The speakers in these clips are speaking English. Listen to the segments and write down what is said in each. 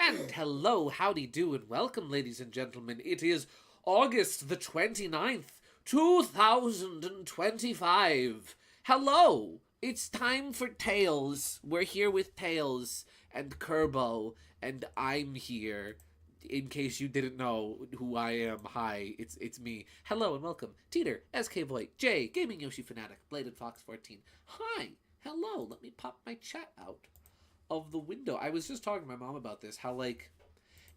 And hello, howdy do, and welcome, ladies and gentlemen. It is August the 29th, 2025. Hello! It's time for Tales. We're here with Tails and Kerbo, and I'm here. In case you didn't know who I am, hi, it's me. Hello and welcome. Teeter, SK Voight, Jay, Gaming Yoshi Fanatic, Bladed Fox 14. Hi, hello, let me pop my chat out of the window. I was just talking to my mom about this, how, like,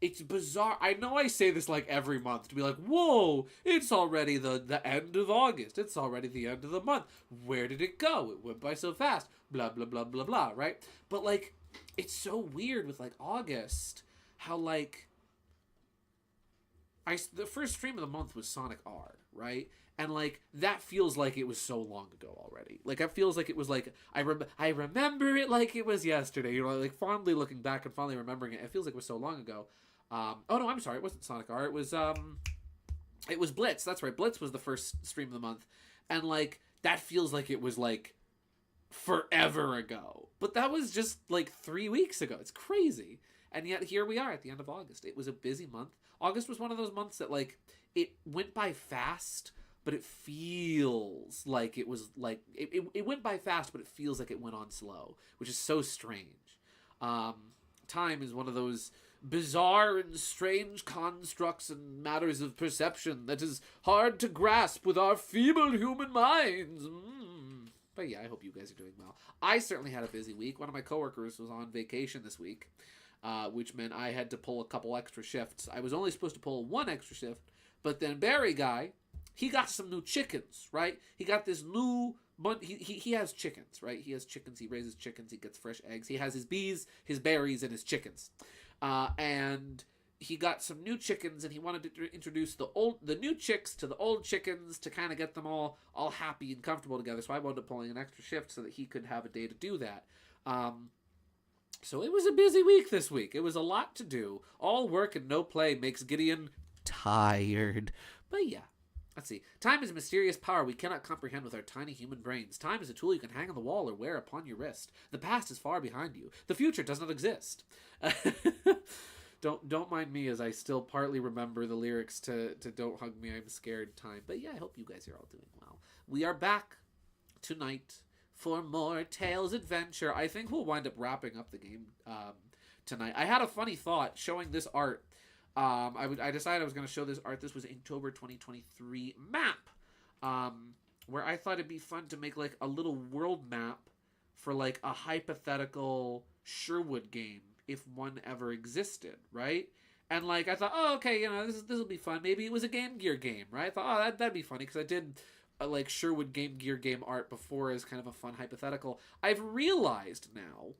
it's bizarre. I know I say this, like, every month to be like, whoa, it's already the end of August. It's already the end of the month. Where did it go? It went by so fast. Blah, blah, blah, blah, blah, right? But, like, it's so weird with, like, August, how, like, the first stream of the month was Sonic R, right? And, like, that feels like it was so long ago already. Like, it feels like it was, like, I remember it like it was yesterday. You know, like, fondly looking back and fondly remembering it. It feels like it was so long ago. Oh, no, I'm sorry. It wasn't Sonic R. It was Blitz. That's right. Blitz was the first stream of the month. And, like, that feels like it was, like, forever ago. But that was just, like, 3 weeks ago. It's crazy. And yet, here we are at the end of August. It was a busy month. August was one of those months that, like, it went by fast, but it feels like it was, like, it went by fast, but it feels like it went on slow, which is so strange. Time is one of those bizarre and strange constructs and matters of perception that is hard to grasp with our feeble human minds. But yeah, I hope you guys are doing well. I certainly had a busy week. One of my coworkers was on vacation this week. Which meant I had to pull a couple extra shifts. I was only supposed to pull one extra shift, but then Barry guy, he got some new chickens, right? He got this new, he has chickens, right? He has chickens, he raises chickens, he gets fresh eggs. He has his bees, his berries, and his chickens. And he got some new chickens, and he wanted to introduce the new chicks to the old chickens to kind of get them all happy and comfortable together. So I wound up pulling an extra shift so that he could have a day to do that. So it was a busy week this week. It was a lot to do. All work and no play makes Gideon tired. But yeah, let's see. Time is a mysterious power we cannot comprehend with our tiny human brains. Time is a tool you can hang on the wall or wear upon your wrist. The past is far behind you. The future does not exist. Don't mind me as I still partly remember the lyrics to Don't Hug Me, I'm Scared Time. But yeah, I hope you guys are all doing well. We are back tonight for more Tales Adventure. I think we'll wind up wrapping up the game tonight. I had a funny thought showing this art. I decided I was going to show this art. This was Inktober 2023 map, where I thought it'd be fun to make like a little world map for like a hypothetical Sherwood game if one ever existed, right? And like I thought, oh, okay, you know, this will be fun. Maybe it was a Game Gear game, right? I thought, oh, that'd be funny because I did like Sherwood Game Gear game art before as kind of a fun hypothetical. I've realized now,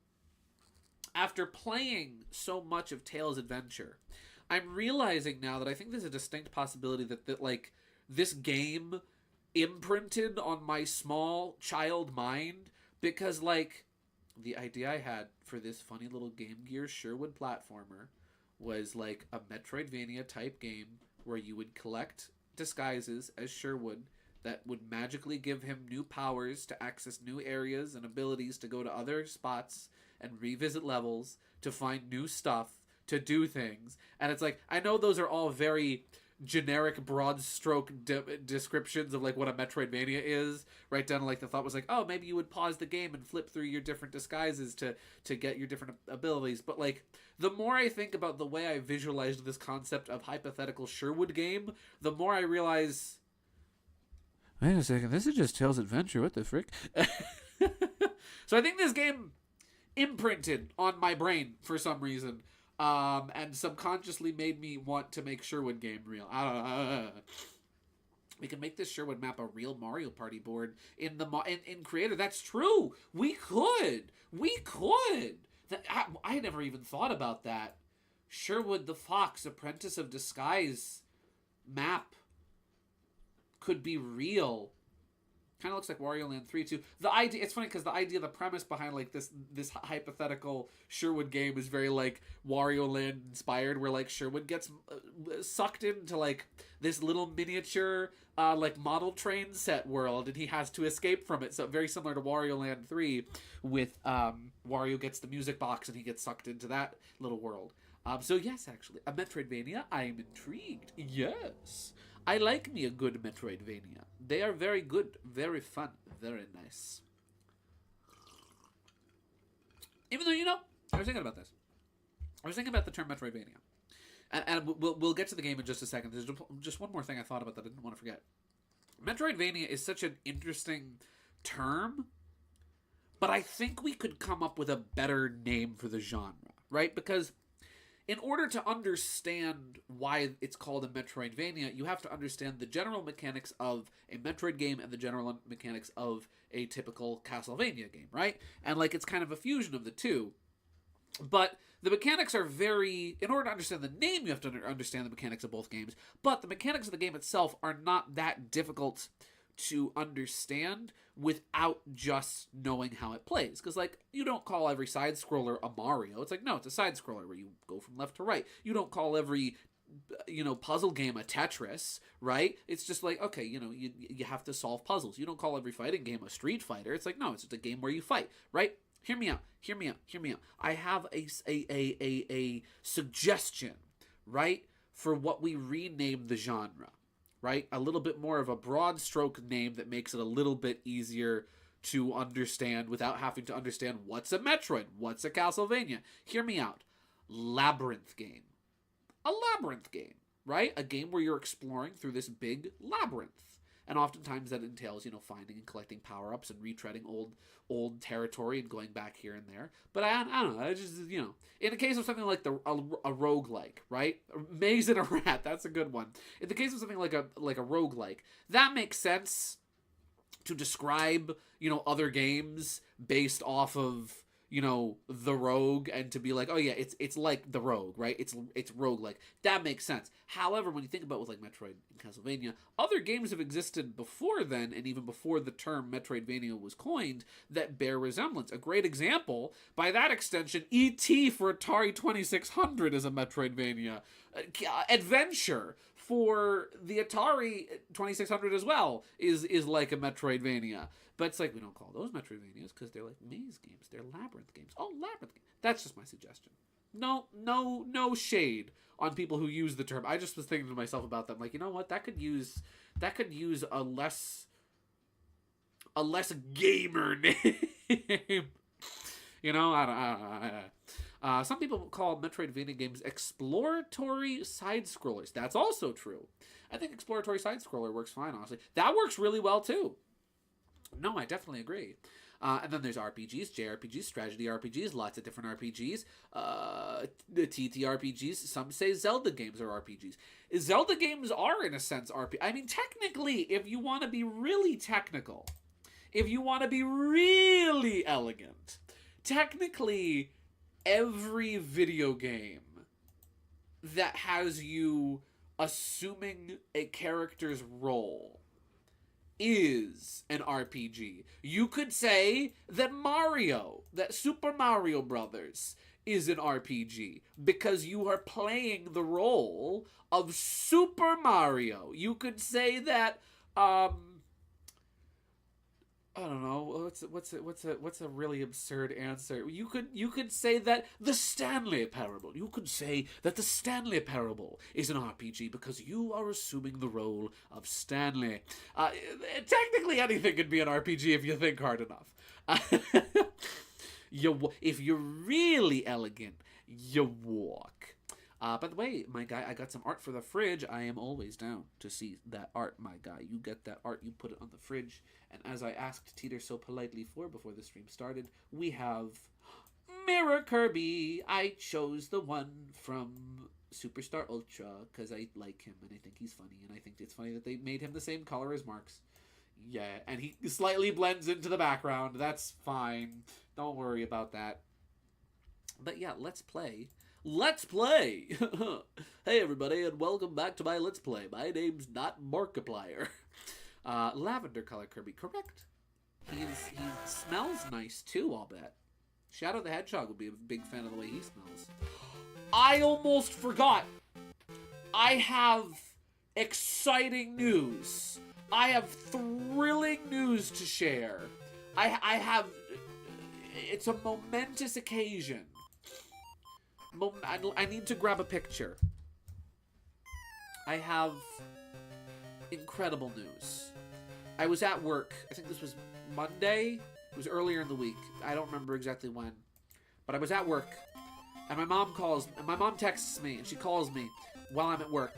after playing so much of Tales Adventure, I'm realizing now that I think there's a distinct possibility that like this game imprinted on my small child mind, because like the idea I had for this funny little Game Gear Sherwood platformer was like a Metroidvania type game where you would collect disguises as Sherwood that would magically give him new powers to access new areas and abilities to go to other spots and revisit levels, to find new stuff, to do things. And it's like, I know those are all very generic, broad stroke descriptions of like what a Metroidvania is, right down to like the thought was like, oh, maybe you would pause the game and flip through your different disguises to get your different abilities. But like, the more I think about the way I visualized this concept of hypothetical Sherwood game, the more I realize, wait a second, this is just Tales Adventure, what the frick? So I think this game imprinted on my brain for some reason, and subconsciously made me want to make Sherwood game real. We can make this Sherwood map a real Mario Party board in Creator. That's true. We could. I never even thought about that. Sherwood the Fox, Apprentice of Disguise map could be real. Kind of looks like Wario Land 3 too. The idea, it's funny because the premise behind like this hypothetical Sherwood game is very like Wario Land inspired, where like Sherwood gets sucked into like this little miniature like model train set world, and he has to escape from it. So very similar to Wario Land 3, with Wario gets the music box and he gets sucked into that little world. So yes, actually, a Metroidvania, I am intrigued. Yes. I like me a good Metroidvania. They are very good, very fun, very nice. Even though, I was thinking about this. I was thinking about the term Metroidvania. And we'll get to the game in just a second. There's just one more thing I thought about that I didn't want to forget. Metroidvania is such an interesting term, but I think we could come up with a better name for the genre, right? Because in order to understand why it's called a Metroidvania, you have to understand the general mechanics of a Metroid game and the general mechanics of a typical Castlevania game, right? And it's kind of a fusion of the two. But the mechanics are in order to understand the name, you have to understand the mechanics of both games. But the mechanics of the game itself are not that difficult to understand without just knowing how it plays. Because, you don't call every side-scroller a Mario. It's no, it's a side-scroller where you go from left to right. You don't call every, puzzle game a Tetris, right? It's just okay, you have to solve puzzles. You don't call every fighting game a Street Fighter. It's no, it's just a game where you fight, right? Hear me out. I have a suggestion, right, for what we rename the genre, right? A little bit more of a broad stroke name that makes it a little bit easier to understand without having to understand what's a Metroid, what's a Castlevania. Hear me out. Labyrinth game. A labyrinth game, right? A game where you're exploring through this big labyrinth. And oftentimes that entails, finding and collecting power-ups and retreading old territory and going back here and there. But I don't know. I just, in the case of something like a roguelike, right? Maze and a Rat, that's a good one. In the case of something like a roguelike, that makes sense to describe, other games based off of, the Rogue, and to be oh yeah, it's like the Rogue, right? It's roguelike. That makes sense. However, when you think about with Metroid and Castlevania, other games have existed before then, and even before the term Metroidvania was coined, that bear resemblance. A great example, by that extension, E.T. for Atari 2600 is a Metroidvania. Adventure for the Atari 2600 as well is like a Metroidvania. But it's we don't call those Metroidvanias because they're maze games. They're labyrinth games. Oh, labyrinth games. That's just my suggestion. No shade on people who use the term. I just was thinking to myself about them. You know what? That could use a less gamer name. I don't. Some people call Metroidvania games exploratory side-scrollers. That's also true. I think exploratory side-scroller works fine, honestly. That works really well, too. No, I definitely agree. And then there's RPGs, JRPGs, strategy RPGs, lots of different RPGs, the TTRPGs. Some say Zelda games are RPGs. Zelda games are, in a sense, RPG. I mean, technically, if you want to be really technical, if you want to be really elegant, technically, every video game that has you assuming a character's role is an RPG. You could say that Super Mario Brothers is an RPG because you are playing the role of Super Mario. You could say that I don't know. What's a really absurd answer? You could say that the Stanley Parable. You could say that the Stanley Parable is an RPG because you are assuming the role of Stanley. Technically, anything could be an RPG if you think hard enough. If you're really elegant, you walk. By the way, my guy, I got some art for the fridge. I am always down to see that art, my guy. You get that art, you put it on the fridge. And as I asked Teeter so politely for before the stream started, we have Mirror Kirby. I chose the one from Superstar Ultra because I like him and I think he's funny. And I think it's funny that they made him the same color as Mark's. Yeah, and he slightly blends into the background. That's fine. Don't worry about that. But yeah, let's play. Let's play! Hey everybody, and welcome back to my Let's Play. My name's not Markiplier. Lavender color Kirby, correct? He smells nice too, I'll bet. Shadow the Hedgehog would be a big fan of the way he smells. I almost forgot! I have exciting news. I have thrilling news to share. I have... It's a momentous occasion. I need to grab a picture. I have incredible news. I was at work. I think this was Monday. It was earlier in the week. I don't remember exactly when. But I was at work. And my mom texts me, and she calls me while I'm at work.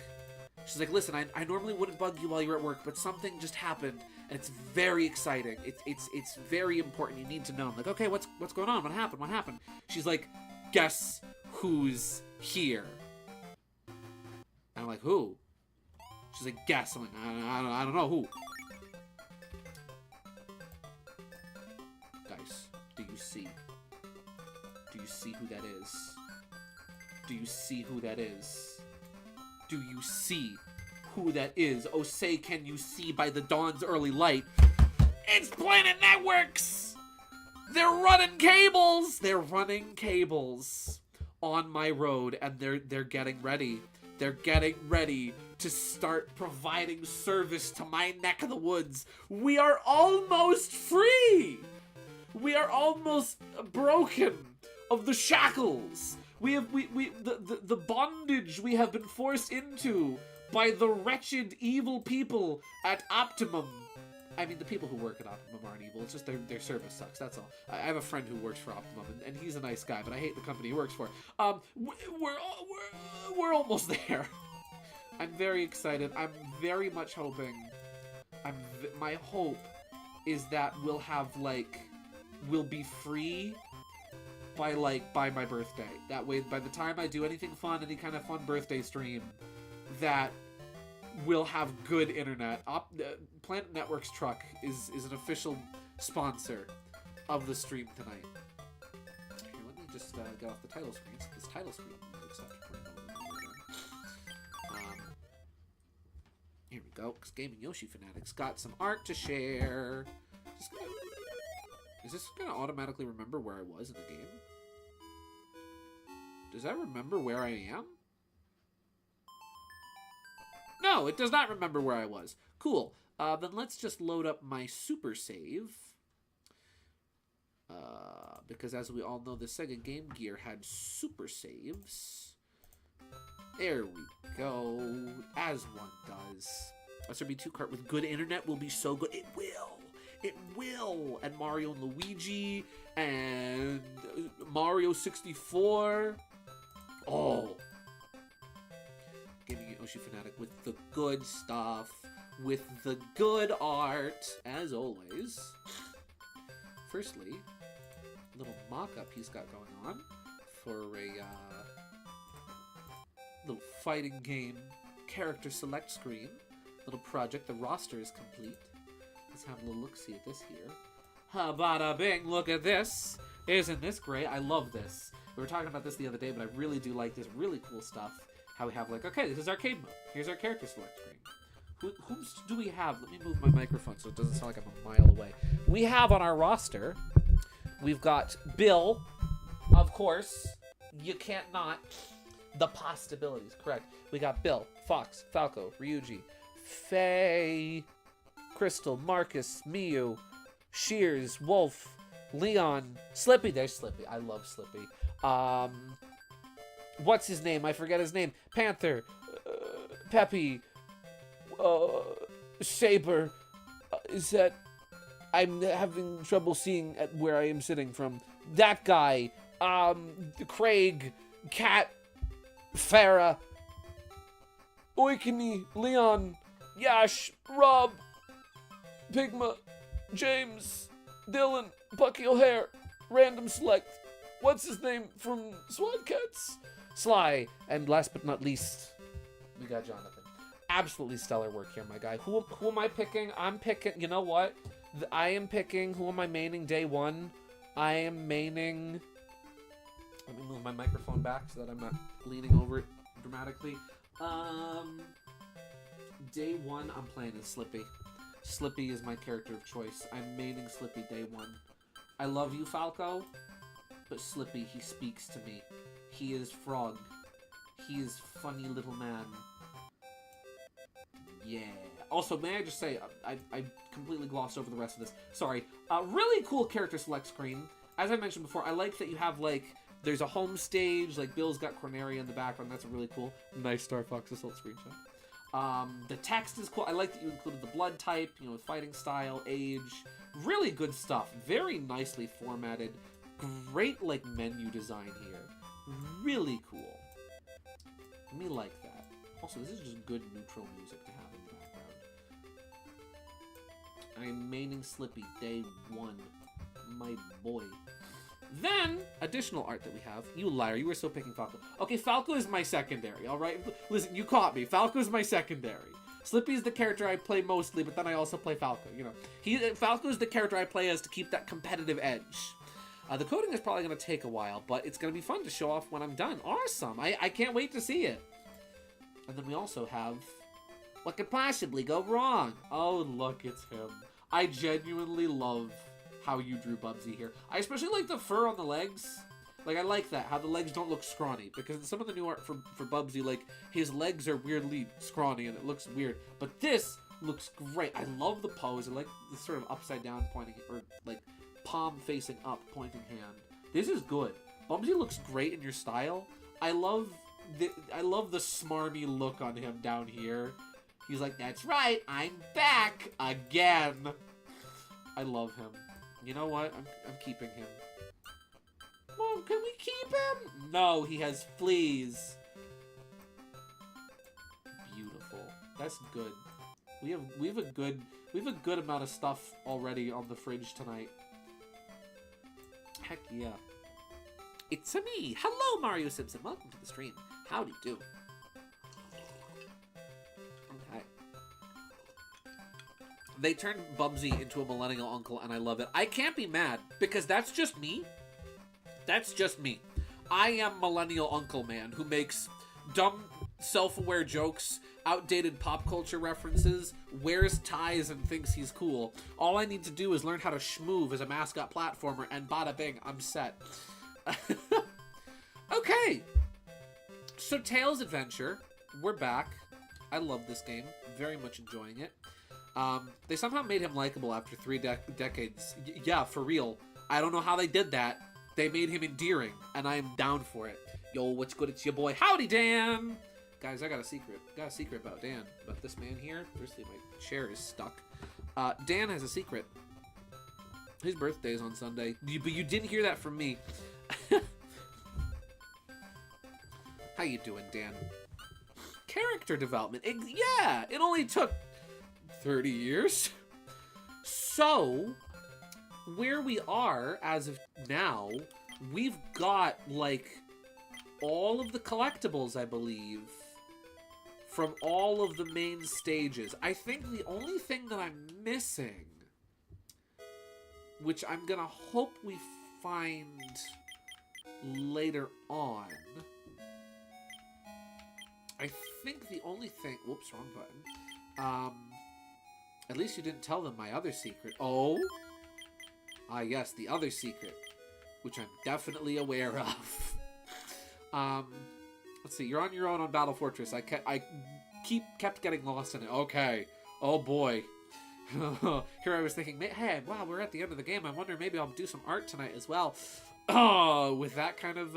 She's like, listen, I normally wouldn't bug you while you're at work, but something just happened, and it's very exciting. It's very important. You need to know. I'm like, okay, what's going on? What happened? What happened? She's like, guess who's here? And I'm like, who? She's like, guess. I'm like, I don't know who. Guys, do you see? Do you see who that is? Do you see who that is? Do you see who that is? Oh, say can you see by the dawn's early light? It's Planet Networks! They're running cables! They're running cables on my road, and they're getting ready. They're getting ready to start providing service to my neck of the woods. We are almost free! We are almost broken of the shackles. The bondage we have been forced into by the wretched, evil people at Optimum. I mean, the people who work at Optimum aren't evil. It's just their service sucks. That's all. I have a friend who works for Optimum, and he's a nice guy, but I hate the company he works for. We're almost there. I'm very excited. I'm very much hoping. My hope is that we'll be free by my birthday. That way, by the time I do anything fun, any kind of fun birthday stream, that we'll have good internet. Planet Networks truck is an official sponsor of the stream tonight. Here, let me just get off the title screen. So this title screen looks after putting over. Here we go. Because Gaming Yoshi Fanatics got some art to share. Is this gonna automatically remember where I was in the game? Does that remember where I am? No, it does not remember where I was. Cool. Then let's just load up my super save. Because as we all know, the Sega Game Gear had super saves. There we go. As one does. SRB2 cart with good internet will be so good. It will. It will. And Mario and Luigi and Mario 64. Oh. Giving you Yoshi Fanatic with the good stuff, with the good art, as always. Firstly, little mock-up he's got going on for a little fighting game character select screen. Little project. The roster is complete. Let's have a little look-see at this here. Bada bing, look at this. Isn't this great? I love this. We were talking about this the other day, but I really do like this really cool stuff. How we have okay, this is arcade mode. Here's our character select screen. Who do we have? Let me move my microphone so it doesn't sound like I'm a mile away. We have on our roster, we've got Bill, of course. You can't not. The possibilities, correct. We got Bill, Fox, Falco, Ryuji, Faye, Crystal, Marcus, Miyu, Shears, Wolf, Leon, Slippy. There's Slippy. I love Slippy. What's his name? I forget his name. Panther, Peppy, Saber. Is that... I'm having trouble seeing at where I am sitting from. That guy. Craig, Cat, Farah, Oikini, Leon, Yash, Rob, Pigma, James, Dylan, Bucky O'Hare, Random Select. What's his name from SWAT Cats? Sly, and last but not least, we got Jonathan. Absolutely stellar work here, my guy. Who am I picking? I'm picking, you know what? I am picking, who am I maining day one? I am maining, let me move my microphone back so that I'm not leaning over it dramatically. Day one, I'm playing as Slippy. Slippy is my character of choice. I'm maining Slippy day one. I love you, Falco, but Slippy, he speaks to me. He is Frog. He is funny little man. Yeah. Also, may I just say, I completely glossed over the rest of this. Sorry. Really cool character select screen. As I mentioned before, I like that you have, There's a home stage, like Bill's got Corneria in the background. That's a really cool, nice Star Fox Assault screenshot. The text is cool. I like that you included the blood type, you know, fighting style, age. Really good stuff. Very nicely formatted. Great, like, menu design here. Really cool. Me like that. Also, this is just good neutral music to have in the background. I'm maining Slippy, day 1. My boy. Then, additional art that we have. You liar, you were still picking Falco. Okay, Falco is my secondary, alright? Listen, you caught me. Falco is my secondary. Slippy's the character I play mostly, but then I also play Falco, you know. Falco's the character I play as to keep that competitive edge. The coding is probably going to take a while, but it's going to be fun to show off when I'm done. Awesome! I can't wait to see it. And then we also have... What could possibly go wrong? Oh, look, it's him. I genuinely love how you drew Bubsy here. I especially like the fur on the legs. Like, I like that, how the legs don't look scrawny. Because in some of the new art for Bubsy, like, his legs are weirdly scrawny and it looks weird. But this looks great. I love the pose. I like the sort of upside down pointing, or, like, palm facing up pointing hand. This is good. Bubsy looks great in your style. I love the smarmy look on him down here. He's like, that's right, I'm back again. I love him. You know what? I'm keeping him. Mom, can we keep him? No, he has fleas. Beautiful. That's good. We have a good amount of stuff already on the fridge tonight. Heck yeah. It's a me. Hello, Mario Simpson. Welcome to the stream. Howdy do. Okay. They turned Bubsy into a millennial uncle, and I love it. I can't be mad, because that's just me. That's just me. I am millennial uncle man who makes dumb, self-aware jokes, outdated pop culture references, wears ties and thinks he's cool. All I need to do is learn how to schmoove as a mascot platformer, and bada bing, I'm set. Okay. So Tails Adventure, we're back. I love this game. Very much enjoying it. They somehow made him likable after 3 decades. Yeah, for real. I don't know how they did that. They made him endearing, and I am down for it. Yo, what's good? It's your boy. Howdy, Dan! Guys, I got a secret. About Dan. About this man here. Firstly, my chair is stuck. Dan has a secret. His birthday is on Sunday. But you didn't hear that from me. How you doing, Dan? Character development. Yeah, it only took 30 years. So, where we are as of now, we've got, like, all of the collectibles, I believe, from all of the main stages. I think the only thing that I'm missing, which I'm gonna hope we find later on, I think the only thing... Whoops, wrong button. At least you didn't tell them my other secret. Oh? Ah, yes, the other secret, which I'm definitely aware of. Let's see. You're on your own on Battle Fortress. I kept getting lost in it. Okay. Oh, boy. Here I was thinking, hey, wow, we're at the end of the game. I wonder maybe I'll do some art tonight as well. Oh, with that kind of,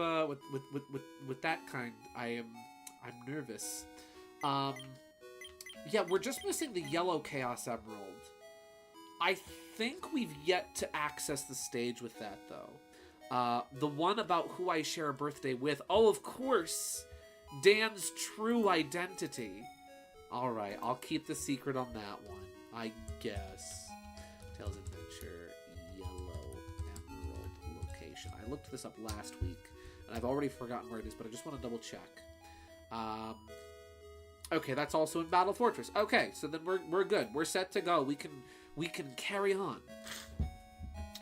with that kind, I'm nervous. Yeah, we're just missing the yellow Chaos Emerald. I think we've yet to access the stage with that, though. The one about who I share a birthday with. Oh, of course! Dan's true identity. Alright, I'll keep the secret on that one, I guess. Tails Adventure, yellow emerald location. I looked this up last week, and I've already forgotten where it is, but I just want to double check. Okay, that's also in Battle Fortress. Okay, so then we're good. We're set to go. We can carry on.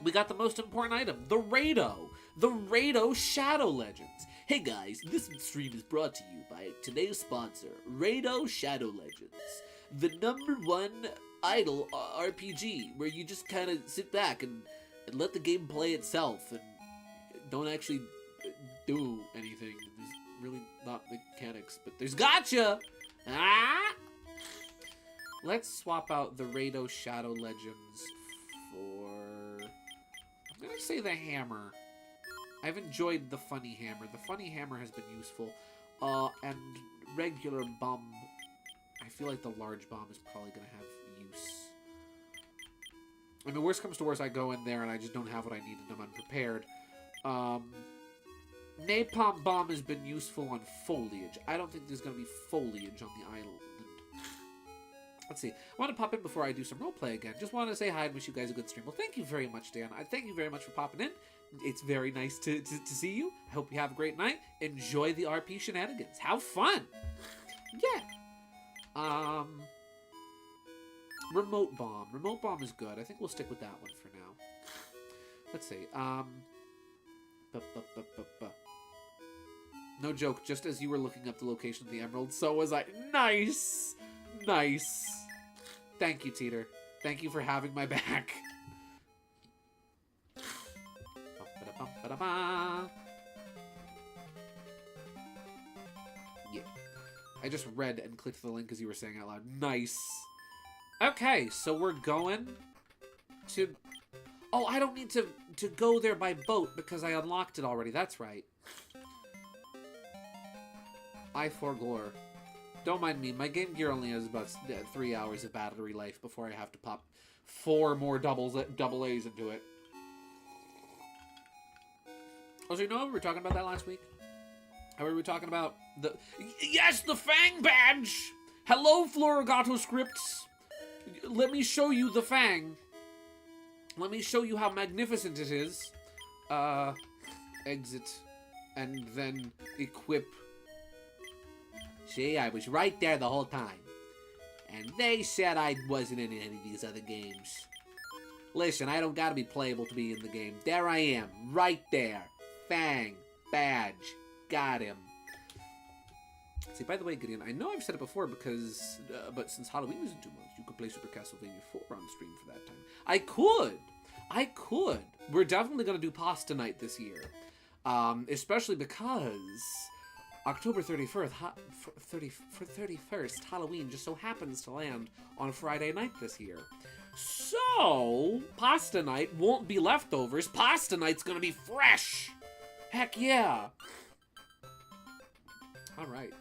We got the most important item, the Rado Shadow Legends. Hey guys, this stream is brought to you by today's sponsor, Rado Shadow Legends, the #1 idle RPG where you just kind of sit back and let the game play itself and don't actually do anything. There's really not mechanics, but there's gotcha. Ah! Let's swap out the Rado Shadow Legends for... I'm gonna say the hammer. I've enjoyed the funny hammer. The funny hammer has been useful. And regular bomb. I feel like the large bomb is probably going to have use. I mean, worst comes to worst, I go in there and I just don't have what I need and I'm unprepared. Napalm bomb has been useful on foliage. I don't think there's going to be foliage on the island. Let's see. I want to pop in before I do some roleplay again. Just want to say hi and wish you guys a good stream. Well, thank you very much, Dan. Thank you very much for popping in. It's very nice to see you. I hope you have a great night. Enjoy the RP shenanigans. Have fun. Yeah. Remote bomb. Remote bomb is good. I think we'll stick with that one for now. Let's see. No joke. Just as you were looking up the location of the emerald, so was I. Nice. Nice. Thank you, Teeter. Thank you for having my back. Yeah. I just read and clicked the link as you were saying out loud. Nice. Okay, so we're going to... Oh, I don't need to go there by boat because I unlocked it already. That's right. I forgore. Don't mind me. My Game Gear only has about 3 hours of battery life before I have to pop 4 more double A's into it. Oh, so you know what we were talking about that last week? How were we talking about the... Yes, the Fang badge! Hello, Florigato scripts! Let me show you the Fang. Let me show you how magnificent it is. Exit. And then equip. See, I was right there the whole time. And they said I wasn't in any of these other games. Listen, I don't gotta be playable to be in the game. There I am, right there. Fang. Badge. Got him. See, by the way, Gideon, I know I've said it before because, but since Halloween isn't 2 months, you could play Super Castlevania 4 on stream for that time. I could. We're definitely gonna do pasta night this year. Especially because October 31st, Halloween just so happens to land on a Friday night this year. So, pasta night won't be leftovers. Pasta night's gonna be fresh. Heck yeah. Alright.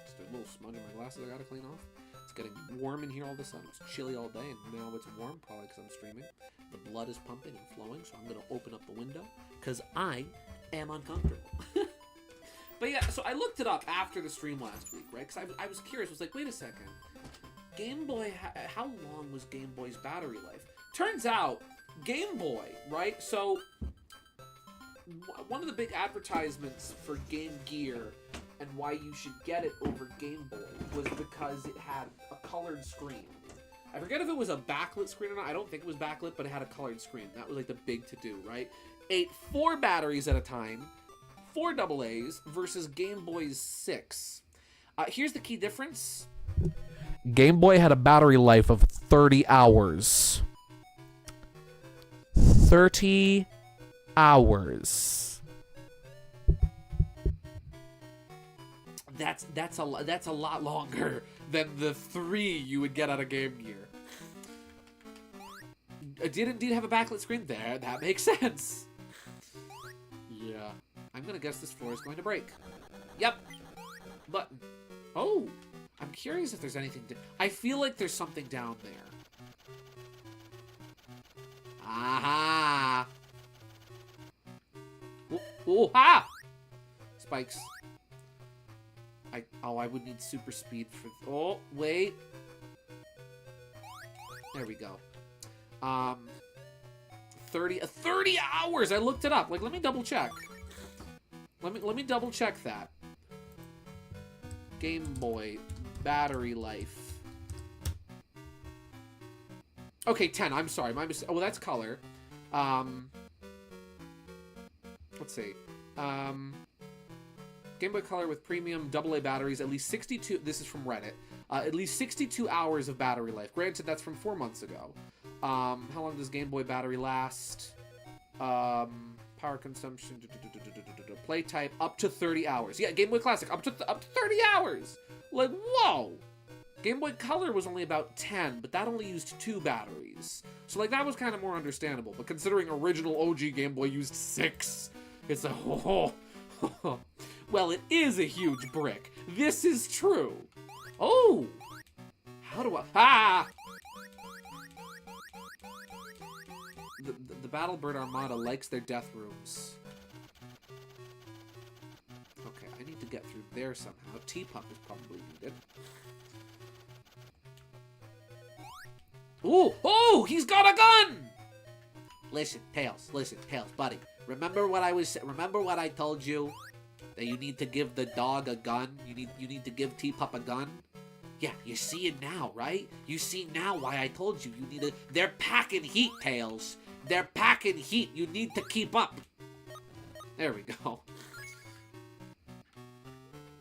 Just a little smudge in my glasses I gotta clean off. It's getting warm in here all of a sudden. It's chilly all day, and now it's warm, probably because I'm streaming. The blood is pumping and flowing, so I'm gonna open up the window, because I am uncomfortable. But yeah, so I looked it up after the stream last week, right? Because I was curious. I was like, wait a second. Game Boy, how long was Game Boy's battery life? Turns out, Game Boy, right? So, one of the big advertisements for Game Gear and why you should get it over Game Boy was because it had a colored screen. I forget if it was a backlit screen or not. I don't think it was backlit, but it had a colored screen. That was like the big to-do, right? 4 batteries at a time. 4 AA's versus Game Boy's 6. Here's the key difference. Game Boy had a battery life of 30 hours. 30 hours. That's a lot longer than the 3 you would get out of Game Gear. It did indeed have a backlit screen there. That makes sense. Yeah. I'm gonna guess this floor is going to break. Yep. Button. Oh. I'm curious if there's anything to... I feel like there's something down there. Aha! Oh, ha! Spikes. I would need super speed for... Oh, wait. There we go. 30 hours! I looked it up. Like, let me double check. Let me double check that. Game Boy battery life. Okay, 10. I'm sorry. My mistake. Oh, that's color. Let's see. Game Boy Color with premium AA batteries, at least 62. This is from Reddit. At least 62 hours of battery life. Granted, that's from 4 months ago. How long does Game Boy battery last? Power consumption. Play type up to 30 hours. Yeah, Game Boy Classic up to 30 hours. Like, whoa. Game Boy Color was only about 10, but that only used 2 batteries. So, like, that was kind of more understandable. But considering original OG Game Boy used 6, It's like, oh. Well, it is a huge brick. This is true. Oh! How do I... Ah! The Battle Bird Armada likes their death rooms. Okay, I need to get through there somehow. Teapup is probably needed. Ooh! Oh! He's got a gun! Listen, Tails, buddy. Remember what I told you? That you need to give the dog a gun? You need to give Teapup a gun? Yeah, you see it now, right? You see now why I told you need to... They're packing heat, Tails. They're packing heat. You need to keep up. There we go.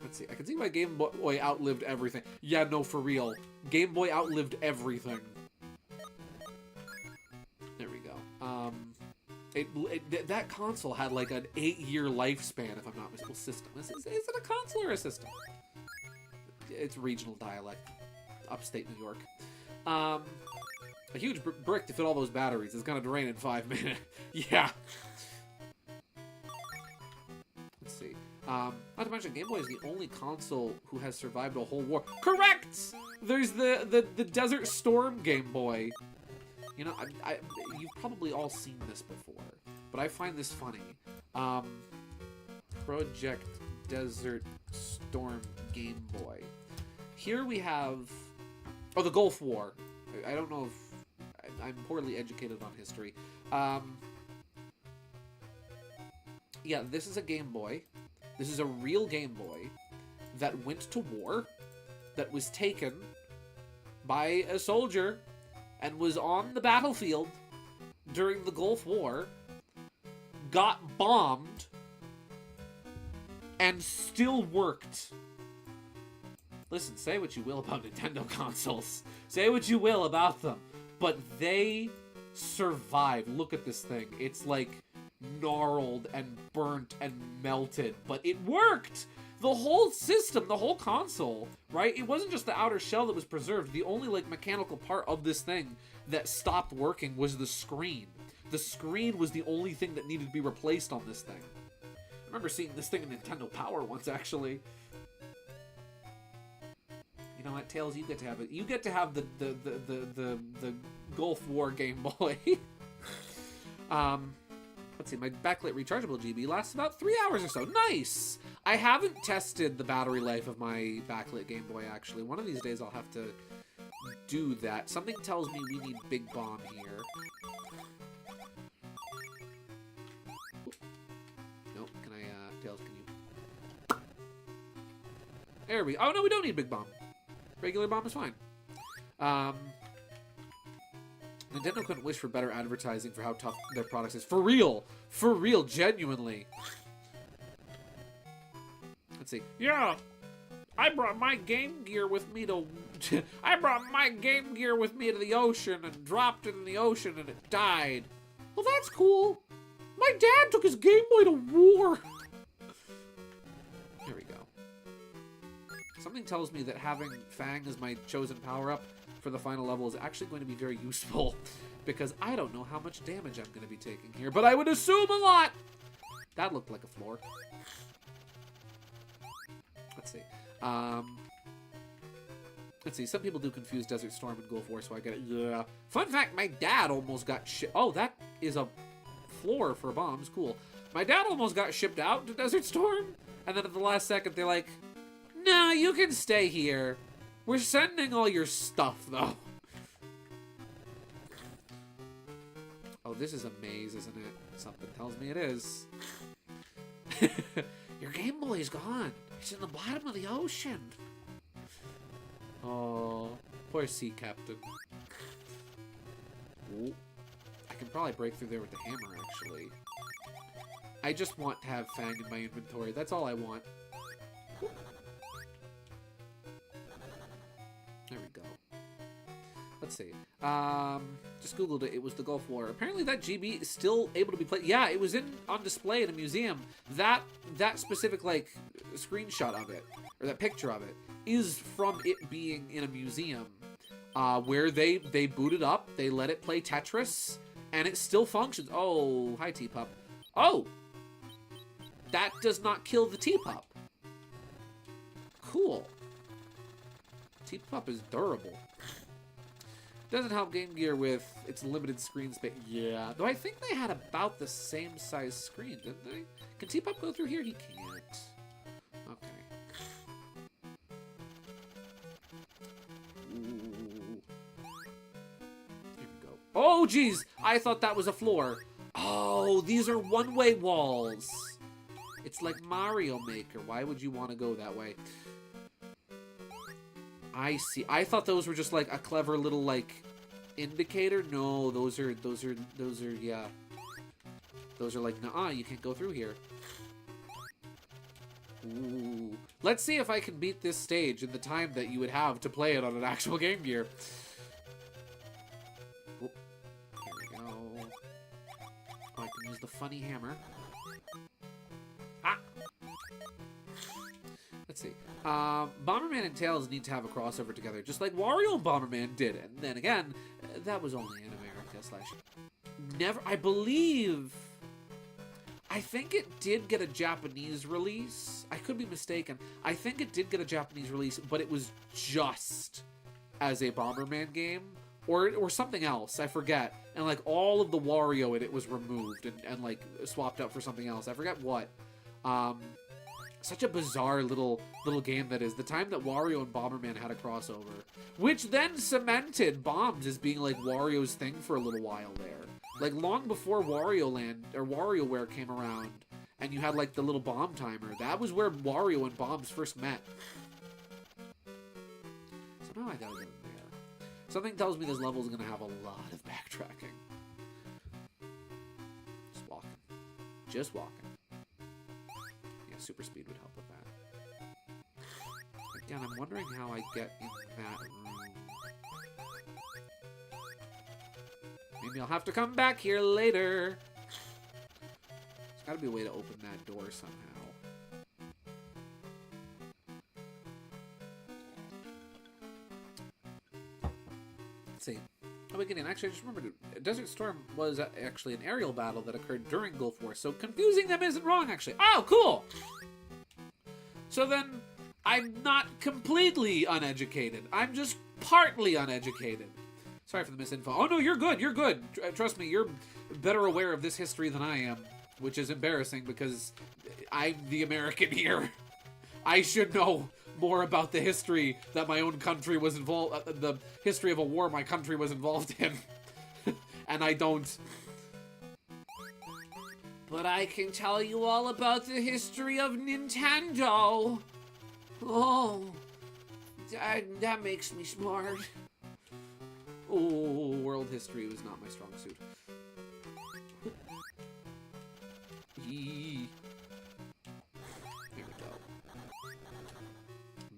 Let's see. I can see why Game Boy outlived everything. Yeah, no, for real. Game Boy outlived everything. There we go. That console had like an 8-year lifespan, if I'm not mistaken. System. Is it a console or a system? It's regional dialect. Upstate New York. A huge brick to fit all those batteries is gonna drain in 5 minutes. Yeah. Let's see. Not to mention, Game Boy is the only console who has survived a whole war. Correct! There's the Desert Storm Game Boy. You know, you've probably all seen this before, but I find this funny. Project Desert Storm Game Boy. Here we have... Oh, the Gulf War. I don't know if... I'm poorly educated on history. Yeah, this is a Game Boy. This is a real Game Boy that went to war, that was taken by a soldier and was on the battlefield during the Gulf War, got bombed, and still worked. Listen, say what you will about Nintendo consoles. Say what you will about them. But they survived. Look at this thing. It's like gnarled and burnt and melted. But it worked! The whole system, the whole console, right? It wasn't just the outer shell that was preserved. The only like mechanical part of this thing that stopped working was the screen. The screen was the only thing that needed to be replaced on this thing. I remember seeing this thing in Nintendo Power once, actually. You know what, Tails, you get to have it. You get to have the Gulf War Game Boy. Let's see, my backlit rechargeable GB lasts about 3 hours or so. Nice! I haven't tested the battery life of my backlit Game Boy, actually. One of these days I'll have to do that. Something tells me we need Big Bomb here. Nope, can I, Tails, can you... There we go. Oh, no, we don't need Big Bomb. Regular bomb is fine. Nintendo couldn't wish for better advertising for how tough their products is. For real! For real, genuinely. Let's see. Yeah! I brought my Game Gear with me to... I brought my Game Gear with me to the ocean and dropped it in the ocean and it died. Well, that's cool. My dad took his Game Boy to war. Here we go. Something tells me that having Fang as my chosen power-up for the final level is actually going to be very useful, because I don't know how much damage I'm going to be taking here, but I would assume a lot! That looked like a floor. Let's see. Let's see, some people do confuse Desert Storm and Gulf War, so I get it. Yeah. Fun fact, my dad almost got Oh, that is a floor for bombs. Cool. My dad almost got shipped out to Desert Storm, and then at the last second, they're like, no, you can stay here. We're sending all your stuff, though. Oh, this is a maze, isn't it? Something tells me it is. Your Game Boy's gone. It's in the bottom of the ocean. Oh, poor sea captain. Ooh. I can probably break through there with the hammer, actually. I just want to have Fang in my inventory. That's all I want. There we go. Let's see. Just Googled it. It was the Gulf War. Apparently that GB is still able to be played. Yeah, it was on display in a museum. That specific, like, screenshot of it, or that picture of it, is from it being in a museum, where they booted up, they let it play Tetris, and it still functions. Oh, hi, Teapup. Oh! that does not kill the teapup. Cool. Teapup is durable. Doesn't help Game Gear with its limited screen space. Yeah, though I think they had about the same size screen, didn't they? Can Teapup go through here? He can't. Okay. Ooh. Here we go. Oh, geez! I thought that was a floor. Oh, these are one-way walls. It's like Mario Maker. Why would you want to go that way? I see. I thought those were just like a clever little like indicator. No, those are yeah. Those are like, nah, you can't go through here. Ooh. Let's see if I can beat this stage in the time that you would have to play it on an actual Game Gear. Oh, here we go. Oh, I can use the funny hammer. Ah! Let's see. Bomberman and Tails need to have a crossover together, just like Wario and Bomberman did. And then again, that was only in America / never. I think it did get a Japanese release. I could be mistaken. I think it did get a Japanese release, but it was just as a Bomberman game or something else. I forget. And like all of the Wario in it was removed and like swapped out for something else. I forget what. Such a bizarre little game that is. The time that Wario and Bomberman had a crossover, which then cemented bombs as being like Wario's thing for a little while there. Like long before Wario Land or WarioWare came around, and you had like the little bomb timer. That was where Wario and bombs first met. So now I gotta go in there. Something tells me this level is gonna have a lot of backtracking. Just walking. Just walking. Super speed would help with that. Again, I'm wondering how I get in that room. Maybe I'll have to come back here later. There's gotta be a way to open that door somehow. Let's see. Oh, beginning. Actually, I just remembered Desert Storm was actually an aerial battle that occurred during Gulf War, so confusing them isn't wrong, actually. Oh, cool! So then, I'm not completely uneducated. I'm just partly uneducated. Sorry for the misinfo. Oh, no, you're good. You're good. Trust me, you're better aware of this history than I am, which is embarrassing because I'm the American here. I should know more about the history that my own country was involved, the history of a war my country was involved in, and I don't. But I can tell you all about the history of Nintendo. Oh, that makes me smart. Oh, world history was not my strong suit. Yee. There we go.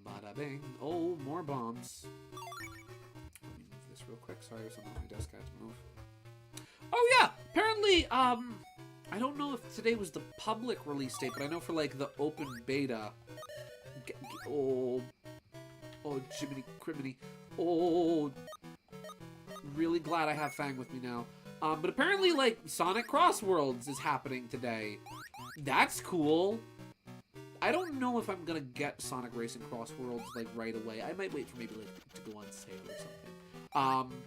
Bada bing. Oh, more bombs. Let me move this real quick. Sorry, there's something on my desk I have to move. Oh yeah, apparently, I don't know if today was the public release date, but I know for like the open beta. Oh, Jiminy Criminy. Oh, really glad I have Fang with me now. But apparently, like, Sonic Cross Worlds is happening today. That's cool. I don't know if I'm gonna get Sonic Racing Cross Worlds, like, right away. I might wait for maybe, like, to go on sale or something.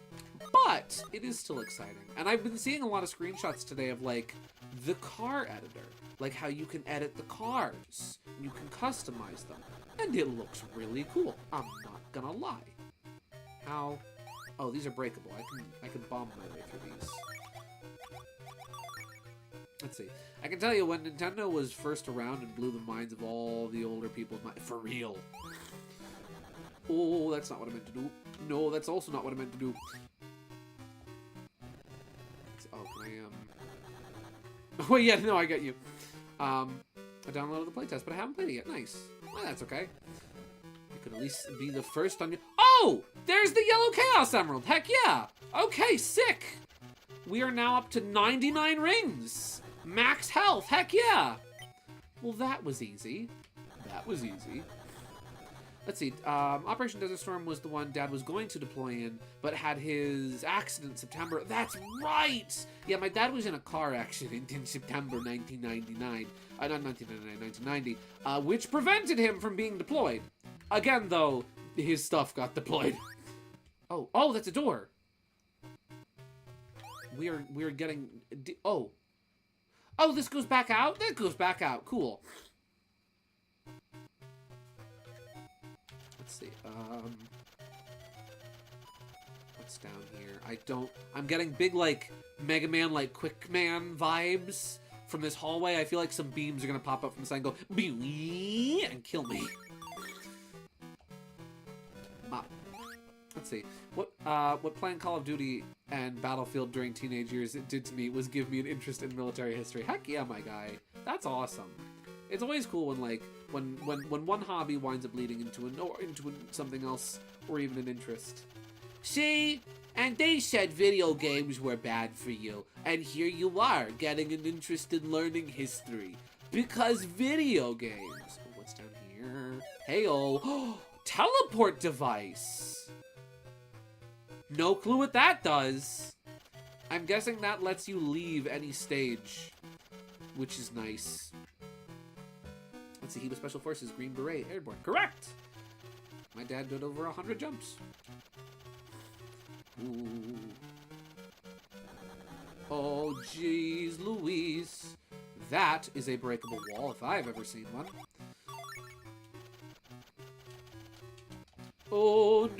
But it is still exciting. And I've been seeing a lot of screenshots today of, like, the car editor. Like, how you can edit the cars. You can customize them. And it looks really cool. I'm not gonna lie. How... Oh, these are breakable. I can bomb my way through these. Let's see. I can tell you when Nintendo was first around and blew the minds of all the older people's minds. For real. Oh, that's not what I meant to do. No, that's also not what I meant to do. Oh, can I, Oh, yeah, no, I get you. I downloaded the playtest, but I haven't played it yet. Nice. Well, that's okay. You could at least be the first on your... Oh! There's the Yellow Chaos Emerald! Heck yeah! Okay, sick! We are now up to 99 rings! Max health! Heck yeah! Well, that was easy. That was easy. Let's see. Operation Desert Storm was the one Dad was going to deploy in, but had his accident in September. That's right! Yeah, my dad was in a car accident in September 1999. Not 1999, 1990. Which prevented him from being deployed. Again, though, his stuff got deployed. Oh, that's a door. We are getting... Oh, this goes back out? That goes back out. Cool. Let's see. What's down here? I'm getting big, like, Mega Man, like, Quick Man vibes from this hallway. I feel like some beams are gonna pop up from the side and go, and kill me. Let's see. What playing Call of Duty and Battlefield during teenage years it did to me was give me an interest in military history. Heck yeah, my guy. That's awesome. It's always cool when, like, when one hobby winds up leading into something else or even an interest. See? And they said video games were bad for you. And here you are, getting an interest in learning history. Because video games. Oh, what's down here? Hey-oh. Teleport device. No clue what that does. I'm guessing that lets you leave any stage, which is nice. Let's see, he was Special Forces, Green Beret, Airborne. Correct! My dad did over 100 jumps. Ooh. Oh, jeez Louise. That is a breakable wall if I've ever seen one. Oh,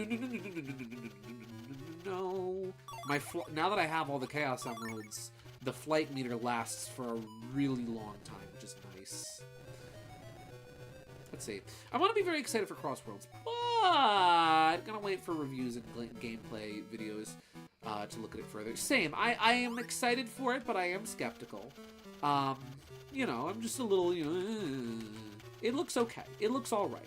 no. Now that I have all the Chaos Emeralds, the flight meter lasts for a really long time, which is nice. Let's see. I want to be very excited for Crossworlds, but I'm gonna wait for reviews and gameplay videos to look at it further. Same. I am excited for it, but I am skeptical. You know, I'm just a little, it looks okay. It looks all right.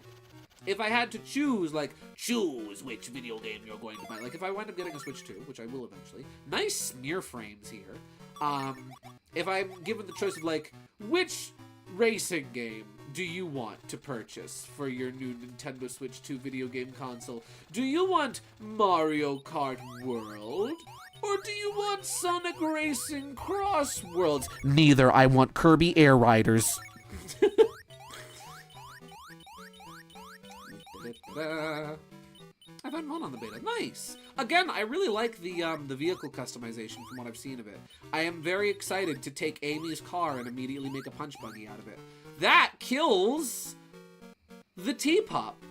If I had to choose which video game you're going to buy, like if I wind up getting a Switch 2, which I will eventually, nice smear frames here. If I'm given the choice of, like, which racing game do you want to purchase for your new Nintendo Switch 2 video game console? Do you want Mario Kart World? Or do you want Sonic Racing Cross Worlds? Neither. I want Kirby Air Riders. I've had fun on the beta. Nice! Again, I really like the vehicle customization from what I've seen of it. I am very excited to take Amy's car and immediately make a punch buggy out of it. That kills the T-Pop.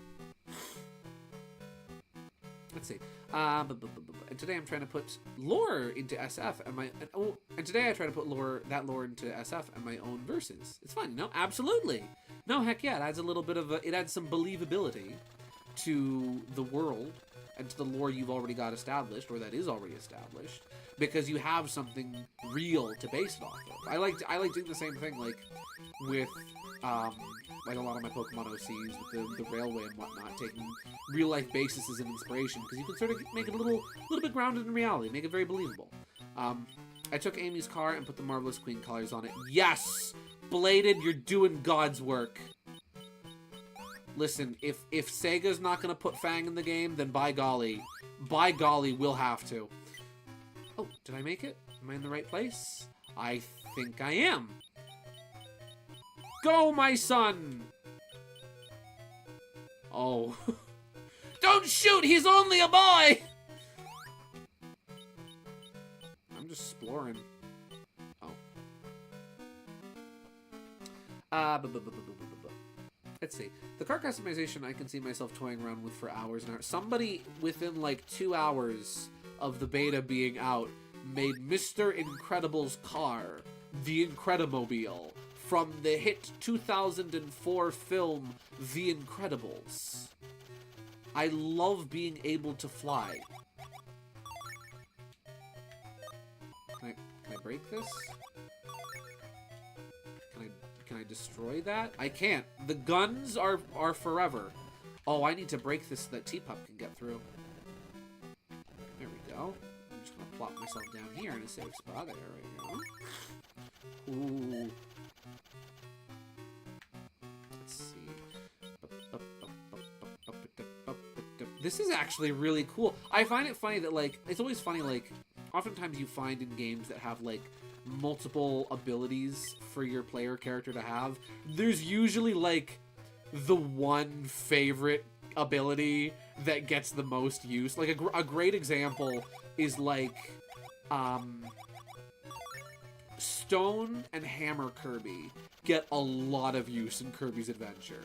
Let's see. And today I'm trying to put lore into SF and today I try to put that lore into SF and my own verses. It's fun, you know? Absolutely. No, heck yeah, it adds a little bit of it adds some believability to the world and to the lore you've already got established, or that is already established, because you have something real to base it off of. I like doing the same thing, like with like a lot of my Pokemon OCs with the railway and whatnot, taking real life bases as an inspiration, because you can sort of make it a little bit grounded in reality, make it very believable. I took Amy's car and put the Marvelous Queen colors on it. Yes! Bladed, you're doing God's work. Listen, if Sega's not gonna put Fang in the game, then by golly, we'll have to. Oh, did I make it? Am I in the right place? I think I am. Go, my son! Oh. Don't shoot! He's only a boy! I'm just exploring. Oh. Let's see. The car customization I can see myself toying around with for hours and hours. Somebody within like 2 hours of the beta being out made Mr. Incredible's car the Incredimobile from the hit 2004 film The Incredibles. I love being able to fly. Can I break this? Can I destroy that? I can't. The guns are forever. Oh, I need to break this so that T-Pup can get through. There we go. I'm just gonna plop myself down here in a safe spot. There we go. Ooh. Let's see. This is actually really cool. I find it funny that, like, it's always funny, like, oftentimes you find in games that have, like, multiple abilities for your player character to have, there's usually, like, the one favorite ability that gets the most use. Like, a great example is, like, Stone and Hammer Kirby get a lot of use in Kirby's Adventure.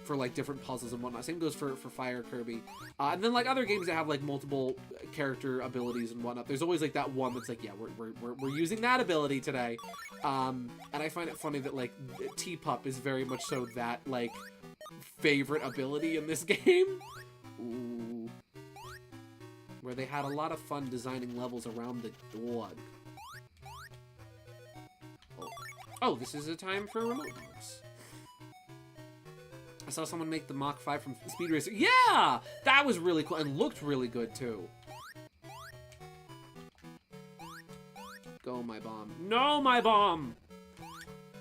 For like different puzzles and whatnot. Same goes for Fire Kirby. And then like other games that have like multiple character abilities and whatnot. There's always like that one that's like, yeah, we're using that ability today. And I find it funny that like T-Pup is very much so that like favorite ability in this game. Ooh. Where they had a lot of fun designing levels around the dog. Oh, this is a time for remote modes. I saw someone make the Mach 5 from Speed Racer. Yeah! That was really cool and looked really good, too. Go, my bomb. No, my bomb!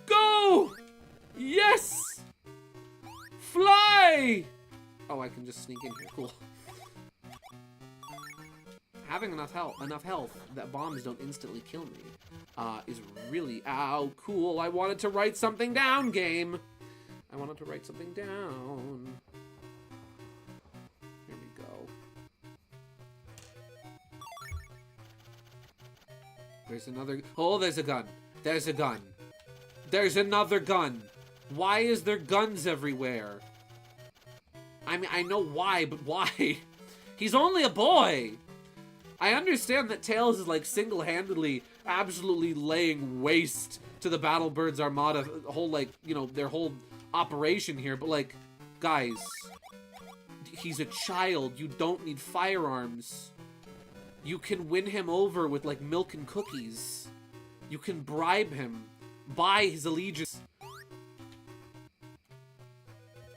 Go! Yes! Fly! Oh, I can just sneak in here. Cool. Having enough health that bombs don't instantly kill me is really... Ow, cool. I wanted to write something down, game. I wanted to write something down. Here we go. There's another... Oh, there's a gun. There's a gun. There's another gun. Why is there guns everywhere? I mean, I know why, but why? He's only a boy. I understand that Tails is, like, single-handedly absolutely laying waste to the Battle Birds Armada, whole, like, you know, their whole operation here, but, like, guys, he's a child. You don't need firearms. You can win him over with, like, milk and cookies. You can bribe him, buy his allegiance.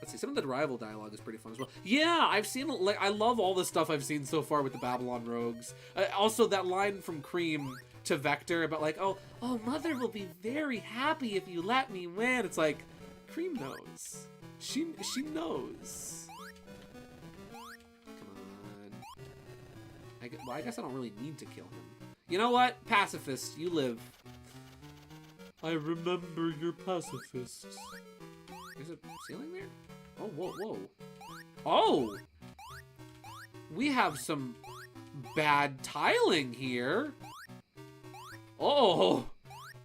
Let's see, some of the rival dialogue is pretty fun as well. Yeah, I've seen, like, I love all the stuff I've seen so far with the Babylon Rogues. Also, that line from Cream to Vector about, like, oh, Mother will be very happy if you let me win. It's like, Cream knows. She knows. Come on. Well, I guess I don't really need to kill him. You know what? Pacifist, you live. I remember you're pacifists. There's a ceiling there? Oh, whoa. Oh! We have some bad tiling here. Oh!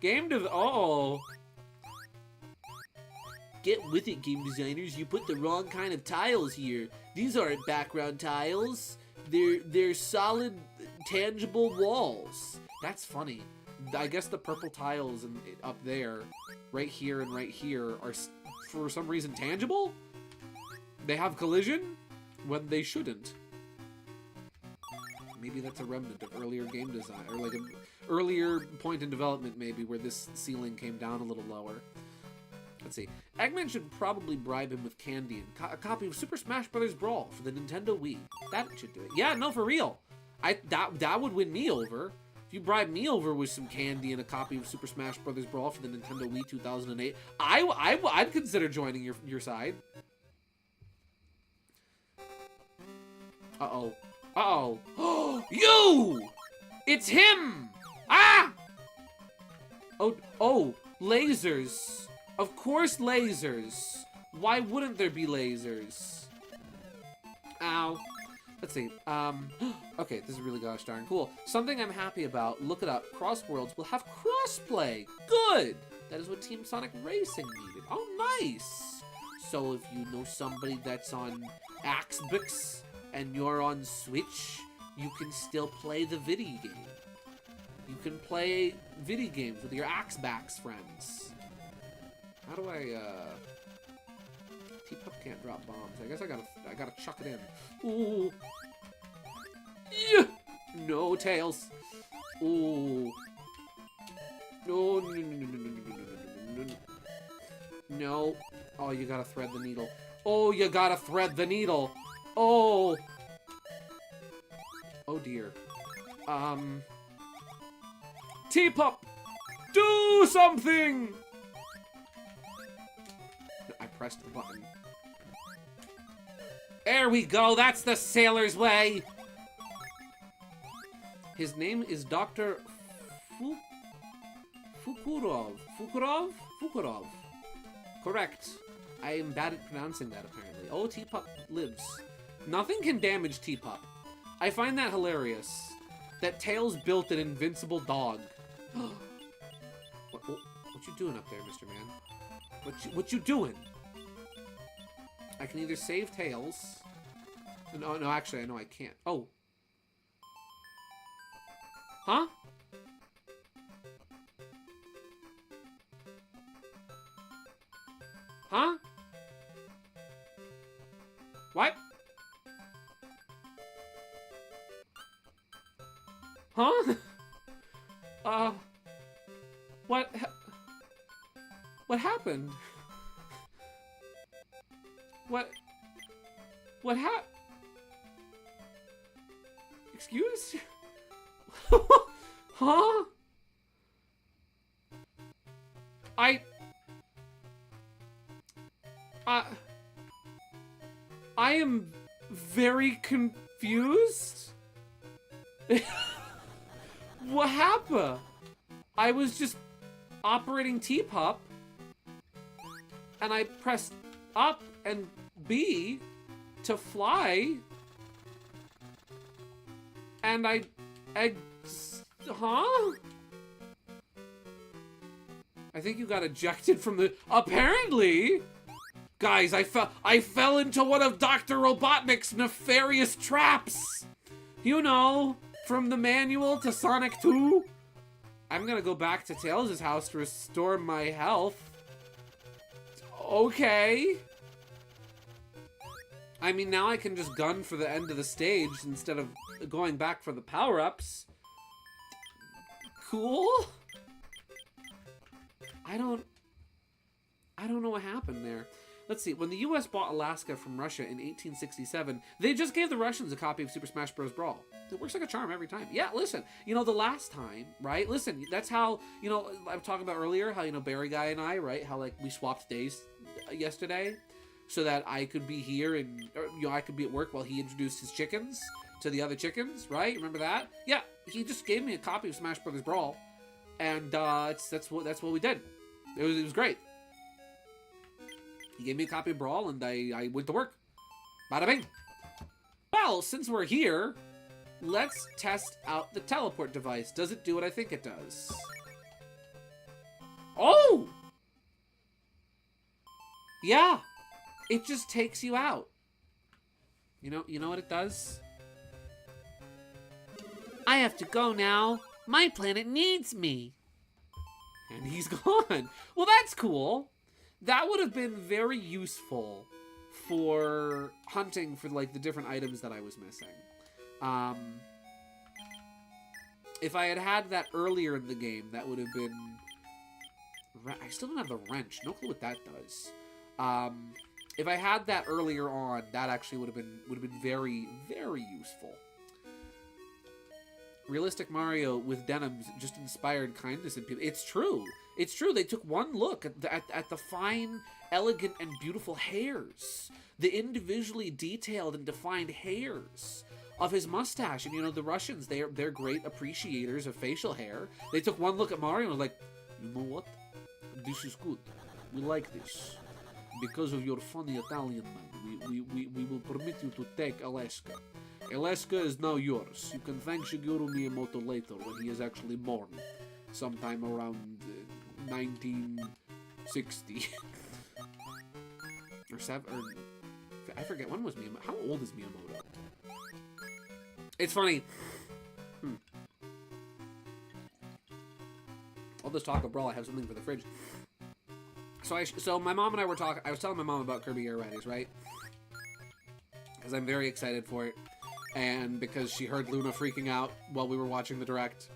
Oh! Get with it, game designers. You put the wrong kind of tiles here. These aren't background tiles. They're solid, tangible walls. That's funny. I guess the purple tiles up there, right here and right here, are for some reason tangible? They have collision when they shouldn't. Maybe that's a remnant of earlier game design, or like an earlier point in development maybe, where this ceiling came down a little lower. Let's see. Eggman should probably bribe him with candy and a copy of Super Smash Bros. Brawl for the Nintendo Wii. That should do it. Yeah, no, for real. That would win me over. If you bribe me over with some candy and a copy of Super Smash Bros. Brawl for the Nintendo Wii 2008, I'd consider joining your side. Uh-oh. Uh-oh. You! It's him! Ah! Oh, lasers. Of course lasers. Why wouldn't there be lasers? Ow. Let's see. Okay, this is really gosh darn cool. Something I'm happy about. Look it up. Crossworlds will have crossplay. Good! That is what Team Sonic Racing needed. Oh, nice! So if you know somebody that's on Xbox and you're on Switch, you can still play the video game. You can play video games with your Xbox friends. How do I, T-Pup can't drop bombs. I guess I gotta chuck it in. Ooh. Yeah. No, Tails. Ooh. No. No. Oh, you gotta thread the needle. Oh, you gotta thread the needle. Oh. Oh, dear. T-Pup! Do something! I pressed the button. There we go. That's the sailor's way. His name is Dr. Fukurov. Fukurov. Correct. I am bad at pronouncing that, apparently. Oh, Teapup lives. Nothing can damage Teapup. I find that hilarious. That Tails built an invincible dog. What you doing up there, Mr. Man? What you doing? I can either save Tails. No, actually, I know I can't. Oh. Huh? Huh? What? Huh? What happened? What happened? Excuse? Huh? I am very confused. What happened? I was just operating Teapup, and I pressed up and B to fly, and huh? I think you got ejected from the... Apparently! Guys, I fell into one of Dr. Robotnik's nefarious traps! You know, from the manual to Sonic 2. I'm gonna go back to Tails' house to restore my health. Okay. I mean, now I can just gun for the end of the stage instead of going back for the power-ups. Cool. I don't know what happened there. Let's see. When the U.S. bought Alaska from Russia in 1867, they just gave the Russians a copy of Super Smash Bros. Brawl. It works like a charm every time. Yeah, listen. You know, the last time, right? Listen, that's how, you know, I was talking about earlier, how, you know, Barry Guy and I, right? How, like, we swapped days yesterday so that I could be here and, you know, I could be at work while he introduced his chickens to the other chickens, right? Remember that? Yeah, he just gave me a copy of Smash Bros. Brawl. And that's what we did. It was great. He gave me a copy of Brawl, and I went to work. Bada bing. Well, since we're here, let's test out the teleport device. Does it do what I think it does? Oh! Yeah. It just takes you out. You know what it does? I have to go now. My planet needs me. And he's gone. Well, that's cool. That would have been very useful for hunting for, like, the different items that I was missing. If I had had that earlier in the game, that would have been... I still don't have the wrench. No clue what that does. If I had that earlier on, that actually would have been very, very useful. Realistic Mario with denims just inspired kindness in people. It's true. It's true. They took one look at the fine, elegant, and beautiful hairs. The individually detailed and defined hairs of his mustache. And, you know, the Russians, they're great appreciators of facial hair. They took one look at Mario and was like, you know what? This is good. We like this. Because of your funny Italian man, we will permit you to take Alaska. Alaska is now yours. You can thank Shigeru Miyamoto later when he is actually born. Sometime around 1960. I forget, when was Miyamoto? How old is Miyamoto? It's funny. All this talk of Brawl, I have something for the fridge. So my mom and I were talking, I was telling my mom about Kirby Air Riders, right? Because I'm very excited for it. And because she heard Luna freaking out while we were watching the Direct.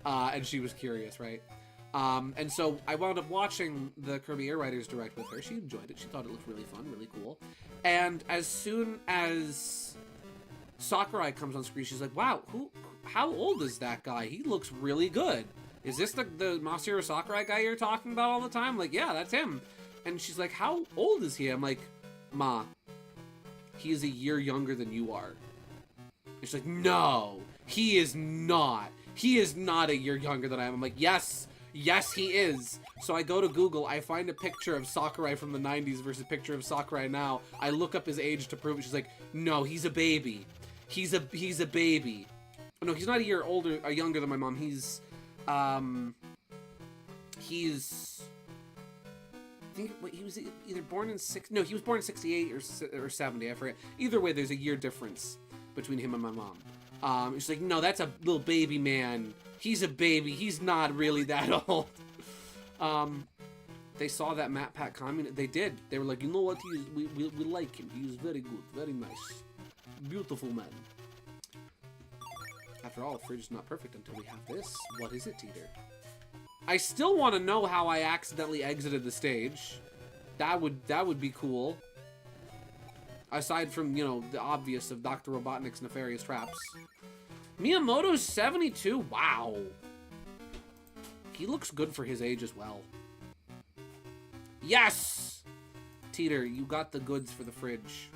And she was curious, right? And so I wound up watching the Kirby Air Riders Direct with her. She enjoyed it. She thought it looked really fun, really cool. And as soon as Sakurai comes on screen, she's like, wow, how old is that guy? He looks really good. Is this the Masahiro Sakurai guy you're talking about all the time? I'm like, yeah, that's him. And she's like, how old is he? I'm like, Ma, he is a year younger than you are. And she's like, no, he is not. He is not a year younger than I am. I'm like, yes, yes, he is. So I go to Google, I find a picture of Sakurai from the 90s versus a picture of Sakurai now. I look up his age to prove it. She's like, no, he's a baby. He's a baby. No, he's not a year older or younger than my mom. He's I think he was either born in he was born in 68 or 70, I forget. Either way, there's a year difference between him and my mom. She's like, no, that's a little baby man. He's a baby. He's not really that old. They saw that Map Pack comment. They did. They were like, you know what? We like him. He's very good, very nice, beautiful man. After all, the fridge is not perfect until we have this. What is it, Teeter? I still want to know how I accidentally exited the stage. That would be cool. Aside from, you know, the obvious of Dr. Robotnik's nefarious traps. Miyamoto's 72. Wow. He looks good for his age as well. Yes! Teeter, you got the goods for the fridge.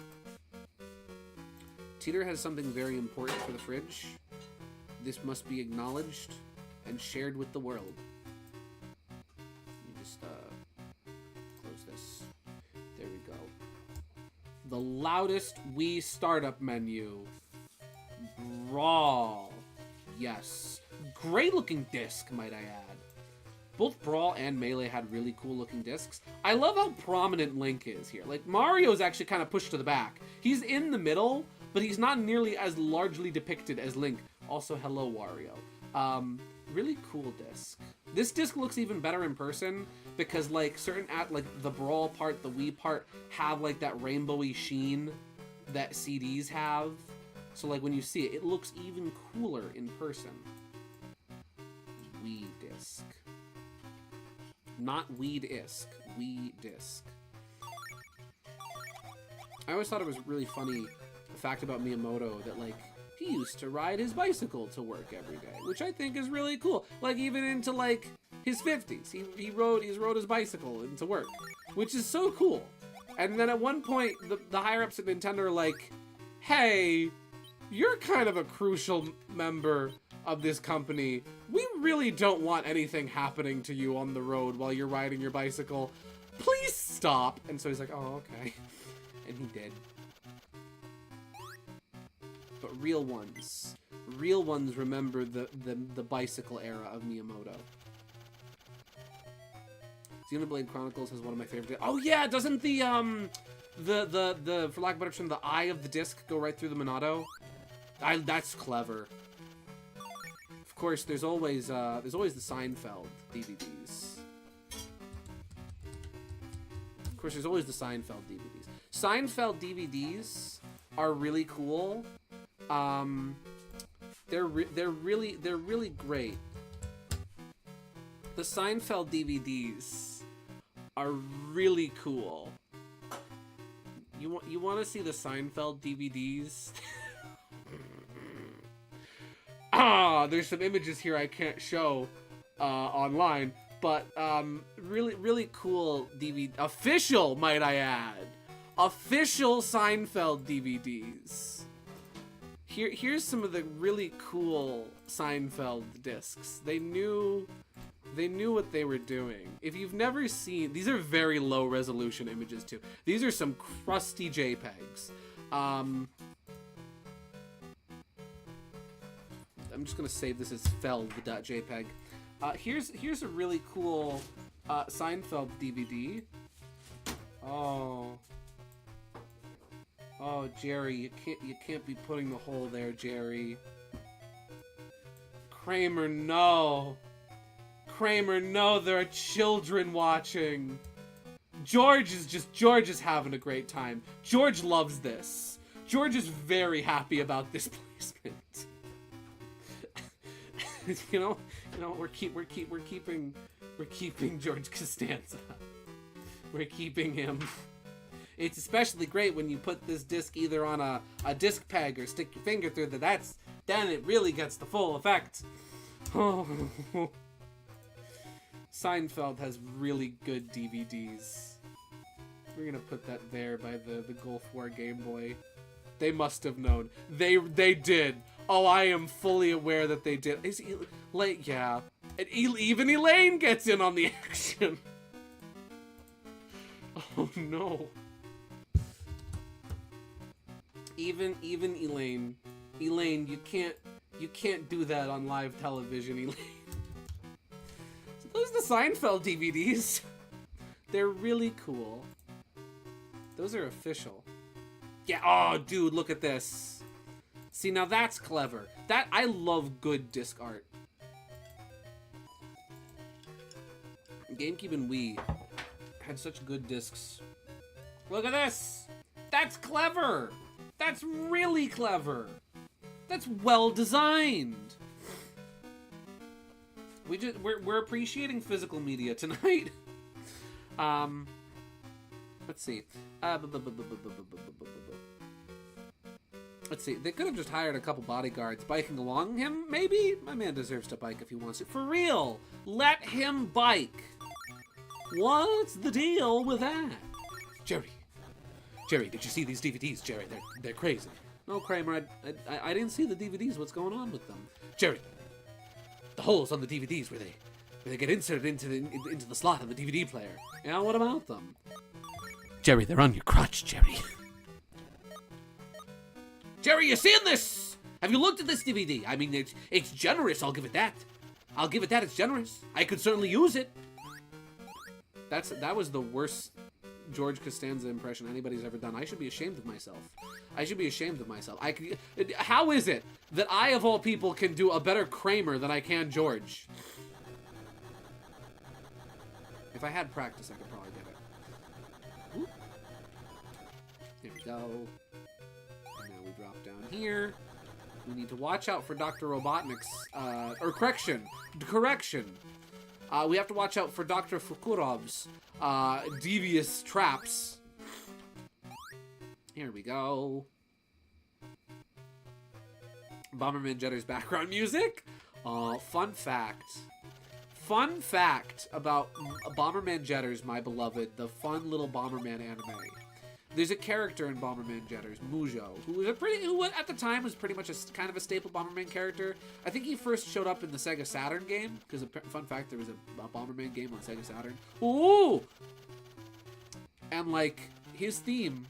Teeter has something very important for the fridge. This must be acknowledged and shared with the world. Let me just close this. There we go. The loudest Wii startup menu. Brawl. Yes. Great looking disc, might I add. Both Brawl and Melee had really cool looking discs. I love how prominent Link is here. Like, Mario's actually kind of pushed to the back. He's in the middle, but he's not nearly as largely depicted as Link. Also, hello, Wario. Really cool disc. This disc looks even better in person because, like, like the Brawl part, the Wii part have like that rainbowy sheen that CDs have. So, like, when you see it, it looks even cooler in person. Wii disc. Not Wii disc. Wii disc. I always thought it was really funny, the fact about Miyamoto, that, like, he used to ride his bicycle to work every day, which I think is really cool. Like, even into, like, his 50s, he rode his bicycle into work, which is so cool. And then at one point, the higher-ups at Nintendo are like, hey, you're kind of a crucial member of this company. We really don't want anything happening to you on the road while you're riding your bicycle. Please stop. And so he's like, oh, okay. And he did. But real ones remember the bicycle era of Miyamoto. Xenoblade Chronicles has one of my favorite. Oh yeah, doesn't the for lack of a better term, the eye of the disc go right through the Monado? That's clever. Of course, there's always the Seinfeld DVDs. Of course, there's always the Seinfeld DVDs. Seinfeld DVDs are really cool. They're really great. The Seinfeld DVDs are really cool. You want to see the Seinfeld DVDs? There's some images here I can't show online, but really cool DVD, official, might I add, official Seinfeld DVDs. Here's some of the really cool Seinfeld discs. They knew what they were doing. If you've never seen, these are very low resolution images too. These are some crusty JPEGs. I'm just gonna save this as feld.jpg. Here's a really cool Seinfeld DVD. Oh, Jerry, you can't be putting the hole there, Jerry. Kramer, no. Kramer, no, there are children watching. George is having a great time. George loves this. George is very happy about this placement. you know, we're keeping George Costanza. We're keeping him. It's especially great when you put this disc either on a disc peg or stick your finger through then it really gets the full effect. Oh. Seinfeld has really good DVDs. We're gonna put that there by the Gulf War Game Boy. They must have known. They did. Oh, I am fully aware that they did. Yeah. And even Elaine gets in on the action. Oh no. Even Elaine. Elaine, you can't do that on live television, Elaine. So those are the Seinfeld DVDs. They're really cool. Those are official. Yeah, oh dude, look at this. See, now that's clever. I love good disc art. GameCube and Wii had such good discs. Look at this! That's clever! That's really clever! That's well designed! We're appreciating physical media tonight. Let's see. Let's see. They could have just hired a couple bodyguards biking along him, maybe? My man deserves to bike if he wants to. For real! Let him bike! What's the deal with that? Jerry, did you see these DVDs, Jerry? They're crazy. No, Kramer, I didn't see the DVDs. What's going on with them? Jerry, the holes on the DVDs where they get inserted into the slot of the DVD player. Yeah, what about them? Jerry, they're on your crotch, Jerry. Jerry, you seeing this? Have you looked at this DVD? I mean, it's generous, I'll give it that. I'll give it that, it's generous. I could certainly use it. That was the worst George Costanza impression anybody's ever done. I should be ashamed of myself. How is it that I, of all people, can do a better Kramer than I can George? If I had practice, I could probably get it. Oop. There we go. And now we drop down here. We need to watch out for Dr. Robotnik's, correction. We have to watch out for Dr. Fukurov's devious traps. Here we go. Bomberman Jetter's background music. Fun fact about Bomberman Jetters, my beloved, the fun little Bomberman anime. There's a character in Bomberman Jetters, Mujo, who at the time was pretty much kind of a staple Bomberman character. I think he first showed up in the Sega Saturn game, because fun fact, there was a Bomberman game on Sega Saturn. Ooh! And like his theme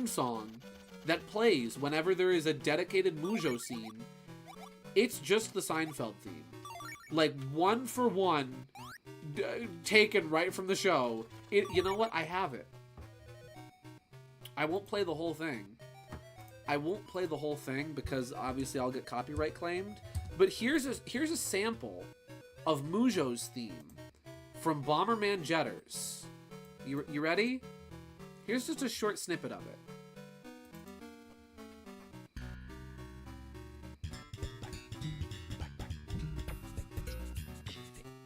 song that plays whenever there is a dedicated Mujo scene, it's just the Seinfeld theme. Like one for one, taken right from the show. You know what? I have it. I won't play the whole thing. Because obviously I'll get copyright claimed. But here's a sample of Mujo's theme from Bomberman Jetters. You ready? Here's just a short snippet of it.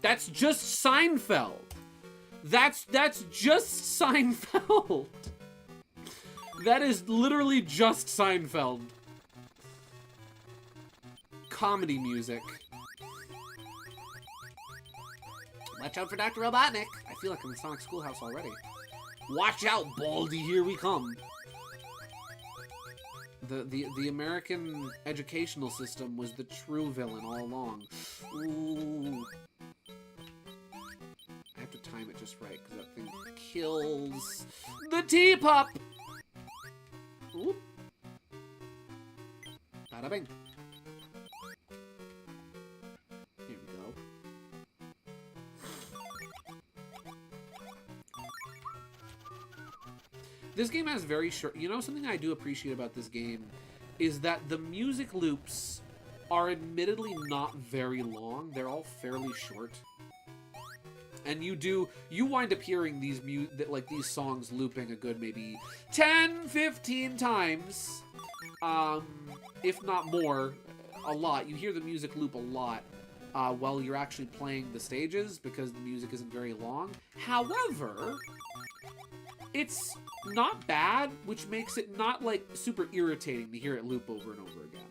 That's just Seinfeld. That's just Seinfeld. That is literally just Seinfeld. Comedy music. Watch out for Dr. Robotnik. I feel like I'm in Sonic Schoolhouse already. Watch out, Baldy, here we come. The American educational system was the true villain all along. Ooh. I have to time it just right, because that thing kills the teapup! Oop. Bada bing. Here we go. This game has very short... You know, something I do appreciate about this game is that the music loops are admittedly not very long. They're all fairly short. And you wind up hearing these these songs looping a good maybe 10, 15 times, if not more, a lot. You hear the music loop a lot while you're actually playing the stages because the music isn't very long. However, it's not bad, which makes it not like super irritating to hear it loop over and over again.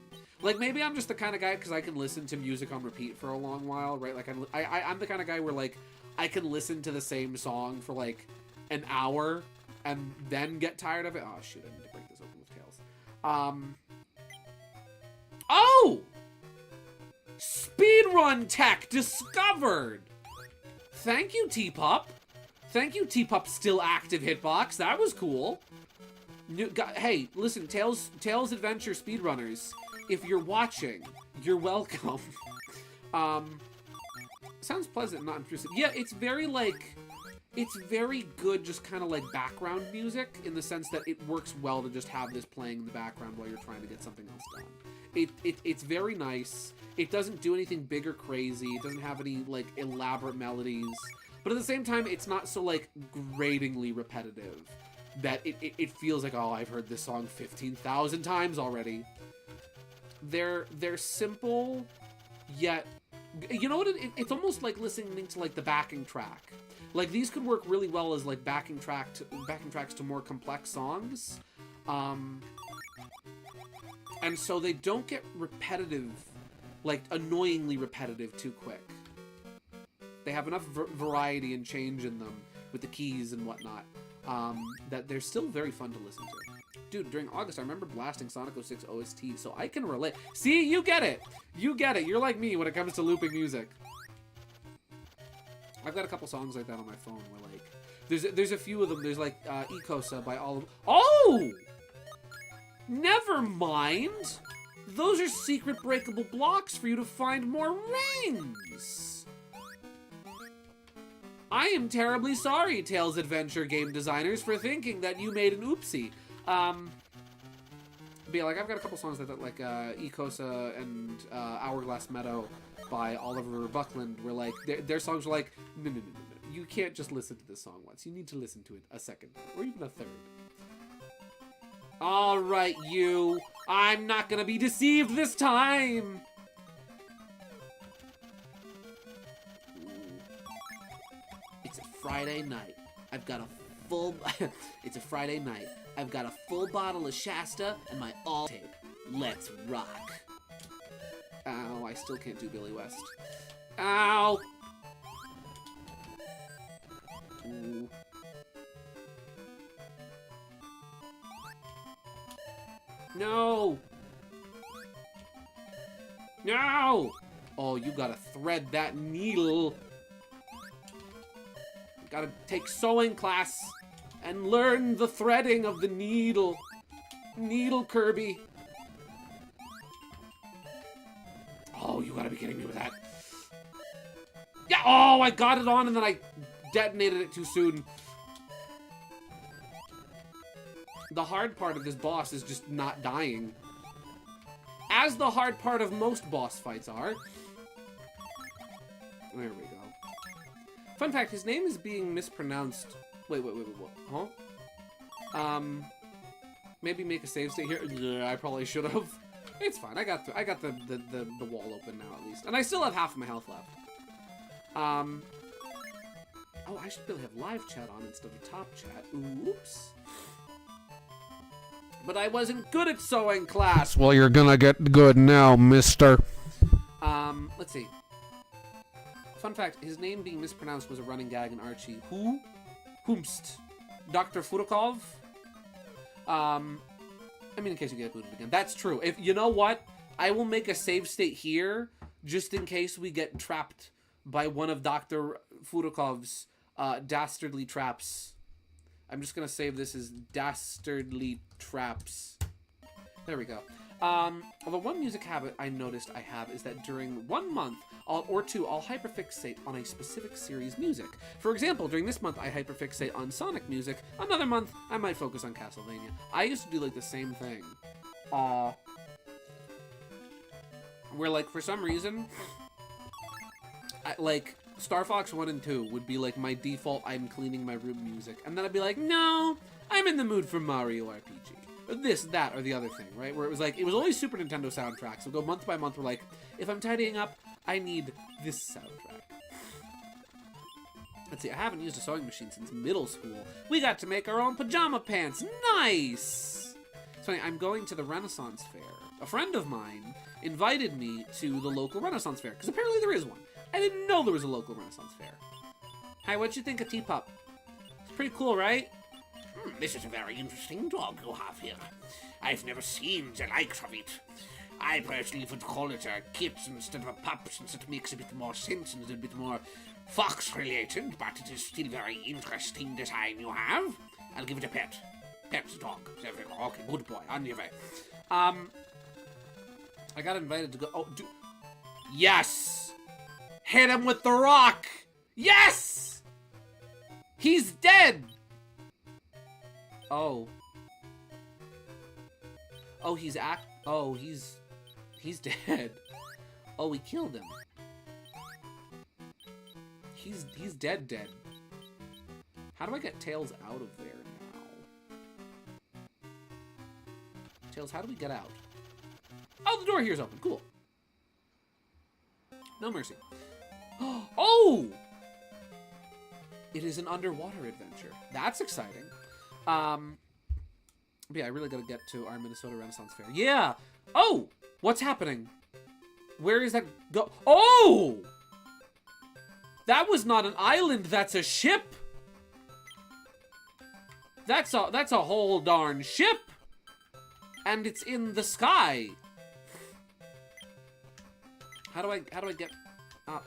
Like maybe I'm just the kind of guy because I can listen to music on repeat for a long while, right? Like I'm the kind of guy where like I can listen to the same song for like an hour and then get tired of it. Oh shoot, I need to break this open with tails. Oh! Speedrun tech discovered! Thank you, T-Pup. Thank you, T-Pup still active hitbox. That was cool. Hey, listen, Tails Adventure speedrunners, if you're watching, you're welcome. Sounds pleasant, not intrusive. Yeah, it's very good just kind of like background music in the sense that it works well to just have this playing in the background while you're trying to get something else done. It's very nice. It doesn't do anything big or crazy. It doesn't have any like elaborate melodies. But at the same time, it's not so like gratingly repetitive that it feels like, oh, I've heard this song 15,000 times already. They're simple, yet, you know what? It's almost like listening to like the backing track. Like these could work really well as like backing tracks to more complex songs, and so they don't get repetitive, like annoyingly repetitive too quick. They have enough variety and change in them with the keys and whatnot that they're still very fun to listen to. Dude, during August, I remember blasting Sonic 06 OST, so I can relate. See, you get it. You get it. You're like me when it comes to looping music. I've got a couple songs like that on my phone where, like, there's a few of them. There's, like, Ecosa by all of... Oh! Never mind! Those are secret breakable blocks for you to find more rings! I am terribly sorry, Tails Adventure game designers, for thinking that you made an oopsie. But yeah, like, I've got a couple songs like Ecosa and Hourglass Meadow by Oliver Buckland, where, like, their songs are like, no. You can't just listen to this song once. You need to listen to it a second, or even a third. All right, you. I'm not gonna be deceived this time. It's a Friday night. I've got a full... It's a Friday night. I've got a full bottle of Shasta and my all tape. Let's rock. Ow, I still can't do Billy West. Ow! Ooh. No! No! Oh, you gotta thread that needle. You gotta take sewing class and learn the threading of the needle. Needle Kirby. Oh, you gotta be kidding me with that. Yeah, oh, I got it on and then I detonated it too soon. The hard part of this boss is just not dying. As the hard part of most boss fights are. There we go. Fun fact, his name is being mispronounced. Wait, what? Huh? Maybe make a save state here. Yeah, I probably should have. It's fine. I got the wall open now at least. And I still have half of my health left. Oh, I should really have live chat on instead of top chat. Oops. But I wasn't good at sewing class. Well, you're gonna get good now, mister. Let's see. Fun fact, his name being mispronounced was a running gag in Archie. Who? Whomst? Dr. Furukov? I mean, in case you get booted again. That's true. If you know what? I will make a save state here, just in case we get trapped by one of Dr. Furukov's dastardly traps. I'm just going to save this as dastardly traps. There we go. Although one music habit I noticed I have is that during 1 month or two, I'll hyperfixate on a specific series music. For example, during this month, I hyperfixate on Sonic music. Another month, I might focus on Castlevania. I used to do, like, the same thing. Where, like, for some reason, like, Star Fox 1 and 2 would be, like, my default I'm cleaning my room music. And then I'd be like, no, I'm in the mood for Mario RPG. Or this, that, or the other thing, right? Where it was like, it was always Super Nintendo soundtracks. So go month by month, we're like, if I'm tidying up, I need this soundtrack. Let's see, I haven't used a sewing machine since middle school. We got to make our own pajama pants. Nice! It's funny, I'm going to the Renaissance Fair. A friend of mine invited me to the local Renaissance Fair, because apparently there is one. I didn't know there was a local Renaissance Fair. Hi, what'd you think of T-Pop? It's pretty cool, right? This is a very interesting dog you have here. I've never seen the likes of it. I personally would call it a kit instead of a pup, since it makes a bit more sense and is a bit more fox-related, but it is still very interesting design you have. I'll give it a pet. Pet the dog. There we go. Okay, good boy. On your way. I got invited to go. Oh, yes! Hit him with the rock! Yes! He's dead! Oh. Oh, he's dead. Oh, we killed him. He's dead. How do I get Tails out of there now? Tails, how do we get out? Oh, the door here is open. Cool. No mercy. Oh! It is an underwater adventure. That's exciting. But yeah, I really gotta get to our Minnesota Renaissance Fair. Yeah! Oh! What's happening? Where is that go? Oh! That was not an island, that's a ship! That's a whole darn ship! And it's in the sky! How do I get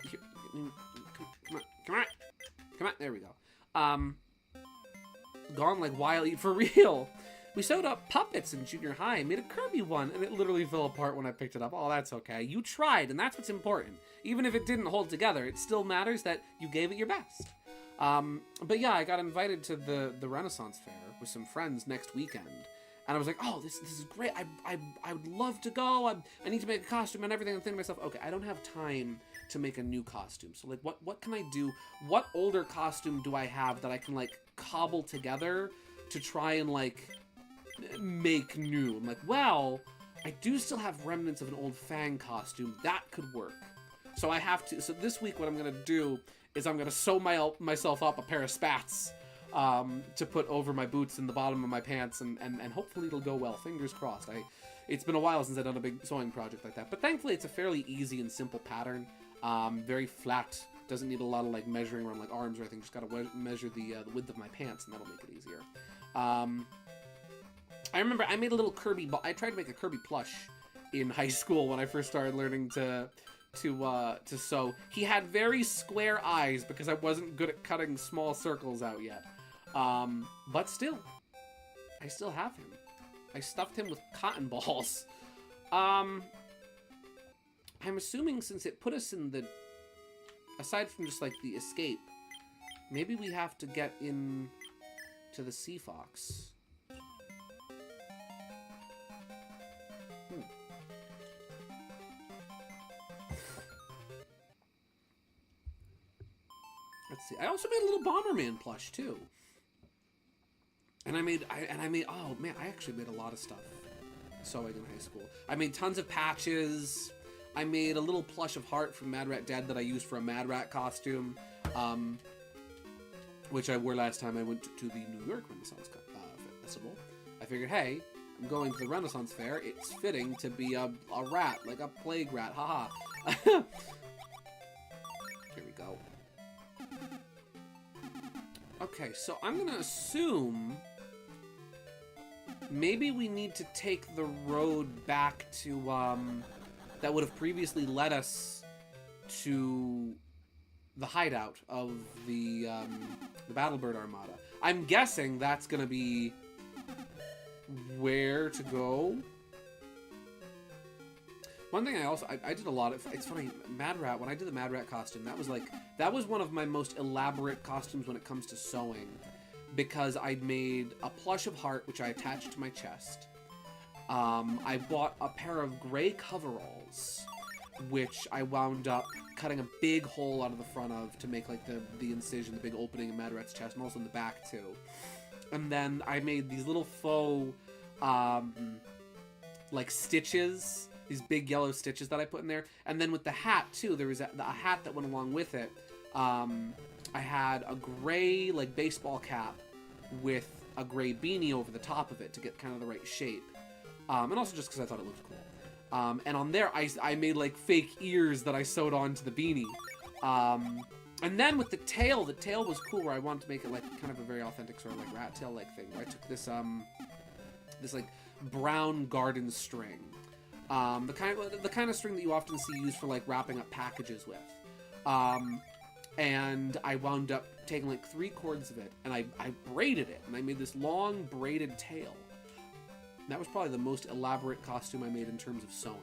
here? Come on, there we go. Gone like wild, for real. We sewed up puppets in junior high, made a Kirby one, and it literally fell apart when I picked it up. Oh, that's okay. You tried, and that's what's important. Even if it didn't hold together, it still matters that you gave it your best. But yeah, I got invited to the Renaissance Fair with some friends next weekend. And I was like, oh, this is great. I would love to go. I need to make a costume and everything. I'm thinking to myself, okay, I don't have time to make a new costume. So like, what can I do? What older costume do I have that I can like cobble together to try and like make new? I'm like, well, I do still have remnants of an old Fang costume. That could work. So I have to. So this week, what I'm gonna do is I'm gonna sew myself up a pair of spats. To put over my boots and the bottom of my pants, and hopefully it'll go well. Fingers crossed. It's been a while since I've done a big sewing project like that, but thankfully it's a fairly easy and simple pattern. Very flat. Doesn't need a lot of like measuring around like arms or anything. Just gotta measure the width of my pants, and that'll make it easier. I remember I made a little Kirby. I tried to make a Kirby plush in high school when I first started learning to sew. He had very square eyes because I wasn't good at cutting small circles out yet. But still, I still have him. I stuffed him with cotton balls. I'm assuming since it put us in the, aside from just like the escape, maybe we have to get in to the Sea Fox. Let's see. I also made a little Bomberman plush too. And I made, oh man, I actually made a lot of stuff sewing in high school. I made tons of patches. I made a little plush of Heart from Mad Rat Dead that I used for a Mad Rat costume, which I wore last time I went to the New York Renaissance Festival. I figured, hey, I'm going to the Renaissance Fair. It's fitting to be a rat, like a plague rat, haha. Here we go. Okay, so I'm gonna assume maybe we need to take the road back to, that would have previously led us to the hideout of the Battle Bird Armada. I'm guessing that's gonna be where to go. One thing I did a lot of, it's funny, Mad Rat, when I did the Mad Rat costume, that was one of my most elaborate costumes when it comes to sewing, because I made a plush of Heart, which I attached to my chest. I bought a pair of gray coveralls, which I wound up cutting a big hole out of the front of to make like the incision, the big opening in Mad Rat's chest, and also in the back too. And then I made these little faux, like stitches, these big yellow stitches that I put in there. And then with the hat too, there was a hat that went along with it. I had a gray like baseball cap with a gray beanie over the top of it to get kind of the right shape. And also just because I thought it looked cool. And on there, I made like fake ears that I sewed onto the beanie. And then with the tail was cool where I wanted to make it like kind of a very authentic sort of like rat tail like thing. Where I took this this like brown garden string, the kind of string that you often see used for like wrapping up packages with, and I wound up taking like 3 cords of it and I braided it and I made this long braided tail. And that was probably the most elaborate costume I made in terms of sewing.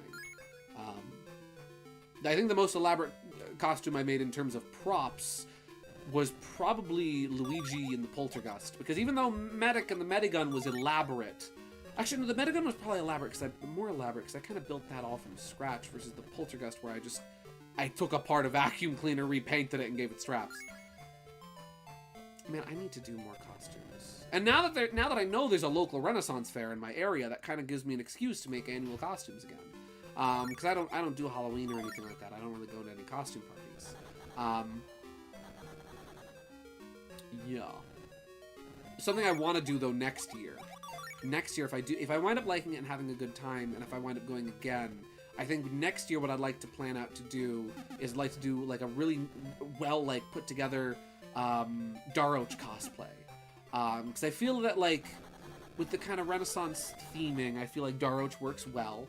I think the most elaborate costume I made in terms of props was probably Luigi in the Poltergust, because even though Medic and the Medigun was elaborate, actually no, the Medigun was probably elaborate because I kind of built that all from scratch versus the Poltergust where I took apart a vacuum cleaner, repainted it, and gave it straps. Man, I need to do more costumes. And now that I know there's a local Renaissance fair in my area, that kind of gives me an excuse to make annual costumes again. Because I don't do Halloween or anything like that. I don't really go to any costume parties. Yeah. Something I want to do though next year. Next year, if I wind up liking it and having a good time, and if I wind up going again, I think next year what I'd like to plan out to do is like to do like a really well like put together Daroch cosplay. Because I feel that like with the kind of Renaissance theming, I feel like Daroch works well.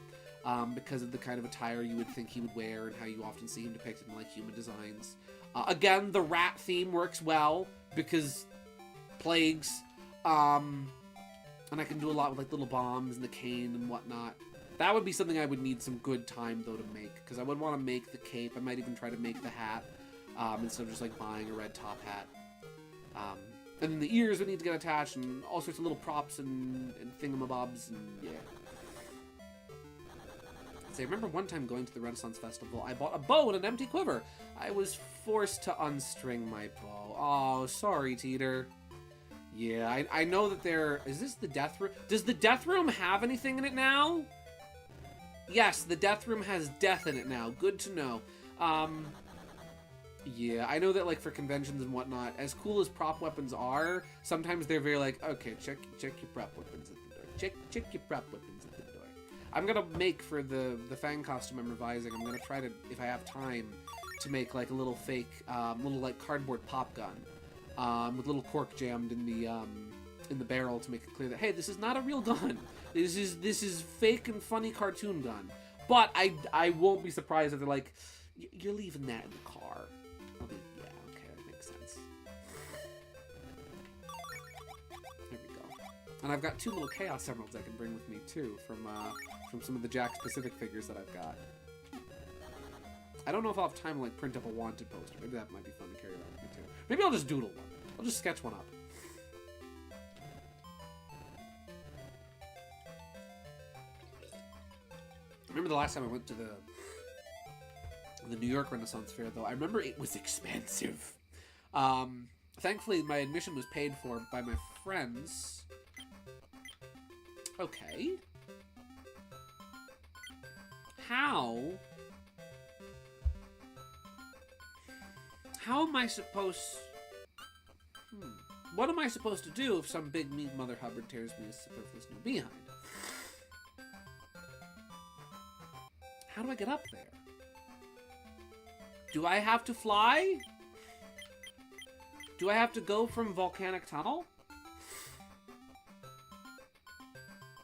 Because of the kind of attire you would think he would wear and how you often see him depicted in like human designs. Again, the rat theme works well because plagues. And I can do a lot with like little bombs and the cane and whatnot. That would be something I would need some good time though to make, because I would want to make the cape. I might even try to make the hat instead of just like buying a red top hat. And then the ears would need to get attached and all sorts of little props and thingamabobs and yeah. I remember one time going to the Renaissance Festival, I bought a bow and an empty quiver. I was forced to unstring my bow. Oh, sorry, Teeter. Yeah, I know that there... Is this the Death Room? Does the Death Room have anything in it now? Yes, the Death Room has death in it now. Good to know. Yeah, I know that, like, for conventions and whatnot, as cool as prop weapons are, sometimes they're very like, okay, check your prop weapons at the door. Check your prop weapons at the door. I'm gonna make for the Fang costume I'm revising. I'm gonna try to, if I have time, to make like a little fake, little like cardboard pop gun, with little cork jammed in the barrel to make it clear that hey, this is not a real gun. This is fake and funny cartoon gun. But I won't be surprised if they're like, you're leaving that in the car. I'll be, yeah, okay, that makes sense. There we go. And I've got 2 little Chaos Emeralds I can bring with me too from some of the Jack specific figures that I've got. I don't know if I'll have time to like print up a wanted poster. Maybe that might be fun to carry around with me too. Maybe I'll just doodle one. I'll just sketch one up. I remember the last time I went to the New York Renaissance Fair though. I remember it was expensive. Thankfully my admission was paid for by my friends. Okay. How am I supposed... What am I supposed to do if some big meat Mother Hubbard tears me a superfluous new behind? How do I get up there? Do I have to fly? Do I have to go from Volcanic Tunnel?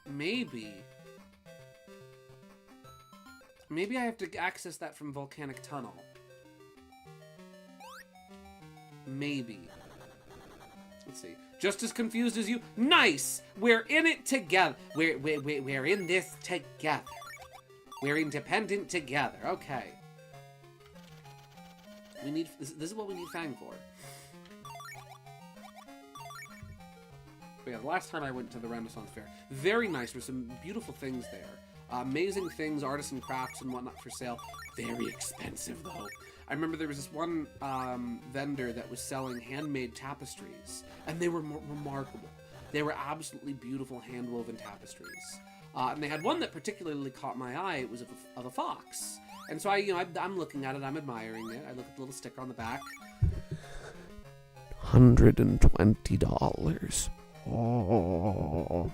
Maybe. Maybe I have to access that from Volcanic Tunnel. Maybe. Let's see. Just as confused as you. Nice! We're in it together. We're in this together. We're independent together. Okay. We need... This is what we need Fang for. But yeah, the last time I went to the Renaissance Fair, very nice. There's some beautiful things there. Amazing things, artisan crafts and whatnot for sale. Very expensive, though. I remember there was this one vendor that was selling handmade tapestries, and they were remarkable. They were absolutely beautiful hand-woven tapestries. And they had one that particularly caught my eye. It was of a fox. And so I'm looking at it, I'm admiring it. I look at the little sticker on the back. $120. Oh.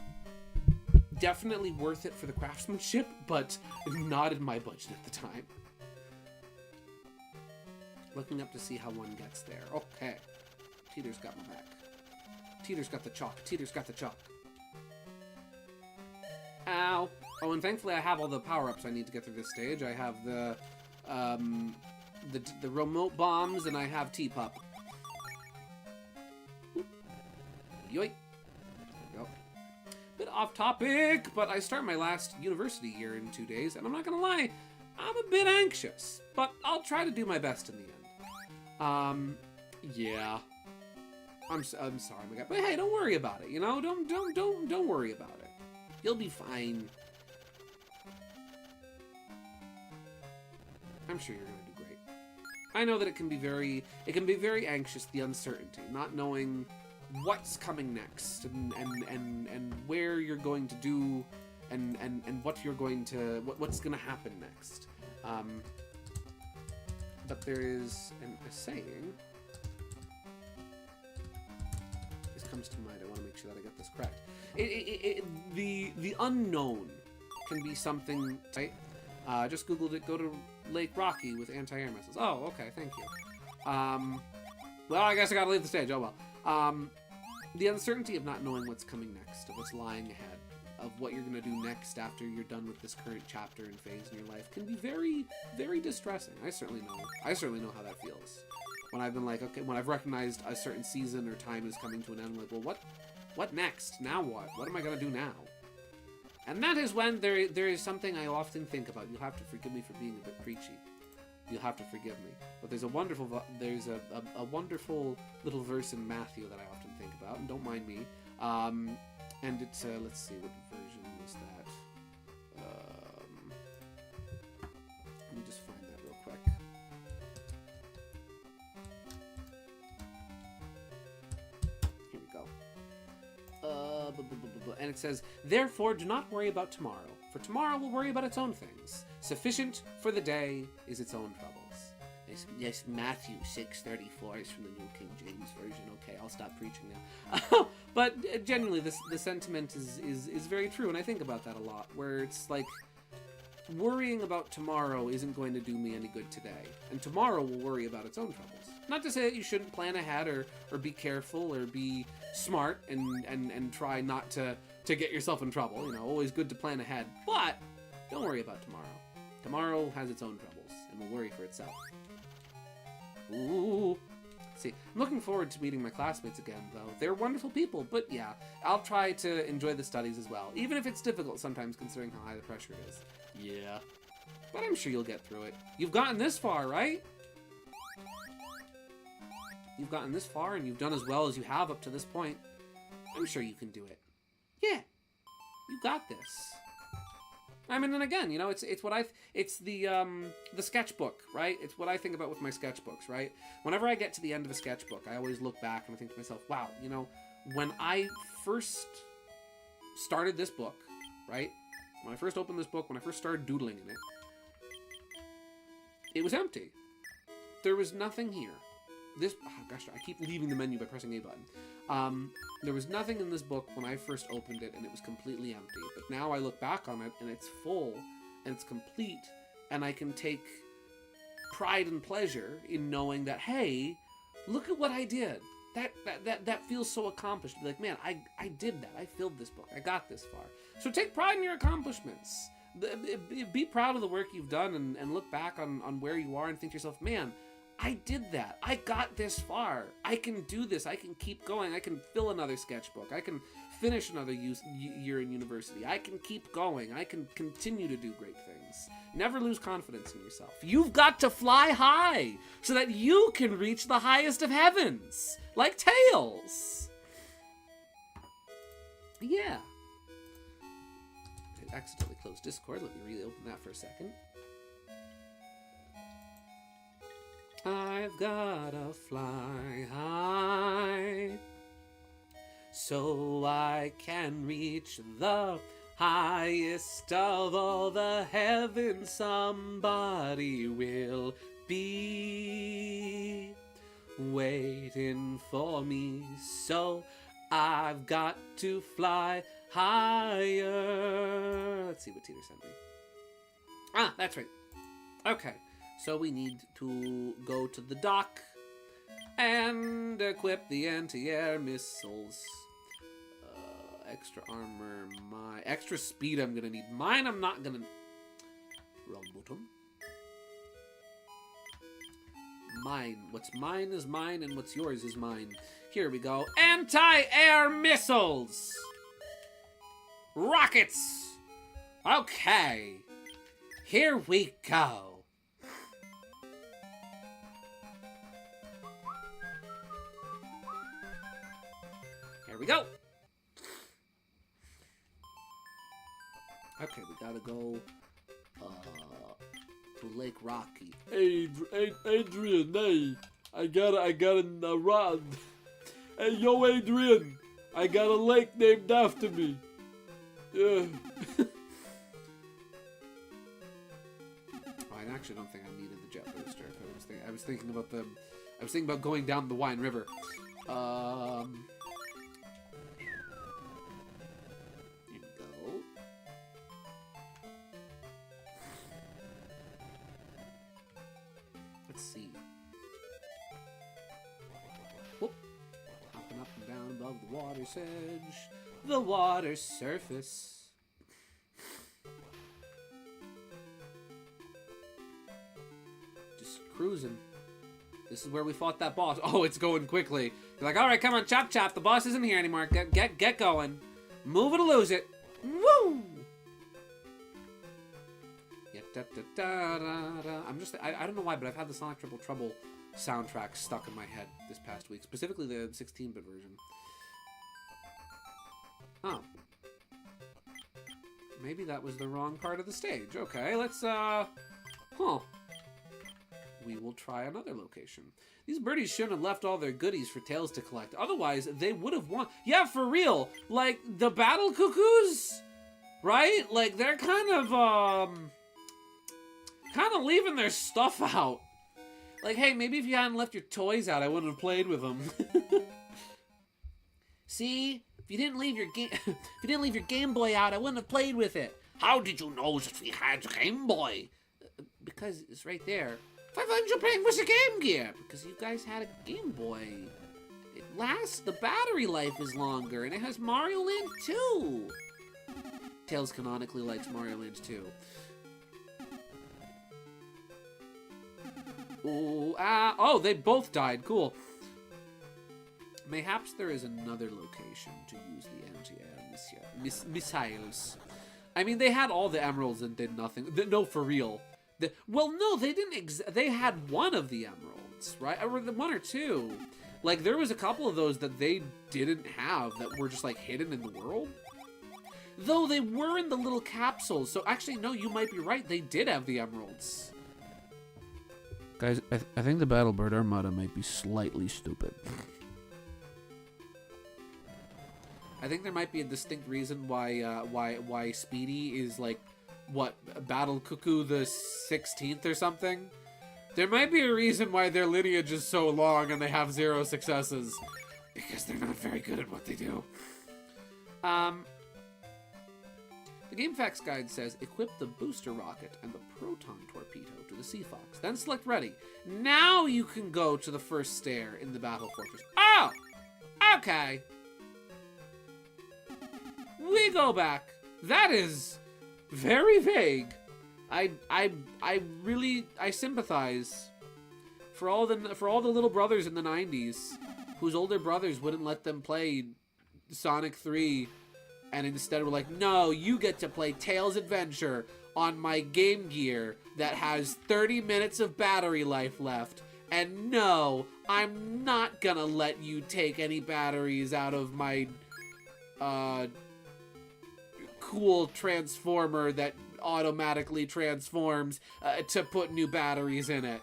Definitely worth it for the craftsmanship, but not in my budget at the time. Looking up to see how one gets there. Okay. Teeter's got my back. Teeter's got the chalk. Teeter's got the chalk. Ow. Oh, and thankfully I have all the power-ups I need to get through this stage. I have the remote bombs, and I have T-Pup. Yoink. There we go. Bit off topic, but I start my last university year in 2 days, and I'm not gonna lie, I'm a bit anxious, but I'll try to do my best in the end. Yeah. I'm sorry, my guy, but hey, don't worry about it. You know, don't worry about it. You'll be fine. I'm sure you're gonna do great. I know that it can be very anxious, the uncertainty, not knowing what's coming next, and where you're going to do, and what you're going to, what's gonna happen next. But there is a saying. This comes to mind. I want to make sure that I get this correct. The unknown can be something. Right? Just Googled it. Go to Lake Rocky with anti-air missiles. Oh, okay. Thank you. Well, I guess I gotta leave the stage. Oh well. The uncertainty of not knowing what's coming next, of what's lying ahead, of what you're gonna do next after you're done with this current chapter and phase in your life can be very, very distressing. I certainly know how that feels. When I've been like, okay, when I've recognized a certain season or time is coming to an end, I'm like, well, what next? Now what? What am I gonna do now? And that is when there is something I often think about. You'll have to forgive me for being a bit preachy. You'll have to forgive me. But there's a wonderful wonderful little verse in Matthew that I often think about, and don't mind me. And it's let's see, what version was that? Let me just find that real quick. Here we go. And it says, "Therefore do not worry about tomorrow, for tomorrow will worry about its own things. Sufficient for the day is its own troubles." Yes, Matthew 6:34 is from the New King James Version. Okay, I'll stop preaching now. But genuinely, the sentiment is very true, and I think about that a lot, where it's like, worrying about tomorrow isn't going to do me any good today, and tomorrow will worry about its own troubles. Not to say that you shouldn't plan ahead, or be careful, or be smart, and try not to get yourself in trouble. You know, always good to plan ahead, but don't worry about tomorrow. Tomorrow has its own troubles, and will worry for itself. Ooh. See, I'm looking forward to meeting my classmates again, though. They're wonderful people, but yeah, I'll try to enjoy the studies as well, even if it's difficult sometimes considering how high the pressure is. Yeah. But I'm sure you'll get through it. You've gotten this far, right? You've gotten this far, and you've done as well as you have up to this point. I'm sure you can do it. Yeah. You got this. I mean, and again, you know, it's the sketchbook, right? It's what I think about with my sketchbooks, right? Whenever I get to the end of a sketchbook, I always look back and I think to myself, wow, you know, when I first started this book, right? When I first opened this book, when I first started doodling in it, it was empty. There was nothing here. Gosh, I keep leaving the menu by pressing A button. There was nothing in this book when I first opened it, and it was completely empty. But now I look back on it, and it's full, and it's complete, and I can take pride and pleasure in knowing that, hey, look at what I did. That feels so accomplished. To be like, man, I did that. I filled this book. I got this far. So take pride in your accomplishments. Be proud of the work you've done, and look back on where you are and think to yourself, man, I did that. I got this far. I can do this. I can keep going. I can fill another sketchbook. I can finish another year in university. I can keep going. I can continue to do great things. Never lose confidence in yourself. You've got to fly high so that you can reach the highest of heavens, like Tails. Yeah. I accidentally closed Discord. Let me reopen that for a second. I've gotta fly high so I can reach the highest of all the heavens. Somebody will be waiting for me, so I've got to fly higher. Let's see what Teeter sent me. Ah, that's right. Okay. So we need to go to the dock and equip the anti-air missiles. Extra armor, extra speed I'm gonna need. Mine I'm not gonna... Wrong button. Mine. What's mine is mine, and what's yours is mine. Here we go. Anti-air missiles! Rockets! Okay. Here we go. Here we go. Okay, we gotta go to Lake Rocky. Hey, Adrian, hey, I got a rod. Hey, yo, Adrian, I got a lake named after me. Yeah. I actually don't think I needed the jet booster. I was thinking about going down the Wine River. Here we go. Let's see. Whoop. Hopping up and down above the water's edge. The water's surface. Just cruising. This is where we fought that boss. Oh, it's going quickly. You're like, all right, come on, chop chop. The boss isn't here anymore. Get going. Move it or lose it. Woo! I'm just, I don't know why, but I've had the Sonic Triple Trouble soundtrack stuck in my head this past week, specifically the 16-bit version. Oh. Maybe that was the wrong part of the stage. Okay, let's, we will try another location. These birdies shouldn't have left all their goodies for Tails to collect. Otherwise, they would have won. Yeah, for real. Like, the Battle Cuckoos, right? Like, they're kind of leaving their stuff out. Like, hey, maybe if you hadn't left your toys out, I wouldn't have played with them. See? If you didn't leave your Game Boy out, I wouldn't have played with it. How did you know that we had a Game Boy? Because it's right there. I thought you were playing with the Game Gear. Because you guys had a Game Boy. It lasts, the battery life is longer, and it has Mario Land 2. Tails canonically likes Mario Land 2. Ooh, oh, they both died. Cool. Mayhaps there is another location to use the anti-air missiles. I mean, they had all the emeralds and did nothing. No, for real. Well, no, they didn't. They had one of the emeralds, right? Or one or two. Like, there was a couple of those that they didn't have that were just, like, hidden in the world. Though they were in the little capsules. So, actually, no, you might be right. They did have the emeralds. Guys, I think the Battle Bird Armada might be slightly stupid. I think there might be a distinct reason why Speedy is like, what, Battle Cuckoo the 16th or something? There might be a reason why their lineage is so long and they have 0 successes. Because they're not very good at what they do. The Game Facts Guide says, equip the booster rocket and the proton torpedo to the Sea Fox. Then select ready. Now you can go to the first stair in the Battle Fortress. Oh! Okay. We go back. That is very vague. I really sympathize for all the little brothers in the 90s whose older brothers wouldn't let them play Sonic 3 and instead were like, no, you get to play Tails Adventure on my Game Gear that has 30 minutes of battery life left. And no, I'm not gonna let you take any batteries out of my cool transformer that automatically transforms to put new batteries in it.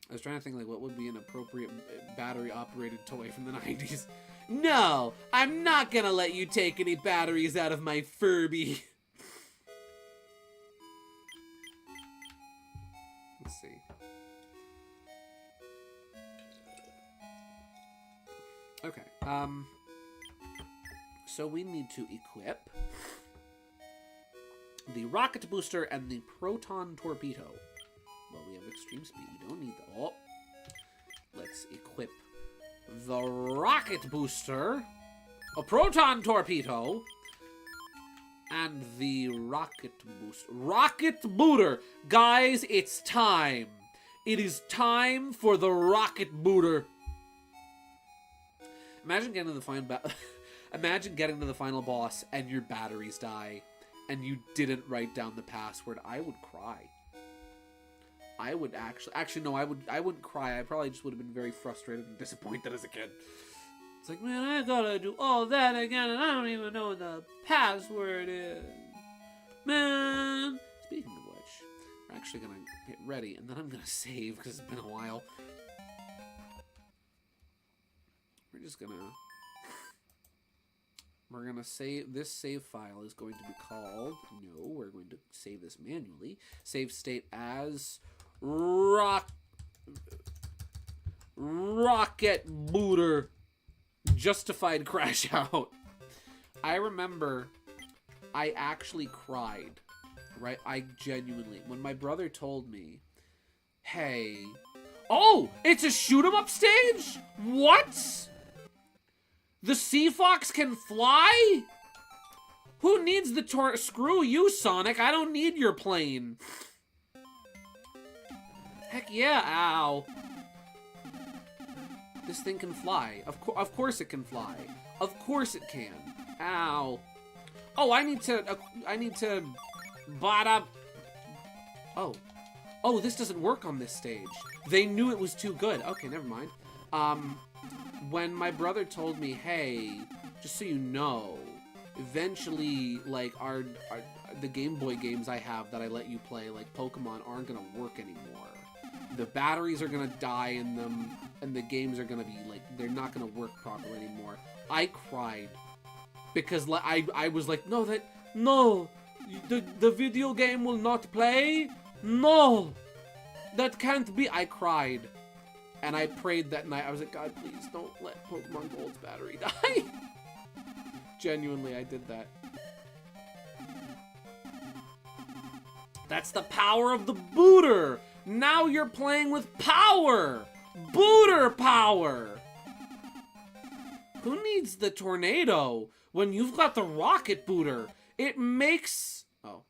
I was trying to think, like, what would be an appropriate battery-operated toy from the 90s? No! I'm not gonna let you take any batteries out of my Furby! Let's see. Okay, so we need to equip the rocket booster, and the proton torpedo. Well, we have extreme speed. We don't need that. Oh. Let's equip the rocket booster, a proton torpedo, and the rocket booster. Rocket booter! Guys, it's time. It is time for the rocket booter. Imagine getting to the final Imagine getting to the final boss and your batteries die and you didn't write down the password. I would cry. I would actually no, I wouldn't cry. I probably just would have been very frustrated and disappointed as a kid. It's like, man, I gotta do all that again and I don't even know what the password is. Man. Speaking of which, we're actually gonna get ready and then I'm gonna save because it's been a while. We're gonna save, this save file is going to be called, no, we're going to save this manually. Save state as rocket booter justified crash out. I remember I actually cried, right? I genuinely, when my brother told me, hey, oh, it's a shoot 'em up stage? What? The Sea Fox can fly? Who needs the screw you, Sonic. I don't need your plane. Heck yeah, ow. This thing can fly. Of course it can fly. Of course it can. Ow. Oh, I need to bot up. Oh, this doesn't work on this stage. They knew it was too good. Okay, never mind. When my brother told me, hey, just so you know, eventually, like, the Game Boy games I have that I let you play, like Pokemon, aren't gonna work anymore. The batteries are gonna die in them, and the games are gonna be, like, they're not gonna work properly anymore. I cried. Because I was like, no, the video game will not play? No! That can't be. I cried. And I prayed that night. I was like, God, please don't let Pokemon Gold's battery die. Genuinely, I did that. That's the power of the booter. Now you're playing with power. Booter power. Who needs the tornado when you've got the rocket booter? It makes... Oh.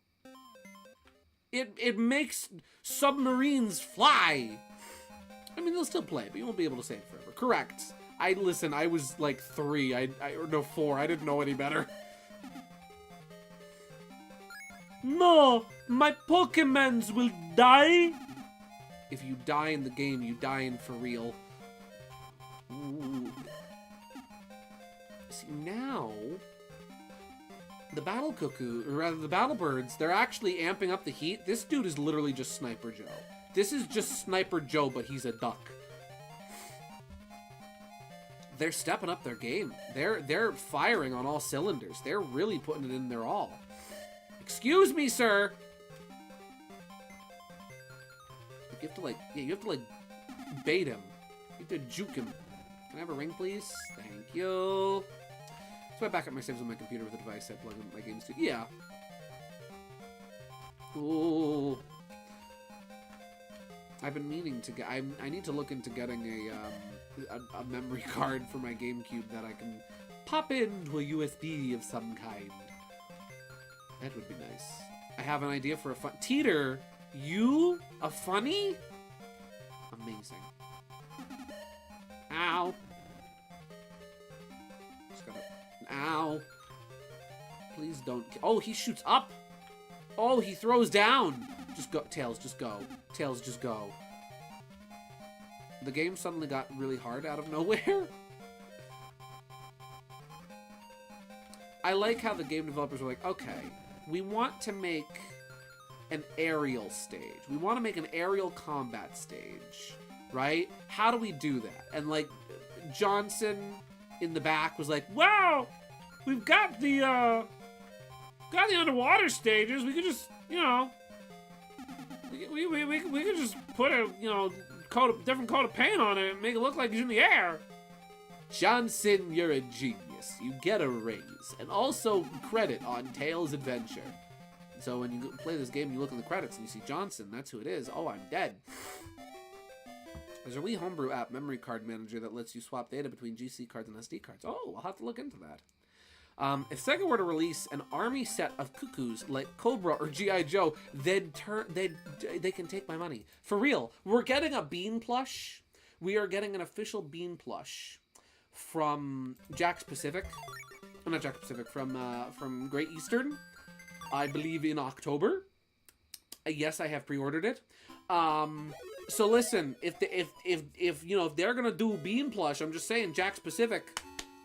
It makes submarines fly. I mean, they'll still play, but you won't be able to save forever. Correct. Listen, I was like 3, or no, 4. I didn't know any better. No, my Pokemons will die. If you die in the game, you die in for real. Ooh. See, now... The Battle Cuckoo, or rather the Battle Birds, they're actually amping up the heat. This dude is literally just Sniper Joe. This is just Sniper Joe, but he's a duck. They're stepping up their game. They're firing on all cylinders. They're really putting it in their all. Excuse me, sir. You have to bait him. You have to juke him. Can I have a ring, please? Thank you. So I back up my saves on my computer with a device I plug in my games to. Yeah. Ooh. I've been meaning to get. I need to look into getting a memory card for my GameCube that I can pop into a USB of some kind. That would be nice. I have an idea for a fun... Teeter, you? A funny? Amazing. Ow. Just gotta... Ow. Please don't... Oh, he shoots up. Oh, he throws down. Just go. Tails, just go. Tails, just go. The game suddenly got really hard out of nowhere. I like how the game developers were like, okay, we want to make an aerial stage. We want to make an aerial combat stage, right? How do we do that? And like, Johnson in the back was like, wow, we've got the underwater stages. We could just, you know, we could just put a, you know, different coat of paint on it and make it look like he's in the air. Johnson, you're a genius. You get a raise. And also credit on Tails' adventure. So when you play this game, you look in the credits and you see Johnson. That's who it is. Oh, I'm dead. There's a Wii homebrew app, Memory Card Manager, that lets you swap data between GC cards and SD cards. Oh, I'll have to look into that. If Sega were to release an army set of cuckoos like Cobra or G.I. Joe, they can take my money. For real, we're getting a Bean plush. We are getting an official Bean plush from Jack's Pacific. Not Jack's Pacific, from Great Eastern. I believe in October. Yes, I have pre-ordered it. So listen, if you know, if they're gonna do Bean plush, I'm just saying, Jack's Pacific,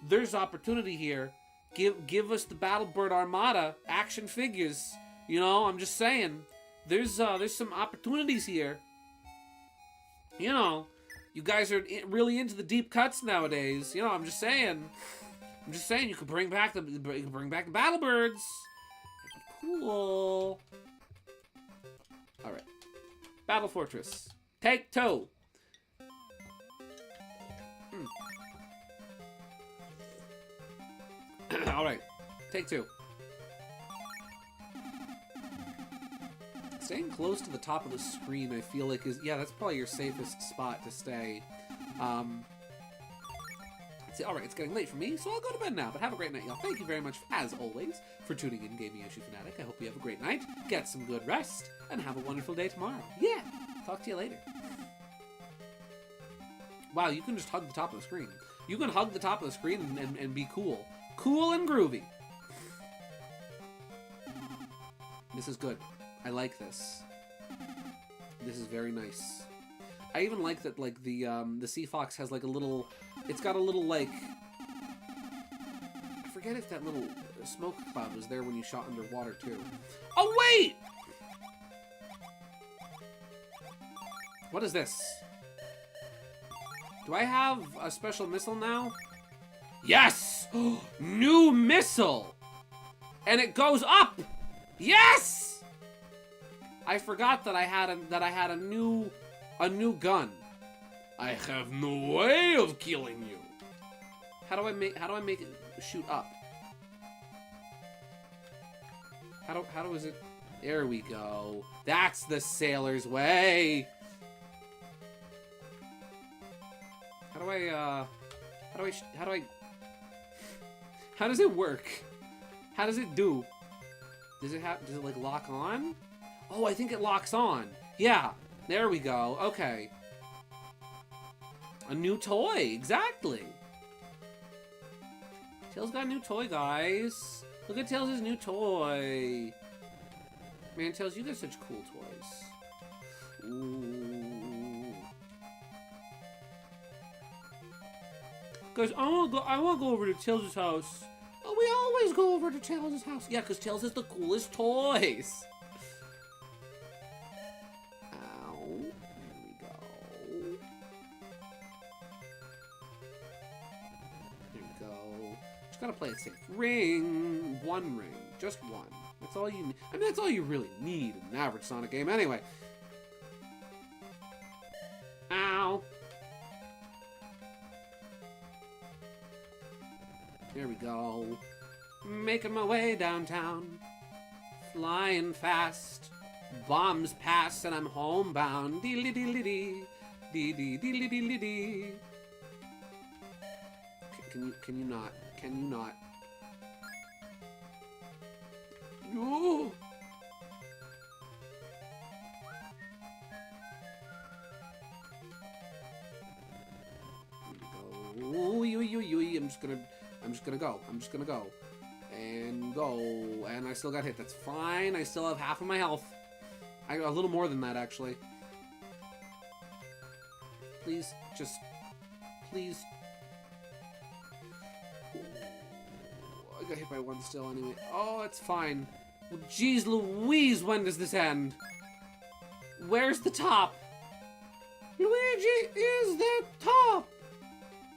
there's opportunity here. Give us the Battle Bird Armada action figures. You know, I'm just saying, there's some opportunities here. You know, you guys are really into the deep cuts nowadays. You know, I'm just saying you could bring back the Battle Birds. It'd be cool. All right, Battle Fortress, take 2. All right, take 2. Staying close to the top of the screen, I feel like that's probably your safest spot to stay. All right, it's getting late for me, so I'll go to bed now. But have a great night, y'all. Thank you very much, as always, for tuning in, Gaming Yoshi Fanatic. I hope you have a great night, get some good rest, and have a wonderful day tomorrow. Yeah, talk to you later. Wow, you can just hug the top of the screen. You can hug the top of the screen and be cool. Cool and groovy. This is good. I like this. This is very nice. I even like that, like, the Sea Fox has, like, a little... It's got a little, like... I forget if that little smoke cloud was there when you shot underwater, too. Oh, wait! What is this? Do I have a special missile now? Yes! New missile! And it goes up! Yes! I forgot that I had a new gun. I have no way of killing you. How do I make it shoot up? How is it? There we go. That's the sailor's way. How does it work? How does it do? Does it like lock on? Oh, I think it locks on. Yeah, there we go. Okay. A new toy, exactly. Tails got a new toy, guys. Look at Tails' new toy. Man, Tails, you got such cool toys. Ooh. Guys, I want to go over to Tails' house. Oh, we always go over to Tails' house. Yeah, because Tails has the coolest toys. Ow. There we go. There we go. Just gotta play it safe. Ring. One ring. Just one. That's all you need. I mean, that's all you really need in an average Sonic game anyway. Ow. There we go. Making my way downtown. Flying fast. Bombs pass and I'm homebound. Deedly deedly dee. Dee deedly deedly dee. Can you not? Can you not? No. I'm just gonna go. And go. And I still got hit. That's fine. I still have half of my health. A little more than that, actually. Please, just... Please. I got hit by one still anyway. Oh, it's fine. Well, geez Louise, when does this end? Where's the top? Luigi is the top!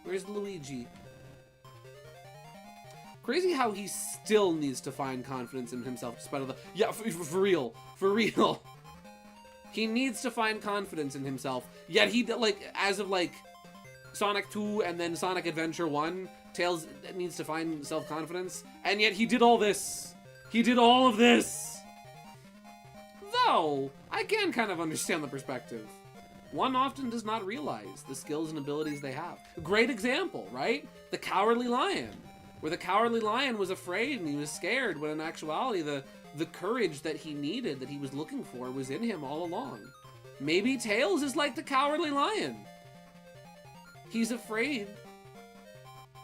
Where's Luigi? Crazy how he still needs to find confidence in himself despite all the... Yeah, for real. For real. He needs to find confidence in himself. Yet he, like, as of, like, Sonic 2 and then Sonic Adventure 1, Tails needs to find self-confidence. And yet he did all this. He did all of this. go. I can kind of understand the perspective. One often does not realize the skills and abilities they have. Great example, right? The Cowardly Lion, where the Cowardly Lion was afraid and he was scared, when in actuality the courage that he needed, that he was looking for, was in him all along. Maybe Tails is like the Cowardly Lion. He's afraid.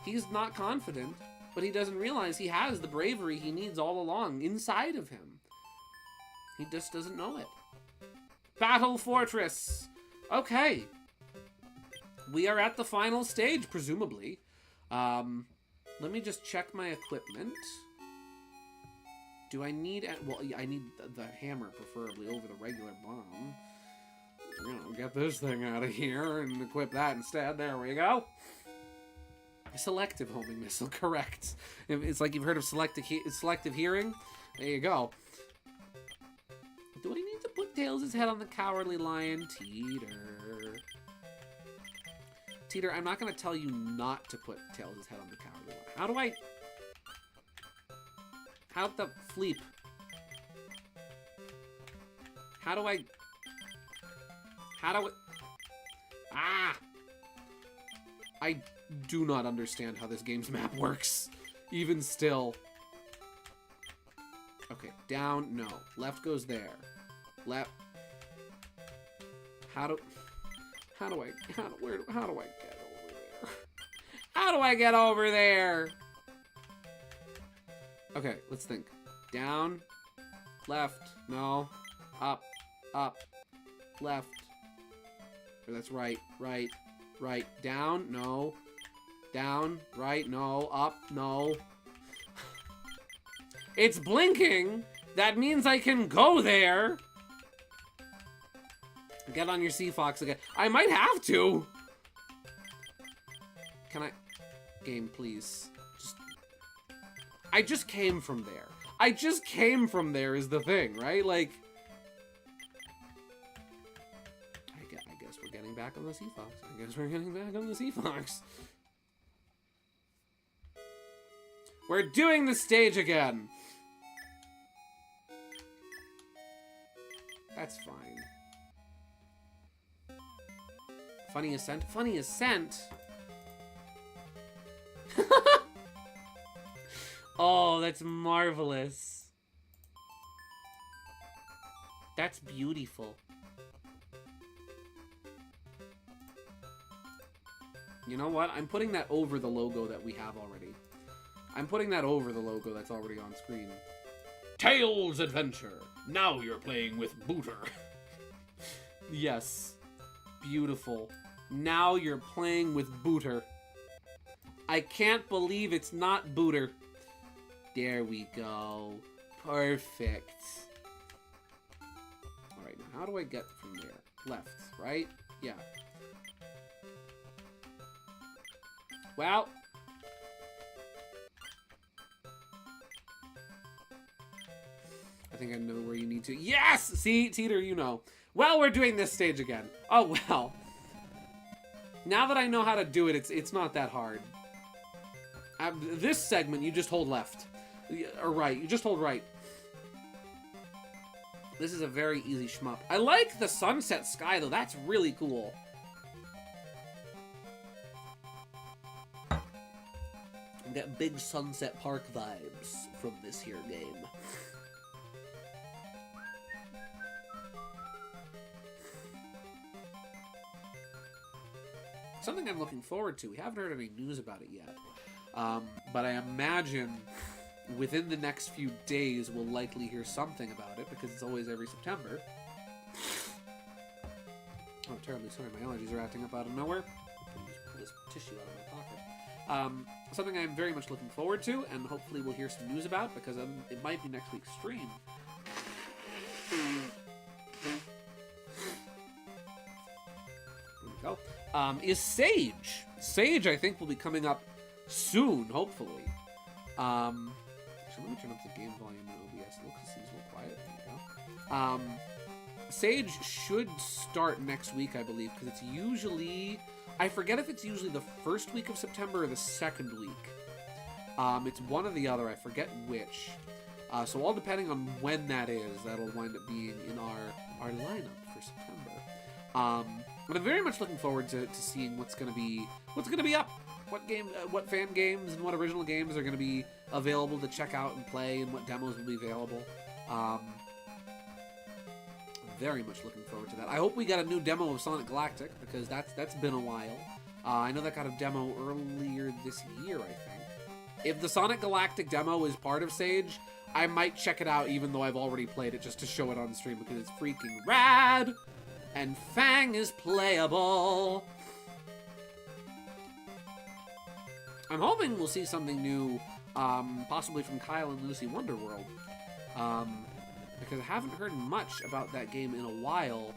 He's not confident, but he doesn't realize he has the bravery he needs all along inside of him. He just doesn't know it. Battle Fortress. Okay. We are at the final stage, presumably. Let me just check my equipment. Do I need... Well, I need the hammer, preferably, over the regular bomb. You know, get this thing out of here and equip that instead. There we go. Selective homing missile, correct. It's like you've heard of selective hearing. There you go. Do I need to put Tails' head on the Cowardly Lion? Teeter. Teeter, I'm not going to tell you not to put Tails' head on the Cowardly Lion. How do I... How the fleep? How do I... Ah! I do not understand how this game's map works. Even still. Okay, down, no. Left goes there. Left. How do I get over there? How do I get over there? Okay, let's think. Down, left, no, up, left. Or that's right, down, no, down, right, no, up, no. It's blinking! That means I can go there! Get on your Sea Fox again. I might have to! Can I... Game, please. I just came from there. I just came from there is the thing, right? Like... I guess we're getting back on the Sea Fox. I guess we're getting back on the Sea Fox. We're doing the stage again! That's fine. Funny ascent? Funny ascent? Oh, that's marvelous. That's beautiful. You know what? I'm putting that over the logo that we have already. I'm putting that over the logo that's already on screen. Tails Adventure. Now you're playing with Booter. Yes. Beautiful. Now you're playing with Booter. I can't believe it's not Booter. There we go. Perfect. Alright, now how do I get from there? Left, right? Yeah. Well... I think I know where you need to... Yes! See, Teeter, you know. Well, we're doing this stage again. Oh, well. Now that I know how to do it, it's not that hard. This segment, you just hold left. Or right. You just hold right. This is a very easy shmup. I like the sunset sky, though. That's really cool. I get big Sunset Park vibes from this here game. Something I'm looking forward to. We haven't heard any news about it yet. But I imagine within the next few days we'll likely hear something about it because it's always every September. Oh, terribly sorry. My allergies are acting up out of nowhere. Just pull this tissue out of my pocket. Something I'm very much looking forward to, and hopefully we'll hear some news about because it might be next week's stream. There we go. Is Sage. Sage, I think, will be coming up soon, hopefully. Actually, let me turn up the game volume in OBS. Look, it seems a little quiet. There we go. Sage should start next week, I believe, because it's usually... I forget if it's usually the first week of September or the second week. It's one or the other. I forget which. So all depending on when that is, that'll wind up being in our lineup for September. But I'm very much looking forward to seeing what's gonna be up. What fan games and what original games are gonna be available to check out and play, and what demos will be available. Very much looking forward to that. I hope we got a new demo of Sonic Galactic, because that's been a while. I know that got a demo earlier this year, I think. If the Sonic Galactic demo is part of Sage, I might check it out even though I've already played it, just to show it on stream, because it's freaking rad! And Fang is playable! I'm hoping we'll see something new, possibly from Kyle and Lucy Wonderworld. Because I haven't heard much about that game in a while.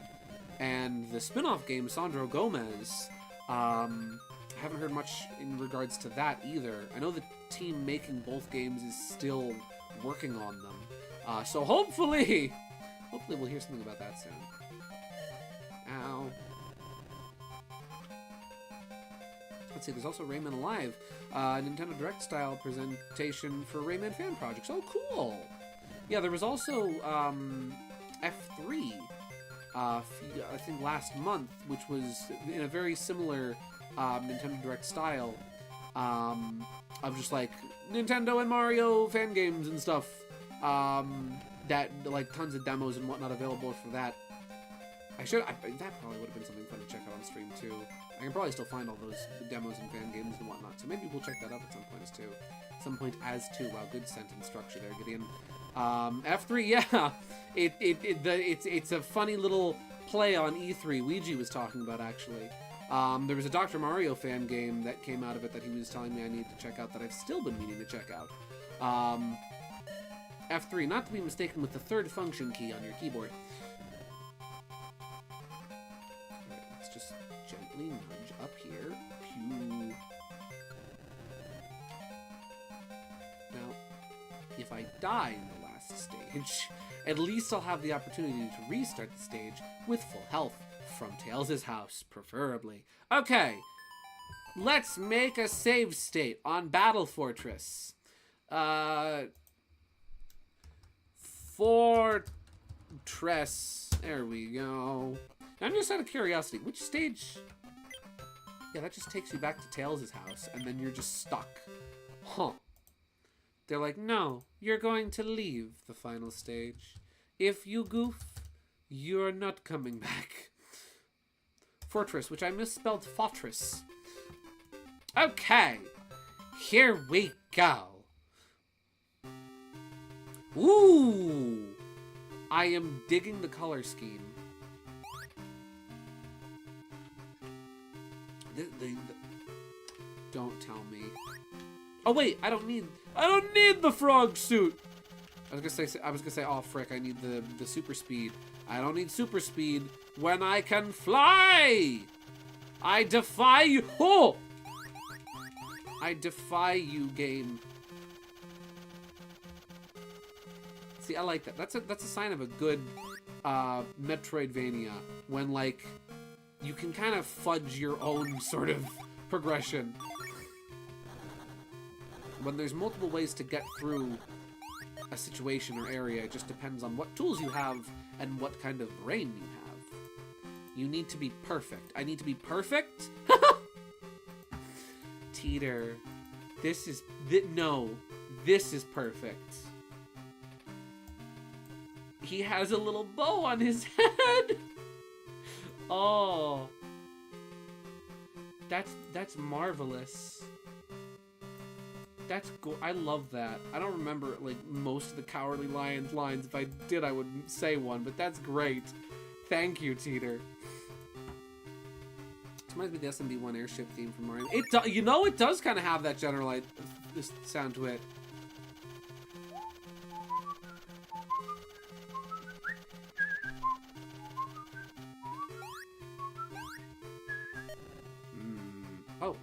And the spin-off game, Sandro Gomez, I haven't heard much in regards to that either. I know the team making both games is still working on them. So hopefully we'll hear something about that soon. Ow. Let's see, there's also Rayman Alive, Nintendo Direct style presentation for Rayman fan projects. Oh, cool! Yeah, there was also F3, I think last month, which was in a very similar Nintendo Direct style of just like Nintendo and Mario fan games and stuff. That like tons of demos and whatnot available for that. That probably would have been something fun to check out on stream too. I can probably still find all those demos and fan games and whatnot, so maybe we'll check that out at some point as too. Wow, good sentence structure there, Gideon. F3, yeah, it's a funny little play on E3. Ouija was talking about actually. There was a Dr. Mario fan game that came out of it that he was telling me I need to check out that I've still been meaning to check out. F3, not to be mistaken with the third function key on your keyboard. Alright, let's just gently nudge up here. Pew. Now, if I die in the last stage, at least I'll have the opportunity to restart the stage with full health from Tails' house, preferably. Okay, let's make a save state on Battle Fortress. Fortress. There we go. Now, I'm just out of curiosity, which stage? Yeah, that just takes you back to Tails' house, and then you're just stuck. Huh. They're like, no, you're going to leave the final stage. If you goof, you're not coming back. Fortress, which I misspelled Fortress. Okay, here we go. Ooh, I am digging the color scheme. Don't tell me. Oh wait, I don't need the frog suit. I was gonna say, oh frick, I need the super speed. I don't need super speed when I can fly. I defy you. Oh, I defy you, game. See, I like that. That's a sign of a good Metroidvania, when like you can kind of fudge your own sort of progression. When there's multiple ways to get through a situation or area, it just depends on what tools you have and what kind of brain you have. You need to be perfect. I need to be perfect? Teeter. This is perfect. He has a little bow on his head. Oh. That's marvelous. That's cool. I love that. I don't remember like most of the Cowardly Lions lines. If I did, I would say one, but that's great. Thank you, Teeter. This reminds me of the SMB1 airship theme from Mario. It does kind of have that general sound to it. Oh,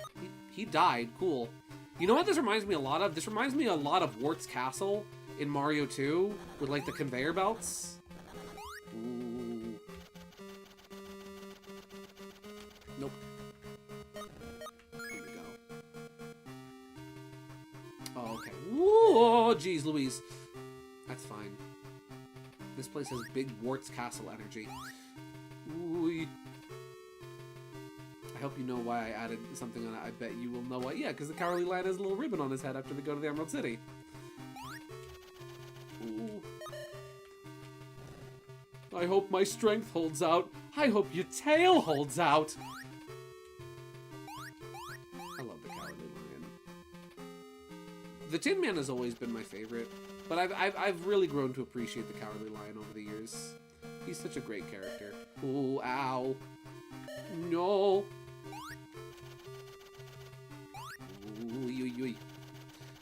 he died. Cool. You know what this reminds me a lot of? This reminds me a lot of Wart's Castle in Mario 2 with like the conveyor belts. Ooh. Nope. Here we go. Oh, okay. Ooh, oh, geez, Louise. That's fine. This place has big Warts Castle energy. Ooh. I hope you know why I added something on it. I bet you will know why. Yeah, because the Cowardly Lion has a little ribbon on his head after they go to the Emerald City. Ooh. I hope my strength holds out. I hope your tail holds out. I love the Cowardly Lion. The Tin Man has always been my favorite, but I've really grown to appreciate the Cowardly Lion over the years. He's such a great character. Ooh, ow. No. Ooh.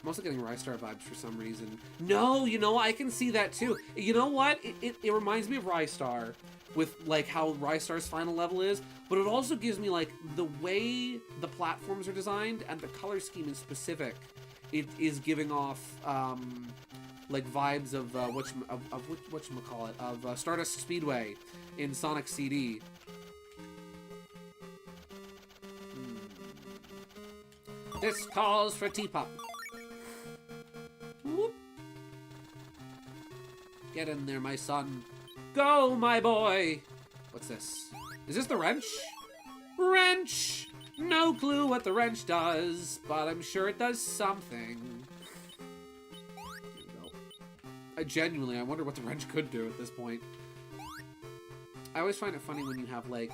I'm also getting Rystar vibes for some reason. No, you know, I can see that too. You know what? It reminds me of Rystar with, like, how Rystar's final level is, but it also gives me, like, the way the platforms are designed and the color scheme in specific. It is giving off, like, vibes of, whatchamacallit, of Stardust Speedway in Sonic CD. This calls for T-Pop. Whoop. Get in there, my son. Go, my boy. What's this? Is this the wrench? Wrench! No clue what the wrench does, but I'm sure it does something. There we go. I wonder what the wrench could do at this point. I always find it funny when you have, like,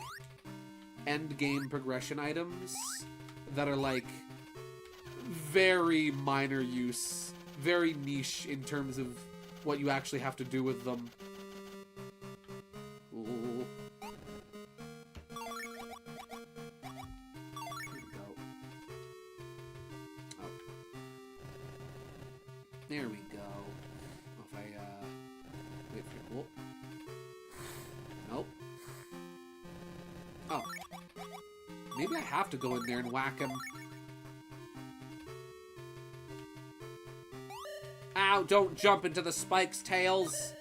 end game progression items that are, like, very minor use, very niche in terms of what you actually have to do with them. Ooh. There we go. Oh. There we go. If I, wait for it. Nope. Oh. Maybe I have to go in there and whack him. Ow, don't jump into the spikes, Tails.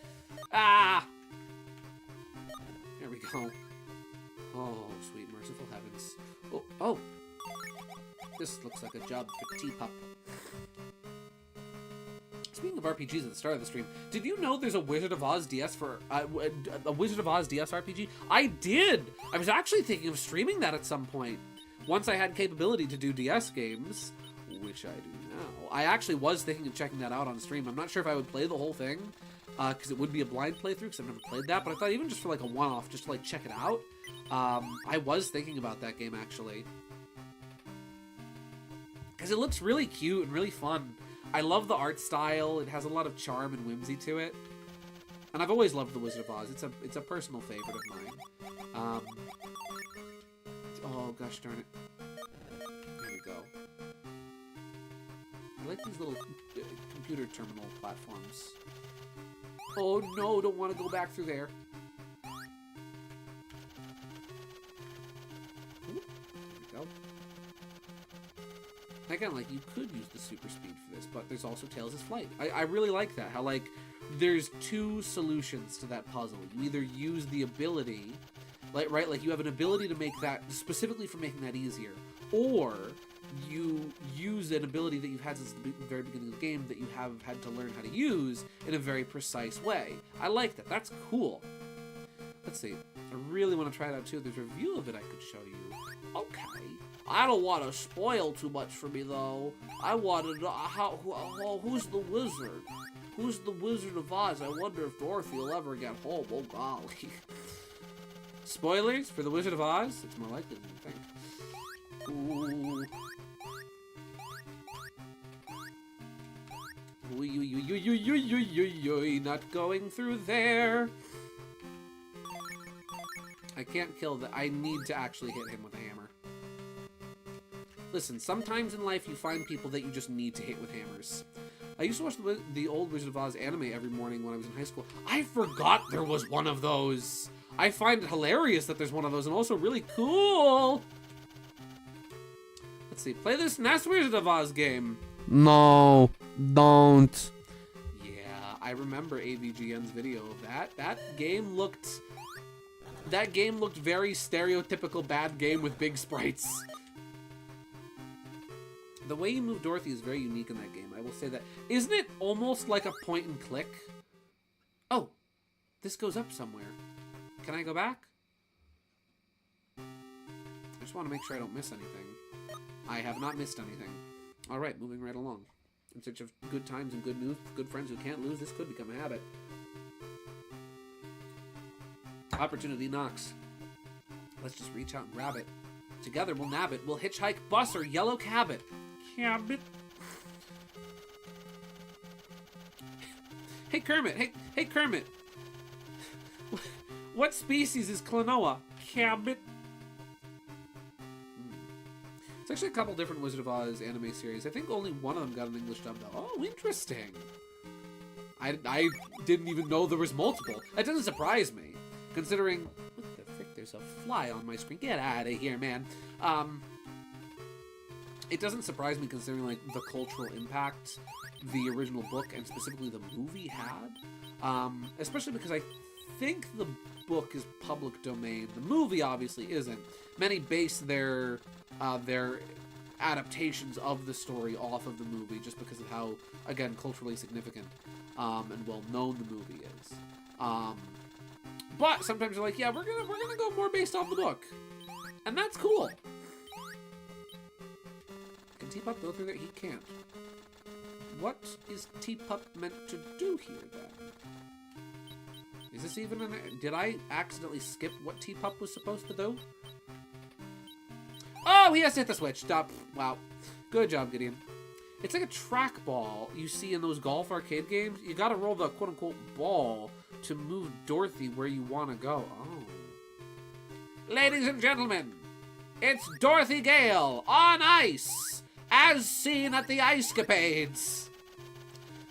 Ah! There we go. Oh, sweet merciful heavens. Oh. This looks like a job for T-Pup. Speaking of RPGs at the start of the stream, did you know there's a Wizard of Oz DS for a Wizard of Oz DS RPG? I did. I was actually thinking of streaming that at some point once I had capability to do DS games, which I do now. I actually was thinking of checking that out on stream. I'm not sure if I would play the whole thing because it would be a blind playthrough because I've never played that. But I thought even just for like a one-off, just to like check it out, I was thinking about that game actually because it looks really cute and really fun. I love the art style. It has a lot of charm and whimsy to it. And I've always loved The Wizard of Oz. It's a personal favorite of mine. Oh, gosh darn it. There we go. I like these little computer terminal platforms. Oh, no, don't want to go back through there. Ooh, there we go. Again, like, you could use the super speed for this, but there's also Tails' flight. I really like that, how, like, there's two solutions to that puzzle. You either use the ability, like, right, like, you have an ability to make that, specifically for making that easier, or you use an ability that you've had since the very beginning of the game that you have had to learn how to use in a very precise way. I like that. That's cool. Let's see. I really want to try it out, too. There's a review of it I could show you. Okay. I don't want to spoil too much for me, though. I wanted to know who's the wizard? Who's the Wizard of Oz? I wonder if Dorothy will ever get home. Oh, golly. Spoilers for the Wizard of Oz? It's more likely than you think. Ooh. Not going through there. I can't kill that. I need to actually hit him with a hammer. Listen, sometimes in life you find people that you just need to hit with hammers. I used to watch the old Wizard of Oz anime every morning when I was in high school. I forgot there was one of those. I find it hilarious that there's one of those and also really cool. Let's see. Play this next Wizard of Oz game. No, don't. Yeah, I remember AVGN's video of that. That game looked very stereotypical bad game with big sprites. The way you move Dorothy is very unique in that game, I will say that. Isn't it almost like a point and click? Oh, this goes up somewhere. Can I go back? I just want to make sure I don't miss anything. I have not missed anything. All right, moving right along. In search of good times and good news, good friends who can't lose, this could become a habit. Opportunity knocks. Let's just reach out and grab it. Together we'll nab it. We'll hitchhike, bus, or yellow cabot. Cabot. Hey Kermit. Hey Kermit. What species is Klonoa? Cabot. It's actually a couple different Wizard of Oz anime series. I think only one of them got an English dub though. Oh, interesting. I didn't even know there was multiple. That doesn't surprise me, considering... What the frick? There's a fly on my screen. Get out of here, man. It doesn't surprise me considering like the cultural impact the original book and specifically the movie had. Especially because I think the book is public domain. The movie obviously isn't. Many base their adaptations of the story off of the movie just because of how, again, culturally significant and well known the movie is. But sometimes they're like, yeah, we're gonna go more based off the book, and that's cool. Can Teapup go through there? He can't. What is Teapup meant to do here then? Is this even an... Did I accidentally skip what Teapup was supposed to do? Oh, he has to hit the switch. Stop. Wow. Good job, Gideon. It's like a trackball you see in those golf arcade games. You gotta roll the quote-unquote ball to move Dorothy where you want to go. Oh. Ladies and gentlemen, it's Dorothy Gale on ice, as seen at the Icecapades.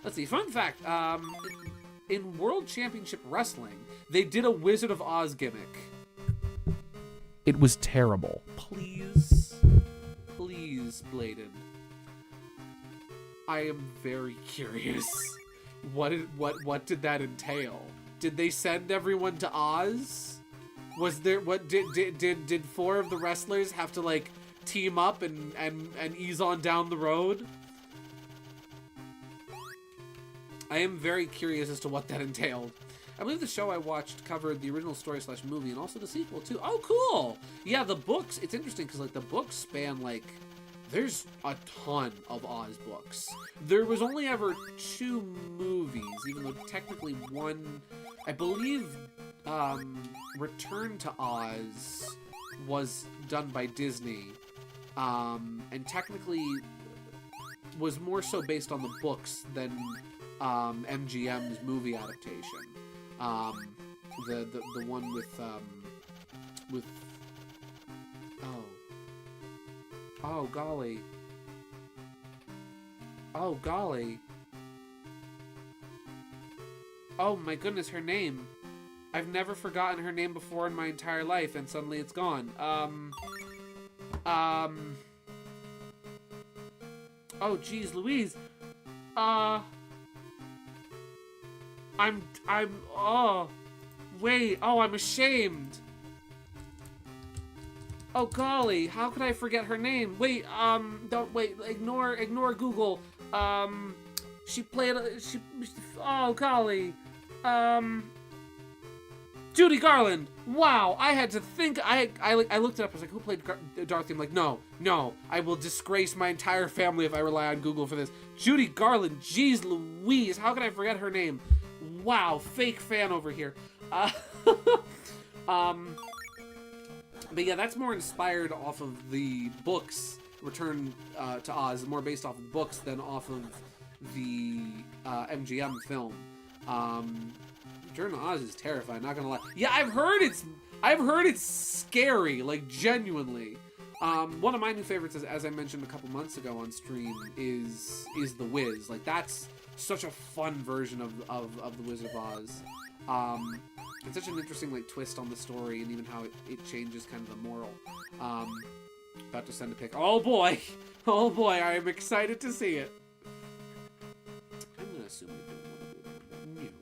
Let's see. Fun fact. In World Championship Wrestling, they did a Wizard of Oz gimmick. It was terrible. Please, Bladen. I am very curious. What did that entail? Did they send everyone to Oz? Was there did 4 of the wrestlers have to like team up and ease on down the road? I am very curious as to what that entailed. I believe the show I watched covered the original story / movie and also the sequel too. Oh, cool! Yeah, the books. It's interesting because like the books span like there's a ton of Oz books. There was only ever 2 movies, even though technically one, I believe, Return to Oz was done by Disney, and technically was more so based on the books than MGM's movie adaptation. The one with oh golly. Oh my goodness, her name. I've never forgotten her name before in my entire life, and suddenly it's gone. Oh geez Louise. I'm ashamed. Oh golly, how could I forget her name? Wait, ignore Google. She played, oh golly. Judy Garland. Wow, I had to think, I looked it up, I was like, who played Dorothy? I'm like, no, I will disgrace my entire family if I rely on Google for this. Judy Garland, jeez Louise, how could I forget her name? Wow, fake fan over here. But yeah, that's more inspired off of the books, Return to Oz, more based off of the books than off of the MGM film. Return to Oz is terrifying, not gonna lie. Yeah, I've heard it's scary, like genuinely. One of my new favorites, as I mentioned a couple months ago on stream, is The Wiz. Like that's such a fun version of The Wizard of Oz. It's such an interesting like twist on the story and even how it changes kind of the moral. About to send a pic. Oh boy, I am excited to see it. I'm gonna assume you don't want to go there.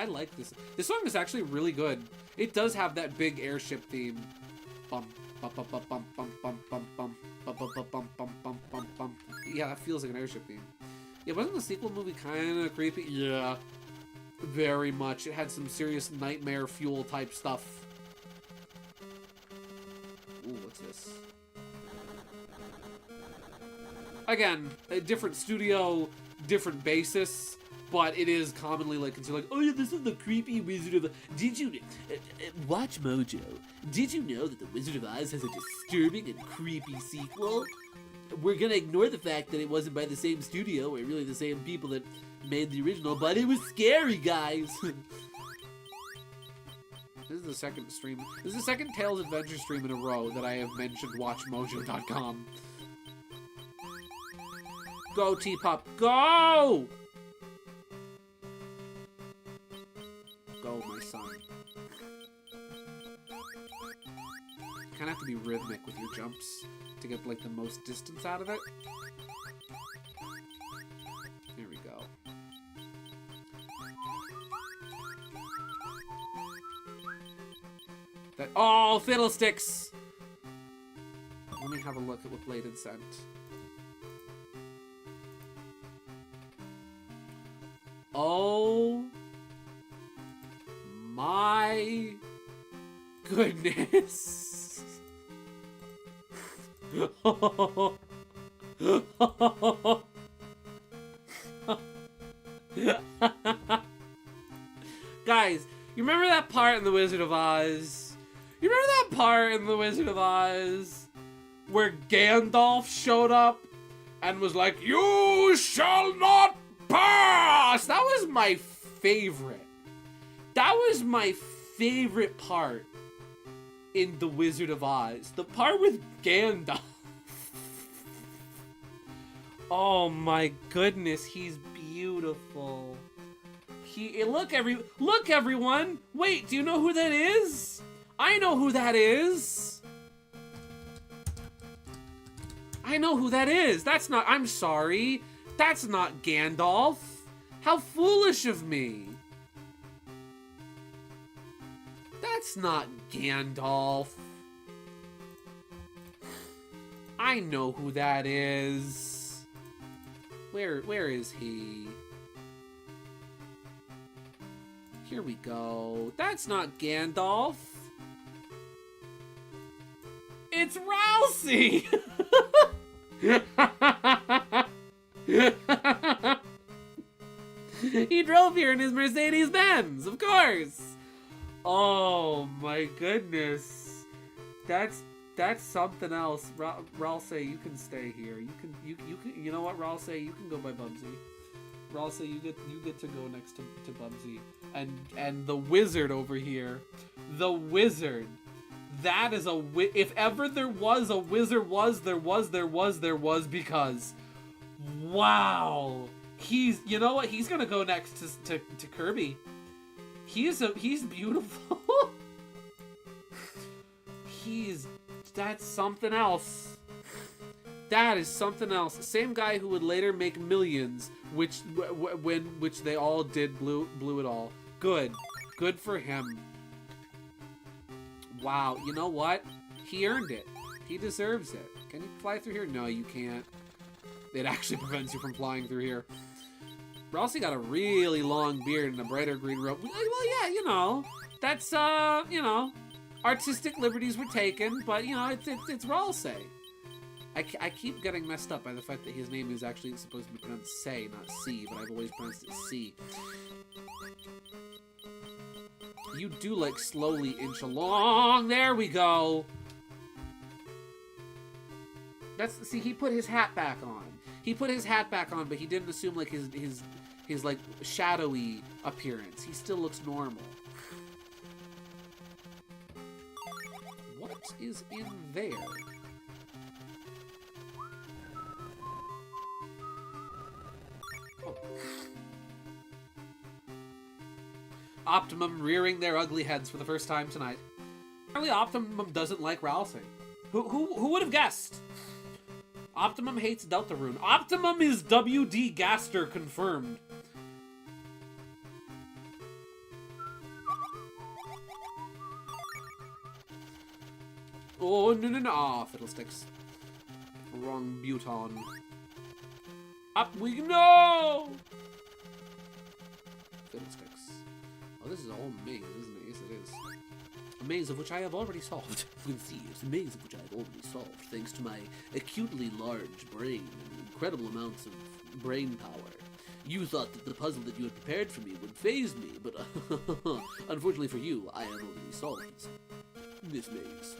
I like this. This song is actually really good. It does have that big airship theme. Bum, bum, bum, bum, bum, bum, bum, bum, bum, bum, bum, bum, bum, bum, bum, bum, bum. Yeah, that feels like an airship theme. Yeah, wasn't the sequel movie kind of creepy? Yeah, very much. It had some serious nightmare fuel type stuff. Ooh, what's this? Again, a different studio, different basis, but it is commonly like considered like, oh yeah, this is the creepy Wizard of Oz. Did you watch Mojo? Did you know that the Wizard of Oz has a disturbing and creepy sequel? We're gonna ignore the fact that it wasn't by the same studio or really the same people that made the original, but it was scary, guys. This is the second stream. This is the second Tales Adventure stream in a row that I have mentioned WatchMojo.com. Go, T-Pop, go! Go, my son. You kind of have to be rhythmic with your jumps to get, like, the most distance out of it. Here we go. That— oh, fiddlesticks! Let me have a look at what Bladen sent. Oh my goodness. Guys, you remember that part in The Wizard of Oz? You remember that part in The Wizard of Oz where Gandalf showed up and was like, "You shall not pass!" That was my favorite. That was my favorite part in The Wizard of Oz. The part with Gandalf. Oh my goodness, he's beautiful. Look everyone! Wait, do you know who that is? I know who that is! I know who that is! That's not— I'm sorry. That's not Gandalf. How foolish of me. That's not Gandalf. I know who that is. Where is he? Here we go. That's not Gandalf. It's Rousey! He drove here in his Mercedes-Benz, of course. Oh my goodness, that's something else. Rousey, you can stay here. You know what, Rousey, you can go by Bubsy. Rousey, you get to go next to Bubsy. And the wizard over here, the wizard. That is if ever there was a wizard, there was, because wow. You know what? He's gonna go next to Kirby. He's beautiful. That's something else. That is something else. Same guy who would later make Millions, which they all did blew it all. Good for him. Wow, you know what? He earned it. He deserves it. Can you fly through here? No, you can't. It actually prevents you from flying through here. Rousey got a really long beard and a brighter green robe. Well, yeah, you know. That's, you know, artistic liberties were taken, but, you know, it's Rousey. I keep getting messed up by the fact that his name is actually supposed to be pronounced Say, not C, but I've always pronounced it C. You do, like, slowly inch along. There we go. See, he put his hat back on. He put his hat back on, but he didn't assume, like, his like, shadowy appearance. He still looks normal. What is in there? Oh. Optimum rearing their ugly heads for the first time tonight. Apparently Optimum doesn't like Rousey. Who would have guessed? Optimum hates Deltarune. Optimum is WD Gaster confirmed. Oh, no, no, no. Ah, fiddlesticks. Wrong buton. Up we go! Fiddlesticks. Oh, this is a whole maze, isn't it? Yes, it is. A maze of which I have already solved. You can see, it's a maze of which I have already solved, thanks to my acutely large brain and incredible amounts of brain power. You thought that the puzzle that you had prepared for me would faze me, but unfortunately for you, I have already solved this maze.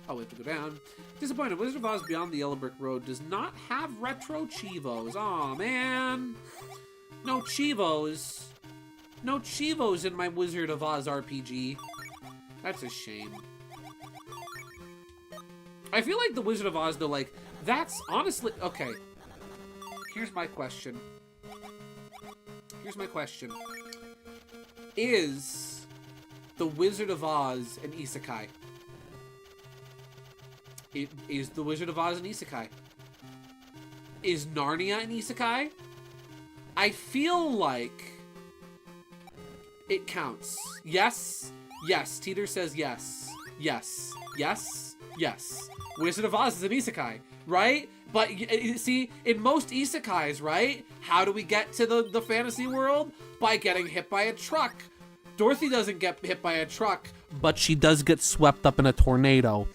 Oh, we have to go down. Disappointed. Wizard of Oz Beyond the Yellow Brick Road does not have retro Chivos. Aw, man. No Chivos. No Chivos in my Wizard of Oz RPG. That's a shame. I feel like the Wizard of Oz, though, like, that's honestly... Okay. Here's my question. Here's my question. Is the Wizard of Oz an isekai? Is the Wizard of Oz an isekai? Is Narnia an isekai? I feel like it counts. Yes. Yes. Teeter says yes. Yes. Yes. Yes. Wizard of Oz is an isekai, right? But see, in most isekais, right? How do we get to the fantasy world? By getting hit by a truck. Dorothy doesn't get hit by a truck, but she does get swept up in a tornado.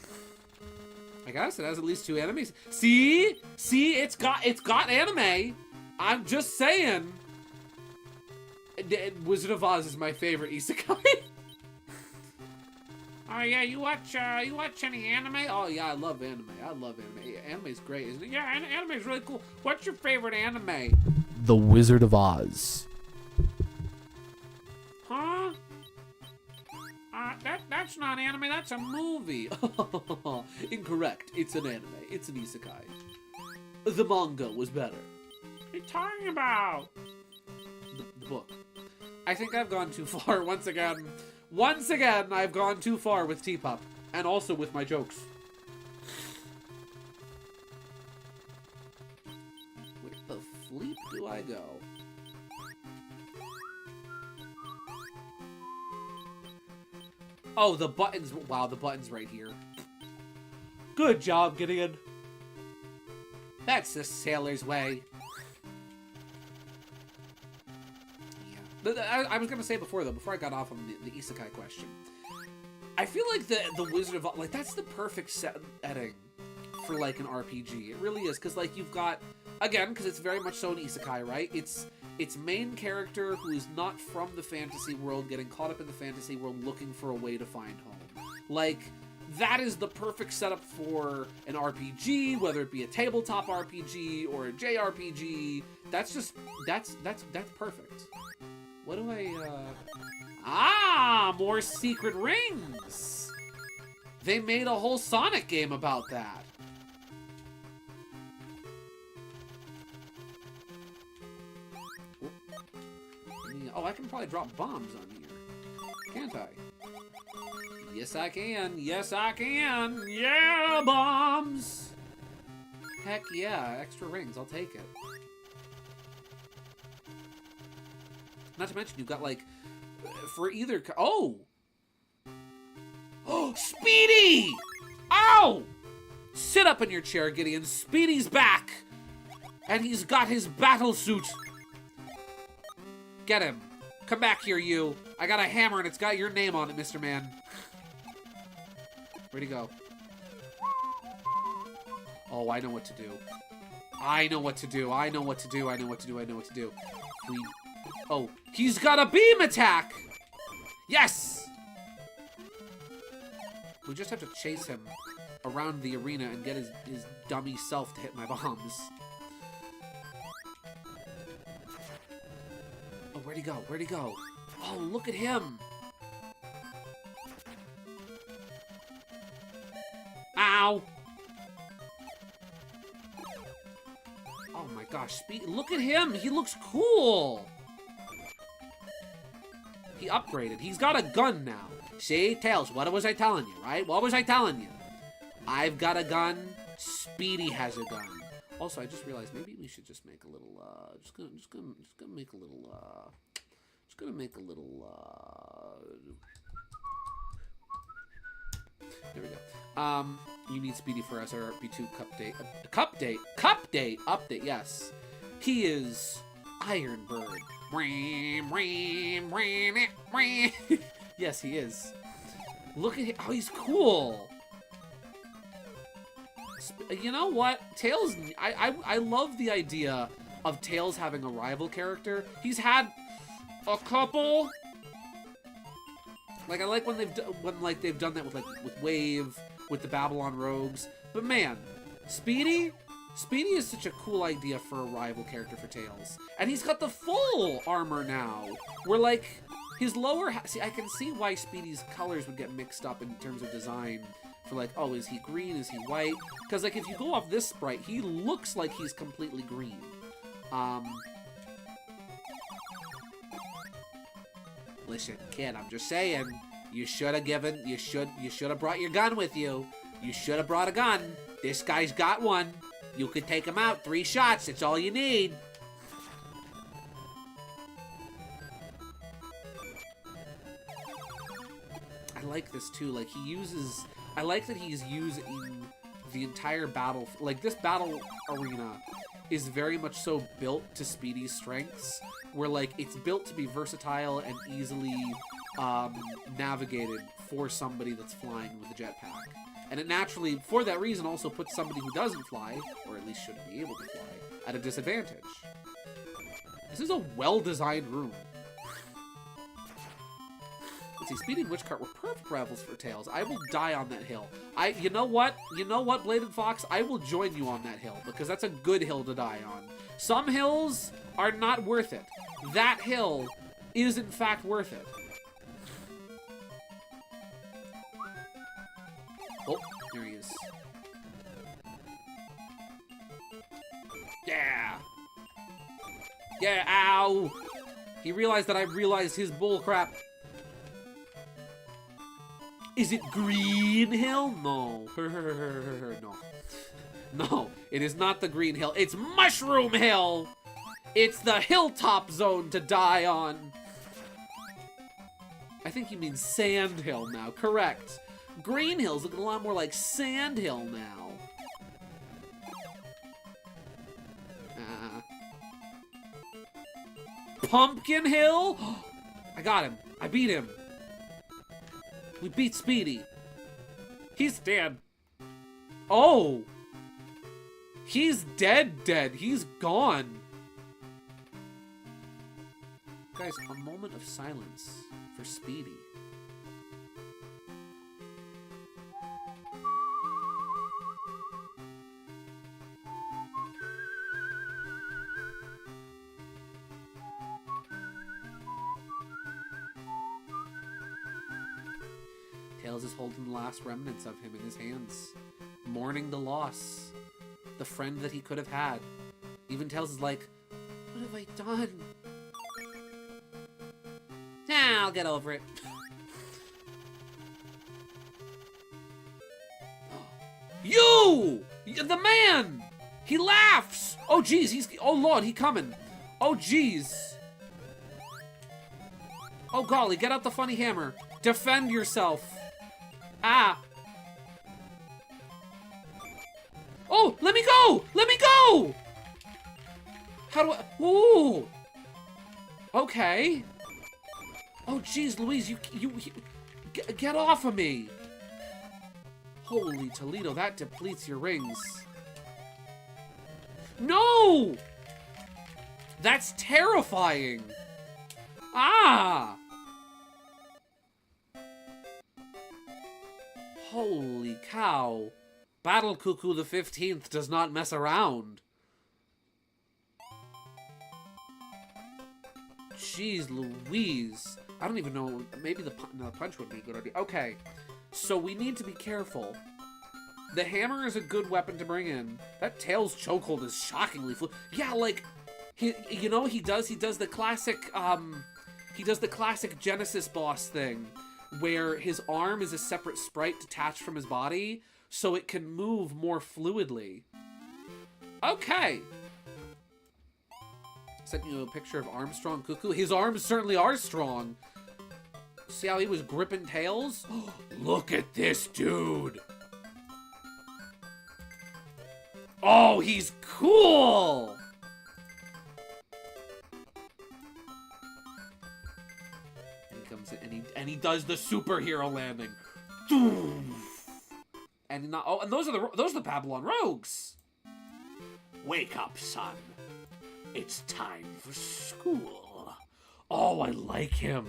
I guess it has at least 2 animes. See? See, it's got anime. I'm just saying. Wizard of Oz is my favorite isekai. Oh yeah, you watch any anime? Oh yeah, I love anime. I love anime. Anime's great, isn't it? Yeah, anime's really cool. What's your favorite anime? The Wizard of Oz. Huh? That's not anime, that's a movie. Incorrect. It's an anime. It's an isekai. The manga was better. What are you talking about? The book. I think I've gone too far once again. Once again, I've gone too far with T-Pop. And also with my jokes. Where the fleep do I go? Oh, the buttons. Wow, the button's right here. Good job, Gideon. That's the sailor's way. Yeah. I was going to say before, though, before I got off on the isekai question. I feel like the Wizard of Oz, like, that's the perfect setting for, like, an RPG. It really is, because, like, you've got, again, because it's very much so an isekai, right? It's main character who is not from the fantasy world, getting caught up in the fantasy world, looking for a way to find home. Like, that is the perfect setup for an RPG, whether it be a tabletop RPG or a JRPG. That's just, that's perfect. What do I, more secret rings! They made a whole Sonic game about that. Oh, I can probably drop bombs on here. Can't I? Yes, I can. Yes, I can. Yeah, bombs! Heck yeah, extra rings. I'll take it. Not to mention, you've got, like, for either... Oh! Oh, Speedy! Ow! Sit up in your chair, Gideon. Speedy's back! And he's got his battle suit. Get him. Come back here, you. I got a hammer and it's got your name on it, Mr. Man. Where'd he go? Oh, I know what to do. I know what to do. I know what to do. I know what to do. I know what to do. Oh, he's got a beam attack! Yes! We just have to chase him around the arena and get his dummy self to hit my bombs. Oh, where'd he go? Where'd he go? Oh, look at him! Ow! Oh my gosh, look at him! He looks cool! He upgraded. He's got a gun now. See, Tails, what was I telling you, right? What was I telling you? I've got a gun. Speedy has a gun. Also, I just realized maybe we should just make a little, just gonna make a little, there we go. You need Speedy for SRP2 cup date update, yes. He is Iron Bird. Yes, he is. Look at him. Oh, he's cool. You know what? Tails, I love the idea of Tails having a rival character. He's had a couple. Like, I like when they've done that with Wave, with the Babylon Rogues. But man, Speedy is such a cool idea for a rival character for Tails. And he's got the full armor now. Where, like, his lower... See, I can see why Speedy's colors would get mixed up in terms of design. For, like, oh, is he green? Is he white? Because, like, if you go off this sprite, he looks like he's completely green. Listen, kid, I'm just saying. You should have brought your gun with you. You should have brought a gun. This guy's got one. You could take him out. 3 shots. It's all you need. I like this too. Like, I like that he's using the entire battle. Like, this battle arena is very much so built to Speedy's strengths. Where, like, it's built to be versatile and easily navigated for somebody that's flying with a jetpack. And it naturally, for that reason, also puts somebody who doesn't fly, or at least shouldn't be able to fly, at a disadvantage. This is a well-designed room. Let's see, Speedy and Witchcart were perfect rivals for Tails. I will die on that hill. You know what? You know what, Bladed Fox? I will join you on that hill, because that's a good hill to die on. Some hills are not worth it. That hill is, in fact, worth it. Oh, there he is. Yeah! Yeah, ow! He realized that I realized his bullcrap. Is it Green Hill? No. No. No, it is not the Green Hill. It's Mushroom Hill! It's the hilltop zone to die on. I think you mean Sand Hill now. Correct. Green Hill's looking a lot more like Sand Hill now. Pumpkin Hill? I got him. I beat him. We beat Speedy. He's dead. Oh! He's dead. He's gone. Guys, a moment of silence for Speedy. Tails is holding the last remnants of him in his hands, mourning the loss, the friend that he could have had. Even Tails is like, what have I done? Nah, I'll get over it. You! The man! He laughs! Oh, jeez, oh, Lord, he coming. Oh, jeez. Oh, golly, get out the funny hammer. Defend yourself. Ah. Oh, let me go! Let me go! How do I... Ooh. Okay. Oh, jeez, Louise, you get off of me. Holy Toledo, that depletes your rings. No! That's terrifying. Ah! Holy cow. Battle Cuckoo the 15th does not mess around. Jeez Louise. I don't even know. Maybe the punch would be a good idea. Okay. So we need to be careful. The hammer is a good weapon to bring in. That Tails chokehold is shockingly yeah, like, he does the classic, Genesis boss thing, where his arm is a separate sprite detached from his body, so it can move more fluidly. Okay. Sent you a picture of Armstrong Cuckoo. His arms certainly are strong. See how he was gripping tails? Look at this dude. Oh, he's cool. And he comes in and he does the superhero landing. And not, oh, and those are the Babylon Rogues. Wake up, son. It's time for school. Oh, I like him.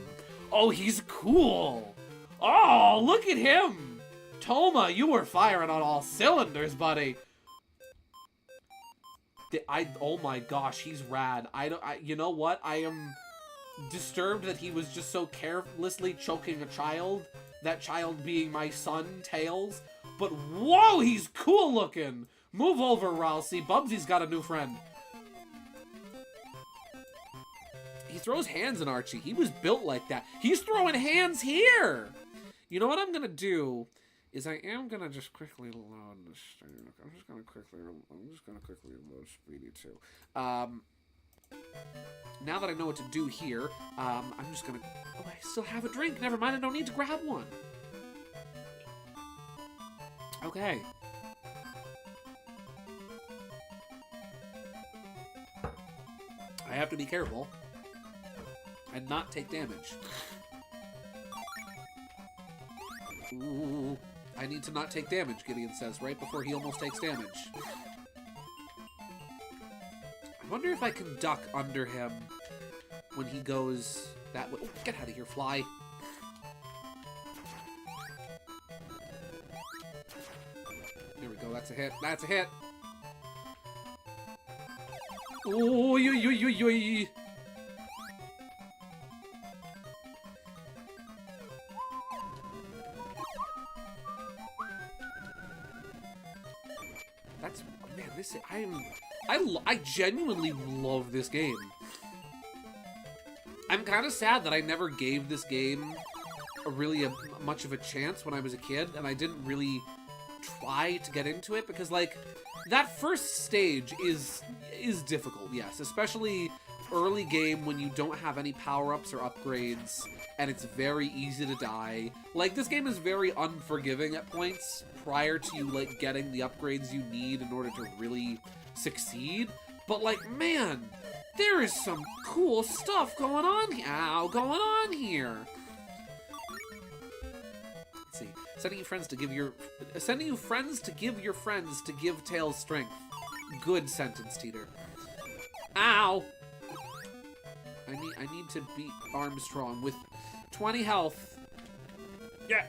Oh, he's cool. Oh, look at him. Toma, you were firing on all cylinders, buddy. Oh my gosh, he's rad. You know what? I am disturbed that he was just so carelessly choking a child. That child being my son, Tails. But whoa, he's cool looking. Move over, Ralsei. Bubsy's got a new friend. He throws hands in Archie. He was built like that. He's throwing hands here. You know what I'm gonna do is I am gonna just quickly load this thing. I'm just gonna quickly load Speedy too. Now that I know what to do here, I'm just gonna. Oh, I still have a drink. Never mind. I don't need to grab one. Okay. I have to be careful and not take damage. Ooh, I need to not take damage, Gideon says, right before he almost takes damage. I wonder if I can duck under him when he goes that way. Oh, get out of here, fly. There we go, that's a hit. That's a hit. Oh, yo. That's, man, this, I genuinely love this game. I'm kind of sad that I never gave this game much of a chance when I was a kid, and I didn't really try to get into it, because, like, that first stage is difficult, yes, especially early game when you don't have any power-ups or upgrades, and it's very easy to die. Like, this game is very unforgiving at points prior to you, like, getting the upgrades you need in order to really succeed. But, like, man, there is some cool stuff going on here. Let's see. Sending you friends to give your friends to give Tails strength. Good sentence, Teeter. Ow! I need to beat Armstrong with 20 health. Yeah.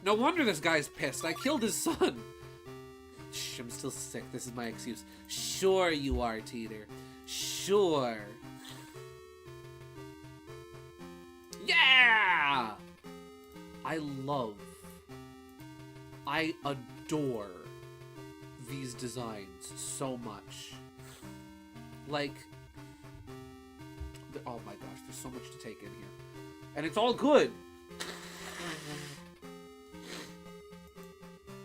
No wonder this guy's pissed. I killed his son. Shh, I'm still sick. This is my excuse. Sure you are, Teeter. Sure. Yeah! I adore these designs so much. Like, oh my gosh, there's so much to take in here. And it's all good.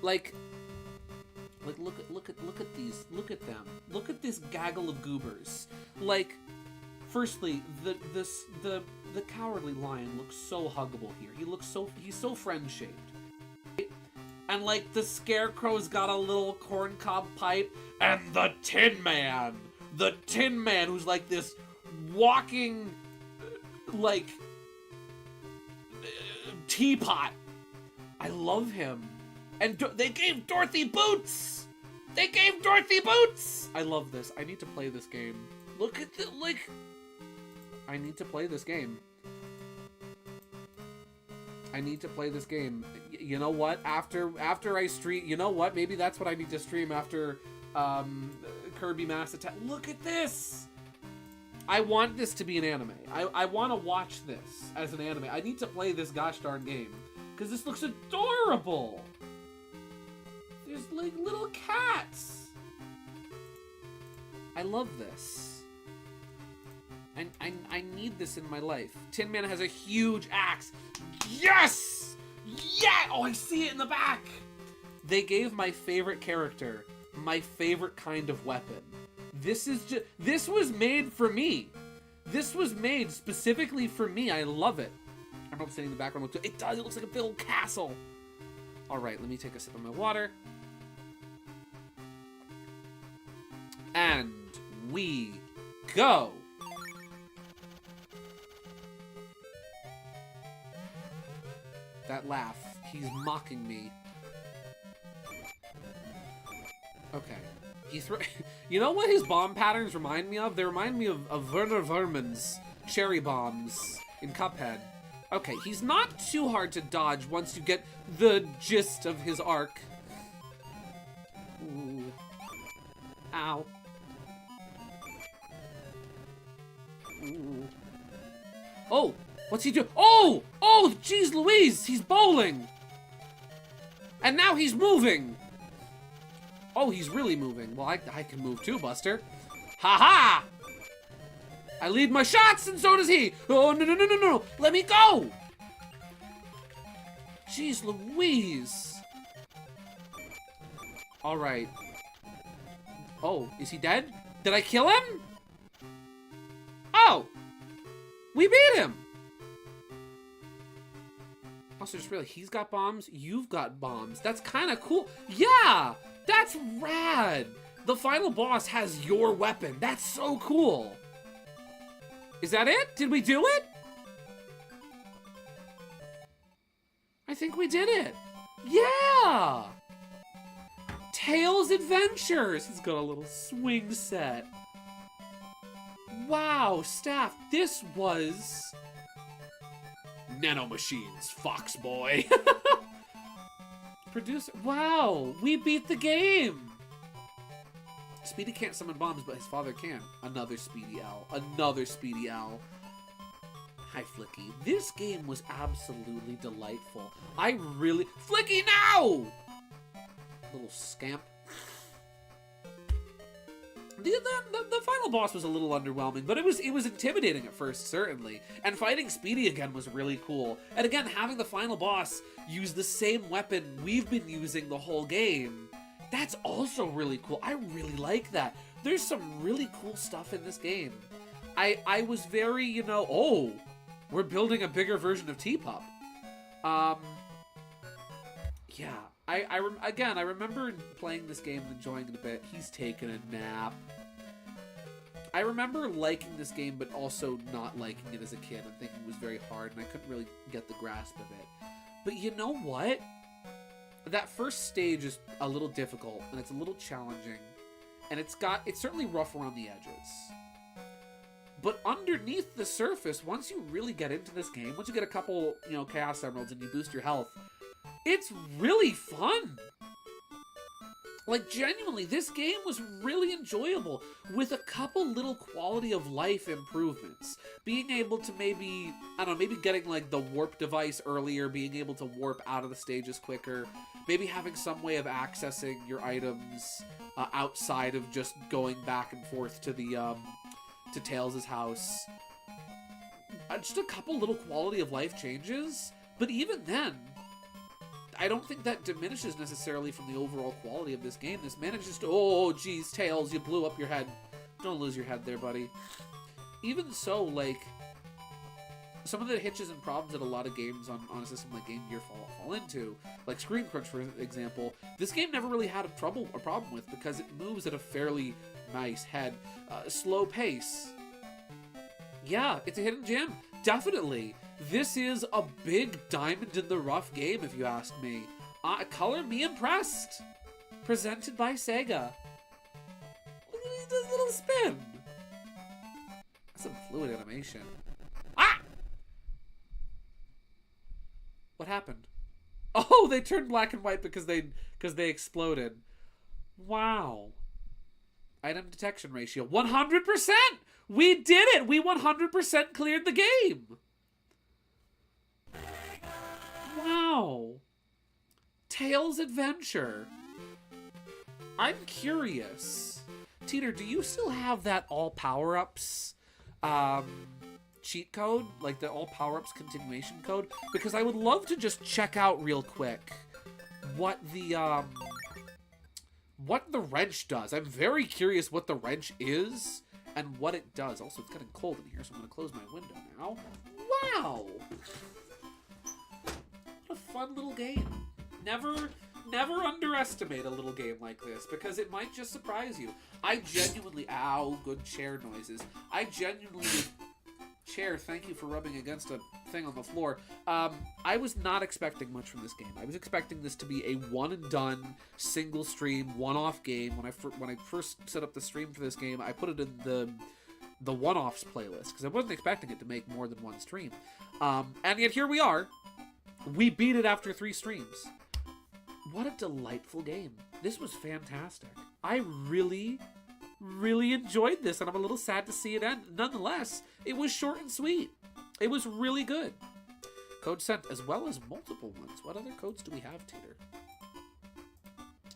Like look at these. Look at them. Look at this gaggle of goobers. Like, firstly, the cowardly lion looks so huggable here. He's so friend-shaped. And, like, the scarecrow's got a little corncob pipe, and the Tin Man who's like this walking, like, teapot. I love him. And they gave Dorothy boots! I love this. I need to play this game. Look at the, like... I need to play this game. You know what? After I stream... You know what? Maybe that's what I need to stream after Kirby Mass Attack. Look at this! I want this to be an anime. I want to watch this as an anime. I need to play this gosh darn game. Because this looks adorable! There's, like, little cats! I love this. I need this in my life. Tin Man has a huge axe. Yes! Yeah! Oh, I see it in the back! They gave my favorite character my favorite kind of weapon. This was made for me. This was made specifically for me. I love it. I don't know if it's sitting in the background. It does. It looks like a big old castle. All right, let me take a sip of my water. And we go. That laugh. He's mocking me. Okay. You know what his bomb patterns remind me of? They remind me of Werner Verman's cherry bombs in Cuphead. Okay, he's not too hard to dodge once you get the gist of his arc. Ooh. Ow. Ooh. Oh! What's he doing? Oh! Oh, jeez Louise! He's bowling! And now he's moving! Oh, he's really moving. Well, I can move too, Buster. Ha-ha! I lead my shots, and so does he! Oh, no, no, no, no, no! Let me go! Jeez Louise! Alright. Oh, is he dead? Did I kill him? Oh! We beat him! Also, just realized he's got bombs, you've got bombs. That's kind of cool. Yeah! That's rad! The final boss has your weapon. That's so cool. Is that it? Did we do it? I think we did it. Yeah! Tails Adventures. It's got a little swing set. Wow, staff, this was... Nanomachines, Fox Boy. Producer, wow, we beat the game. Speedy can't summon bombs, but his father can. Another Speedy Owl, another Speedy Owl. Hi, Flicky. This game was absolutely delightful. I really... Flicky, now! Little scamp. The final boss was a little underwhelming, but it was intimidating at first, certainly. And fighting Speedy again was really cool. And again, having the final boss use the same weapon we've been using the whole game, that's also really cool. I really like that. There's some really cool stuff in this game. I was very, you know, oh, we're building a bigger version of T-Pup. Yeah. I remember playing this game and enjoying it a bit. He's taking a nap. I remember liking this game, but also not liking it as a kid and thinking it was very hard, and I couldn't really get the grasp of it. But you know what? That first stage is a little difficult, and it's a little challenging, and it's certainly rough around the edges. But underneath the surface, once you really get into this game, once you get a couple, you know, Chaos Emeralds and you boost your health, it's really fun. Like, genuinely, this game was really enjoyable with a couple little quality of life improvements. Being able to maybe, I don't know, maybe getting, like, the warp device earlier, being able to warp out of the stages quicker, maybe having some way of accessing your items outside of just going back and forth to the, to Tails' house. Just a couple little quality of life changes, but even then, I don't think that diminishes necessarily from the overall quality of this game. This manages to... Oh, geez, Tails, you blew up your head. Don't lose your head there, buddy. Even so, like, some of the hitches and problems that a lot of games on a system like Game Gear fall into, like Screen Crunch, for example, this game never really had a problem with because it moves at a fairly nice slow pace. Yeah, it's a hidden gem. Definitely. This is a big diamond in the rough game, if you ask me. Color me impressed. Presented by Sega. Look at this little spin. That's some fluid animation. Ah! What happened? Oh, they turned black and white because they exploded. Wow. Item detection ratio 100%. We did it. We 100% cleared the game. Wow. Tails Adventure. I'm curious. Teeter, do you still have that all power-ups cheat code, like the all power-ups continuation code, because I would love to just check out real quick what the wrench does. I'm very curious what the wrench is and what it does. Also, it's getting cold in here, so I'm going to close my window now. Wow! What a fun little game. Never underestimate a little game like this, because it might just surprise you. I genuinely... Ow, good chair noises. I genuinely... Chair, thank you for rubbing against a thing on the floor. I was not expecting much from this game. I was expecting this to be a one-and-done, single-stream, one-off game. When I first set up the stream for this game, I put it in the one-offs playlist, because I wasn't expecting it to make more than one stream. And yet here we are. We beat it after 3 streams. What a delightful game. This was fantastic. I really enjoyed this, and I'm a little sad to see it end. Nonetheless, it was short and sweet. It was really good. Code sent, as well as multiple ones. What other codes do we have, Teeter?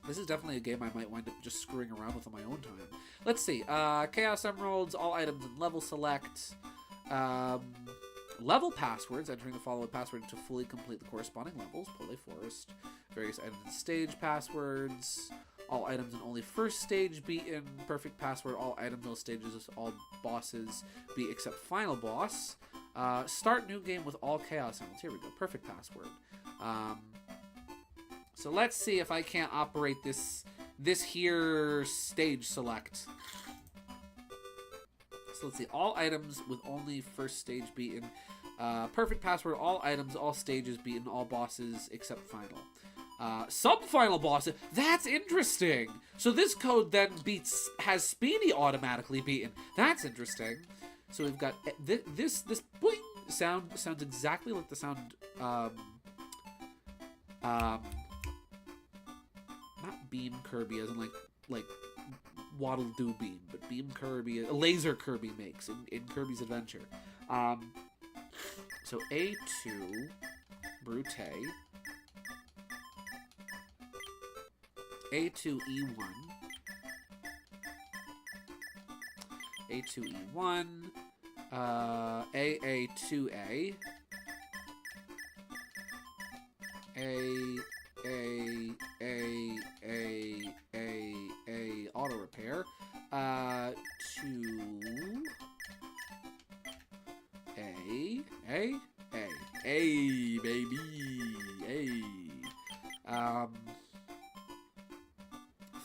This is definitely a game I might wind up just screwing around with on my own time. Let's see. Chaos Emeralds, all items and level select. Level passwords, entering the following password to fully complete the corresponding levels. Pole Forest. Various items and stage passwords. All items and only first stage beaten. Perfect password. All items, all stages, all bosses beat except final boss. Start new game with all chaos emeralds. Here we go. Perfect password. So let's see if I can't operate this here stage select. So let's see. All items with only first stage beaten. Perfect password. All items, all stages beaten. All bosses except final. Sub-final bosses. That's interesting. So this code then has Speedy automatically beaten. That's interesting. So we've got this boing sounds exactly like the sound. Not Beam Kirby, as in like Waddle Doo Beam, but Beam Kirby, Laser Kirby makes in Kirby's Adventure. So A2 Brute. A2E1. A2E1. AA2A. A auto repair. 2A baby. A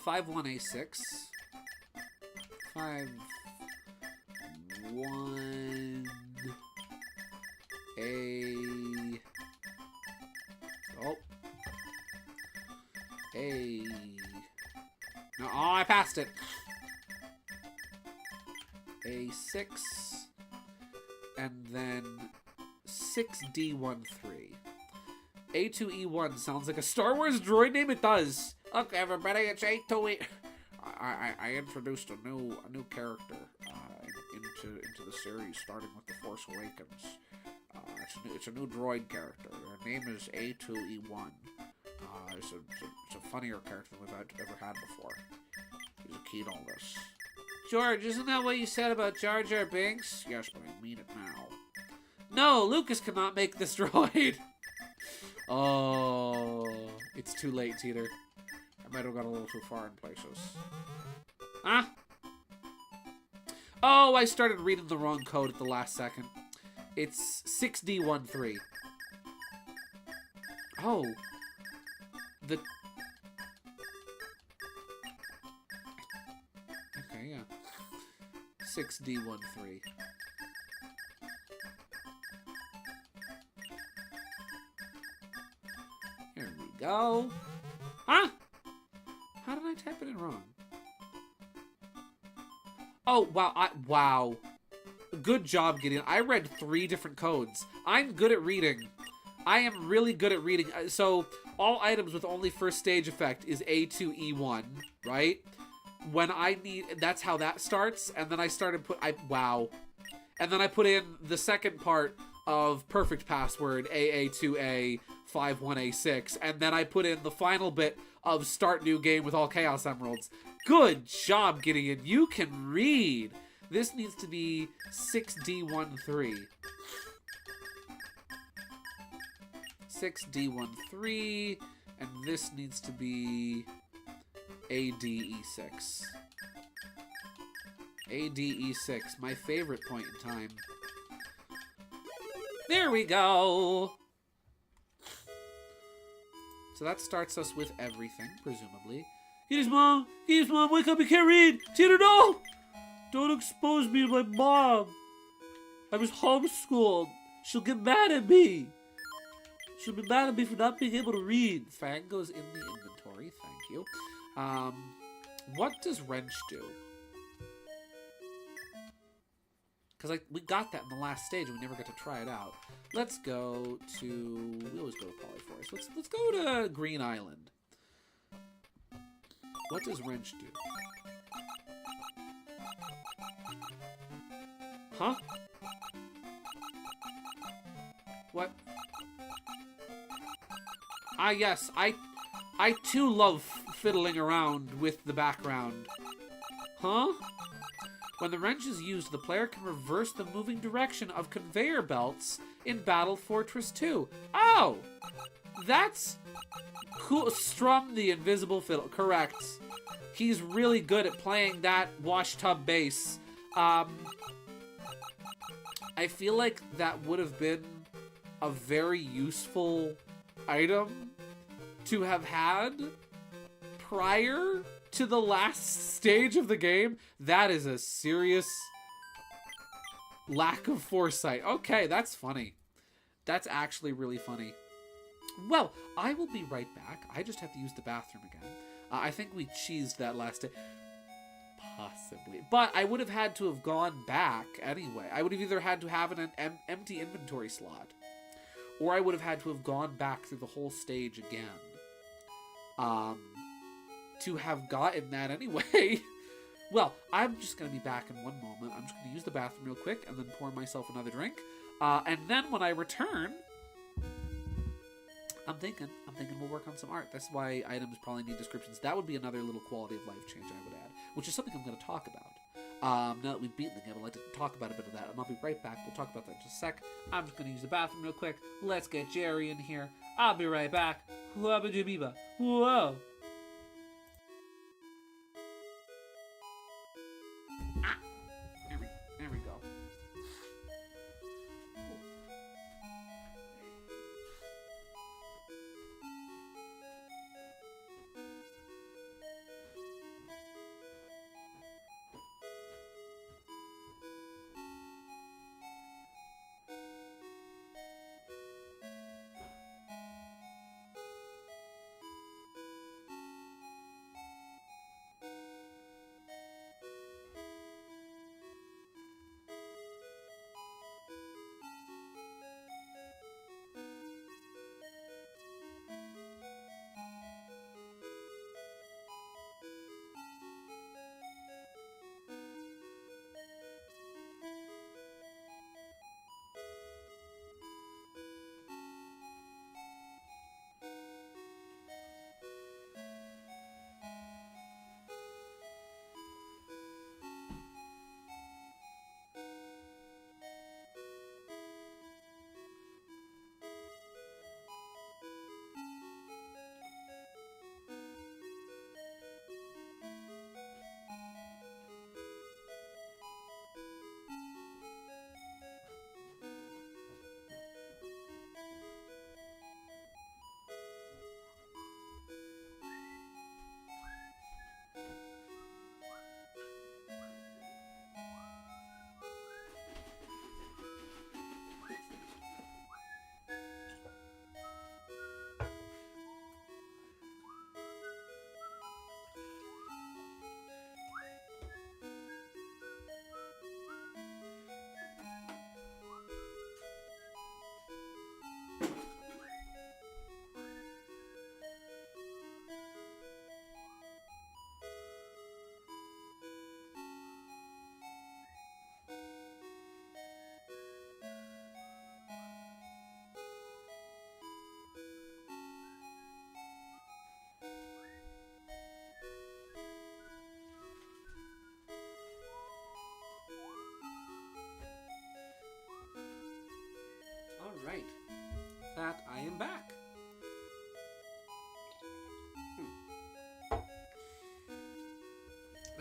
51A6. 51A. Oh. A. No, oh, I passed it. A6. And then 6D13. A2E1 sounds like a Star Wars droid name. It does. Look, everybody, it's A2E. I introduced a new character into the series, starting with The Force Awakens. It's a new droid character. Her name is A2E1. It's a funnier character than we've ever had before. He's a key to all this. George, isn't that what you said about Jar Jar Binks? Yes, but I mean it now. No, Lucas cannot make this droid. Oh, it's too late, Teeter. I might have gone a little too far in places. Huh? Oh, I started reading the wrong code at the last second. It's 6D13. Oh. Okay, yeah. 6D13. Here we go. Huh? How did I type it in wrong? Oh, wow. Wow. Good job, Gideon. I read 3 different codes. I'm good at reading. I am really good at reading. So, all items with only first stage effect is A2E1, right? When I need... That's how that starts. And then I started wow. And then I put in the second part of perfect password, AA2A 51A6. And then I put in the final bit of start new game with all Chaos Emeralds. Good job, Gideon. You can read. This needs to be 6D13. 6D13, and this needs to be ADE6. ADE6, my favorite point in time. There we go! So that starts us with everything, presumably. Yes, Mom! Yes, Mom! Wake up! You can't read! Tina, no! Don't expose me to my mom! I was homeschooled! She'll get mad at me! She'll be mad at me for not being able to read. Fang goes in the inventory, thank you. What does wrench do? Because we got that in the last stage and we never got to try it out. Let's go to... We always go to Polyforest. Let's go to Green Island. What does wrench do? Huh? What? Ah, yes. I too love fiddling around with the background. Huh? When the wrench is used, the player can reverse the moving direction of conveyor belts in Battle Fortress 2. Oh! That's cool. Strum the invisible fiddle. Correct. He's really good at playing that wash tub bass. I feel like that would have been a very useful item to have had prior to the last stage of the game. That is a serious lack of foresight. Okay, that's funny. That's actually really funny. Well, I will be right back. I just have to use the bathroom again. I think we cheesed that last day. Possibly. But I would have had to have gone back anyway. I would have either had to have an empty inventory slot, or I would have had to have gone back through the whole stage again. To have gotten that anyway. Well, I'm just going to be back in one moment. I'm just going to use the bathroom real quick and then pour myself another drink. And then when I return, I'm thinking we'll work on some art. That's why items probably need descriptions. That would be another little quality of life change I would add, which is something I'm going to talk about. Now that we've beaten the game, I'd like to talk about a bit of that, and I'll be right back. We'll talk about that in just a sec. I'm just going to use the bathroom real quick. Let's get Jerry in here. I'll be right back. Whoa. There we go.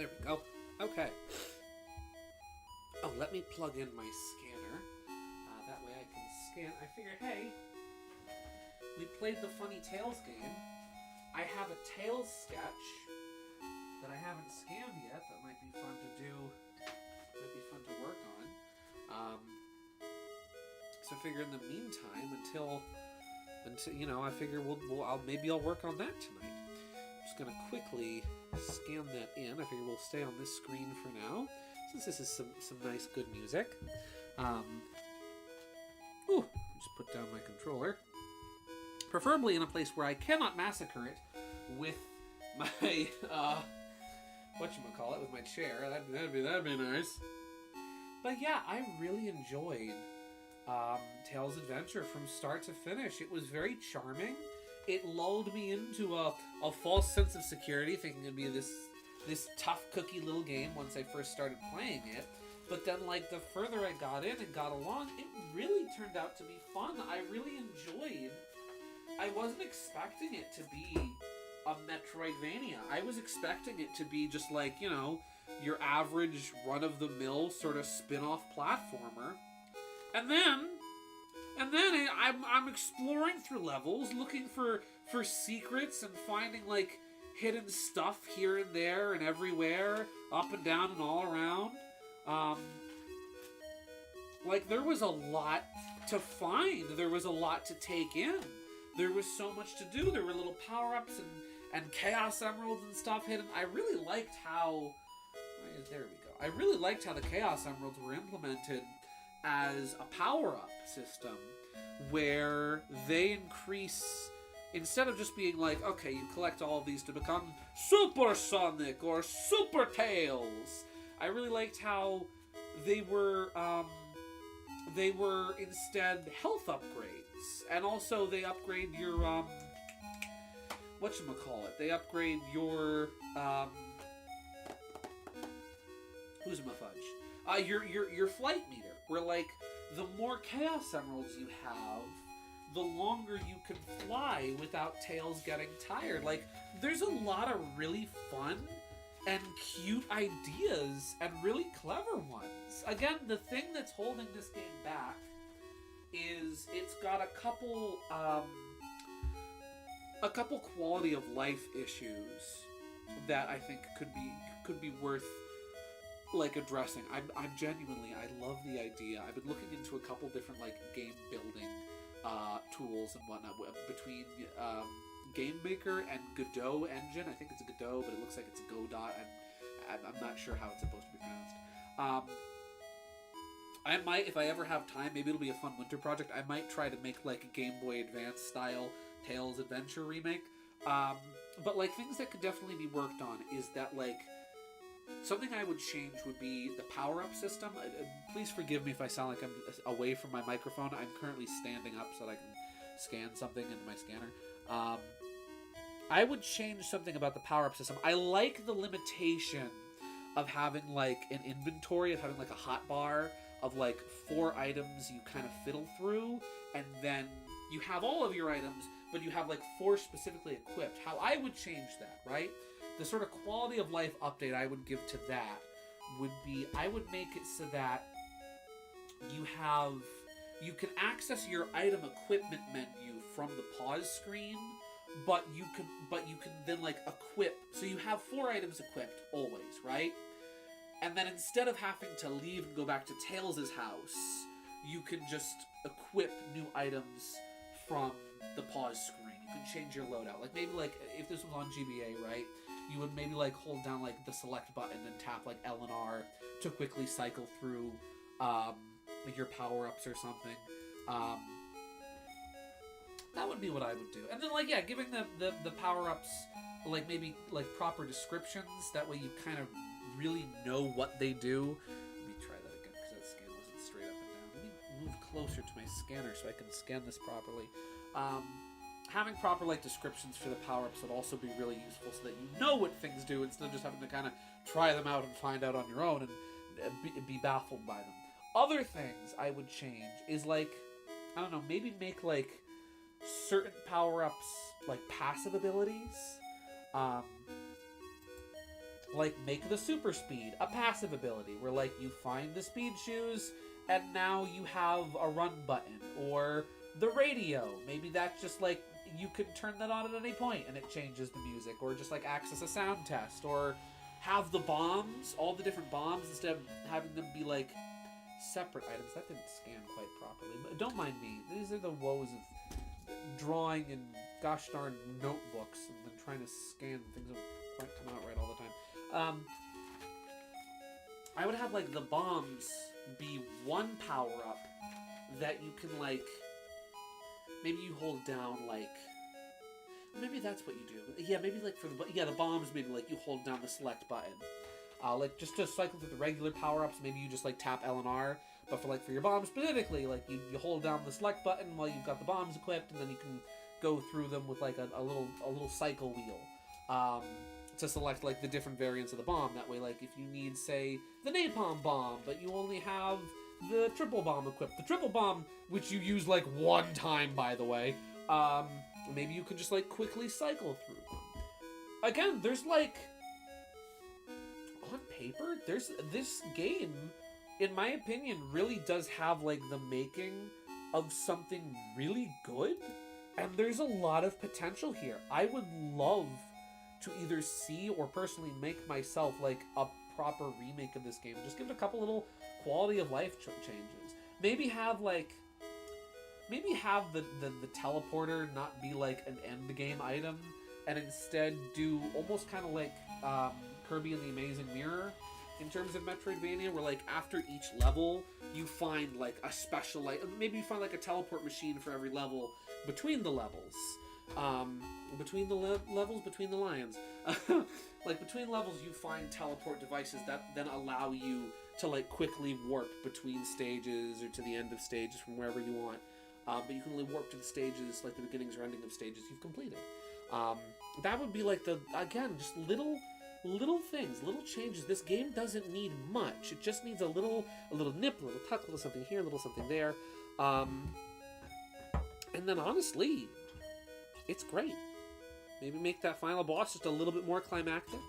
There we go. Okay. Oh, let me plug in my scanner. That way I can scan. I figured, hey, we played the Funny Tales game. I have a Tales sketch that I haven't scanned yet that might be fun to do. Might be fun to work on. So I figure in the meantime, until you know, I figure maybe I'll work on that tonight. I'm just gonna quickly scan that in. I figure we'll stay on this screen for now, since this is some nice good music. Ooh, just put down my controller. Preferably in a place where I cannot massacre it with my whatchamacallit, with my chair. That'd be nice. But yeah, I really enjoyed Tales Adventure from start to finish. It was very charming. It lulled me into a false sense of security, thinking it'd be this tough cookie little game once I first started playing it. But then, like, the further I got in and got along, it really turned out to be fun. I really enjoyed. I wasn't expecting it to be a Metroidvania. I was expecting it to be just like, you know, your average run-of-the-mill sort of spin-off platformer. And then I'm exploring through levels, looking for secrets and finding, like, hidden stuff here and there and everywhere, up and down and all around. Like, there was a lot to find. There was a lot to take in. There was so much to do. There were little power-ups and Chaos Emeralds and stuff hidden. I really liked how... There we go. I really liked how the Chaos Emeralds were implemented as a power-up system, where they increase... Instead of just being like, okay, you collect all of these to become Super Sonic or Super Tails, I really liked how they were instead health upgrades, and also they upgrade your whatchamacallit, they upgrade your your flight meter, where, like, the more Chaos Emeralds you have, the longer you can fly without Tails getting tired. Like, there's a lot of really fun and cute ideas and really clever ones. Again, the thing that's holding this game back is it's got a couple quality of life issues that I think could be worth, like, addressing. I'm genuinely, I love the idea. I've been looking into a couple different, like, game building tools and whatnot between Game Maker and Godot engine. I think it's a Godot, but it looks like it's a Godot. I'm not sure how it's supposed to be pronounced. I might, if I ever have time, maybe it'll be a fun winter project, I might try to make, like, a Game Boy Advance style Tales Adventure remake. But, like, things that could definitely be worked on is that, like, something I would change would be the power-up system. Please forgive me if I sound like I'm away from my microphone. I'm currently standing up so that I can scan something into my scanner. I would change something about the power-up system. I like the limitation of having, like, an inventory, of having, like, a hotbar of, like, 4 items you kind of fiddle through, and then you have all of your items, but you have, like, 4 specifically equipped. How I would change that, right? The sort of quality of life update I would give to that would be, I would make it so that you can access your item equipment menu from the pause screen, but you can then, like, equip, so you have 4 items equipped always, right? And then instead of having to leave and go back to Tails' house, you can just equip new items from the pause screen. You can change your loadout. Like, maybe, like, if this was on GBA, right? You would maybe, like, hold down, like, the select button and tap, like, L and R to quickly cycle through your power-ups or something. That would be what I would do. And then, like, yeah, giving the power-ups, like, maybe, like, proper descriptions. That way you kind of really know what they do. Let me try that again, because that scan wasn't straight up and down. Let me move closer to my scanner so I can scan this properly. Having proper, like, descriptions for the power-ups would also be really useful, so that you know what things do, instead of just having to kind of try them out and find out on your own and be baffled by them. Other things I would change is, like, I don't know, maybe make, like, certain power-ups, like, passive abilities. like make the super speed a passive ability, where like you find the speed shoes and now you have a run button, or the radio. Maybe that's just like you can turn that on at any point and it changes the music, or just like access a sound test, or have the bombs, all the different bombs, instead of having them be like separate items. That didn't scan quite properly, but don't mind me. These are the woes of drawing in gosh darn notebooks and then trying to scan things that don't come out right all the time. I would have like the bombs be one power up that you can like, maybe you hold down like, maybe that's what you do. Yeah, maybe like for the bombs, maybe like you hold down the select button. Like just to cycle through the regular power-ups, maybe you just like tap L and R. But for your bombs specifically, like you hold down the select button while you've got the bombs equipped, and then you can go through them with like a little cycle wheel to select like the different variants of the bomb. That way, like if you need, say, the napalm bomb, but you only have the triple bomb equipped, the triple bomb, which you use like one time, by the way, maybe you can just like quickly cycle through them. Again, there's like, on paper, this game, in my opinion, really does have like the making of something really good, and there's a lot of potential here. I would love to either see or personally make myself like a proper remake of this game. Just give it a couple little quality of life changes. Maybe have the teleporter not be like an end game item, and instead do almost kind of like Kirby and the Amazing Mirror in terms of Metroidvania, where like after each level you find like a special, like maybe you find like a teleport machine for every level between the levels, between the lions. Like between levels you find teleport devices that then allow you to like quickly warp between stages or to the end of stages from wherever you want, but you can only warp to the stages, like the beginnings or ending of stages you've completed. That would be like just little things, little changes. This game doesn't need much. It just needs a little nip, a little tuck, a little something here, a little something there. And then honestly, it's great. Maybe make that final boss just a little bit more climactic.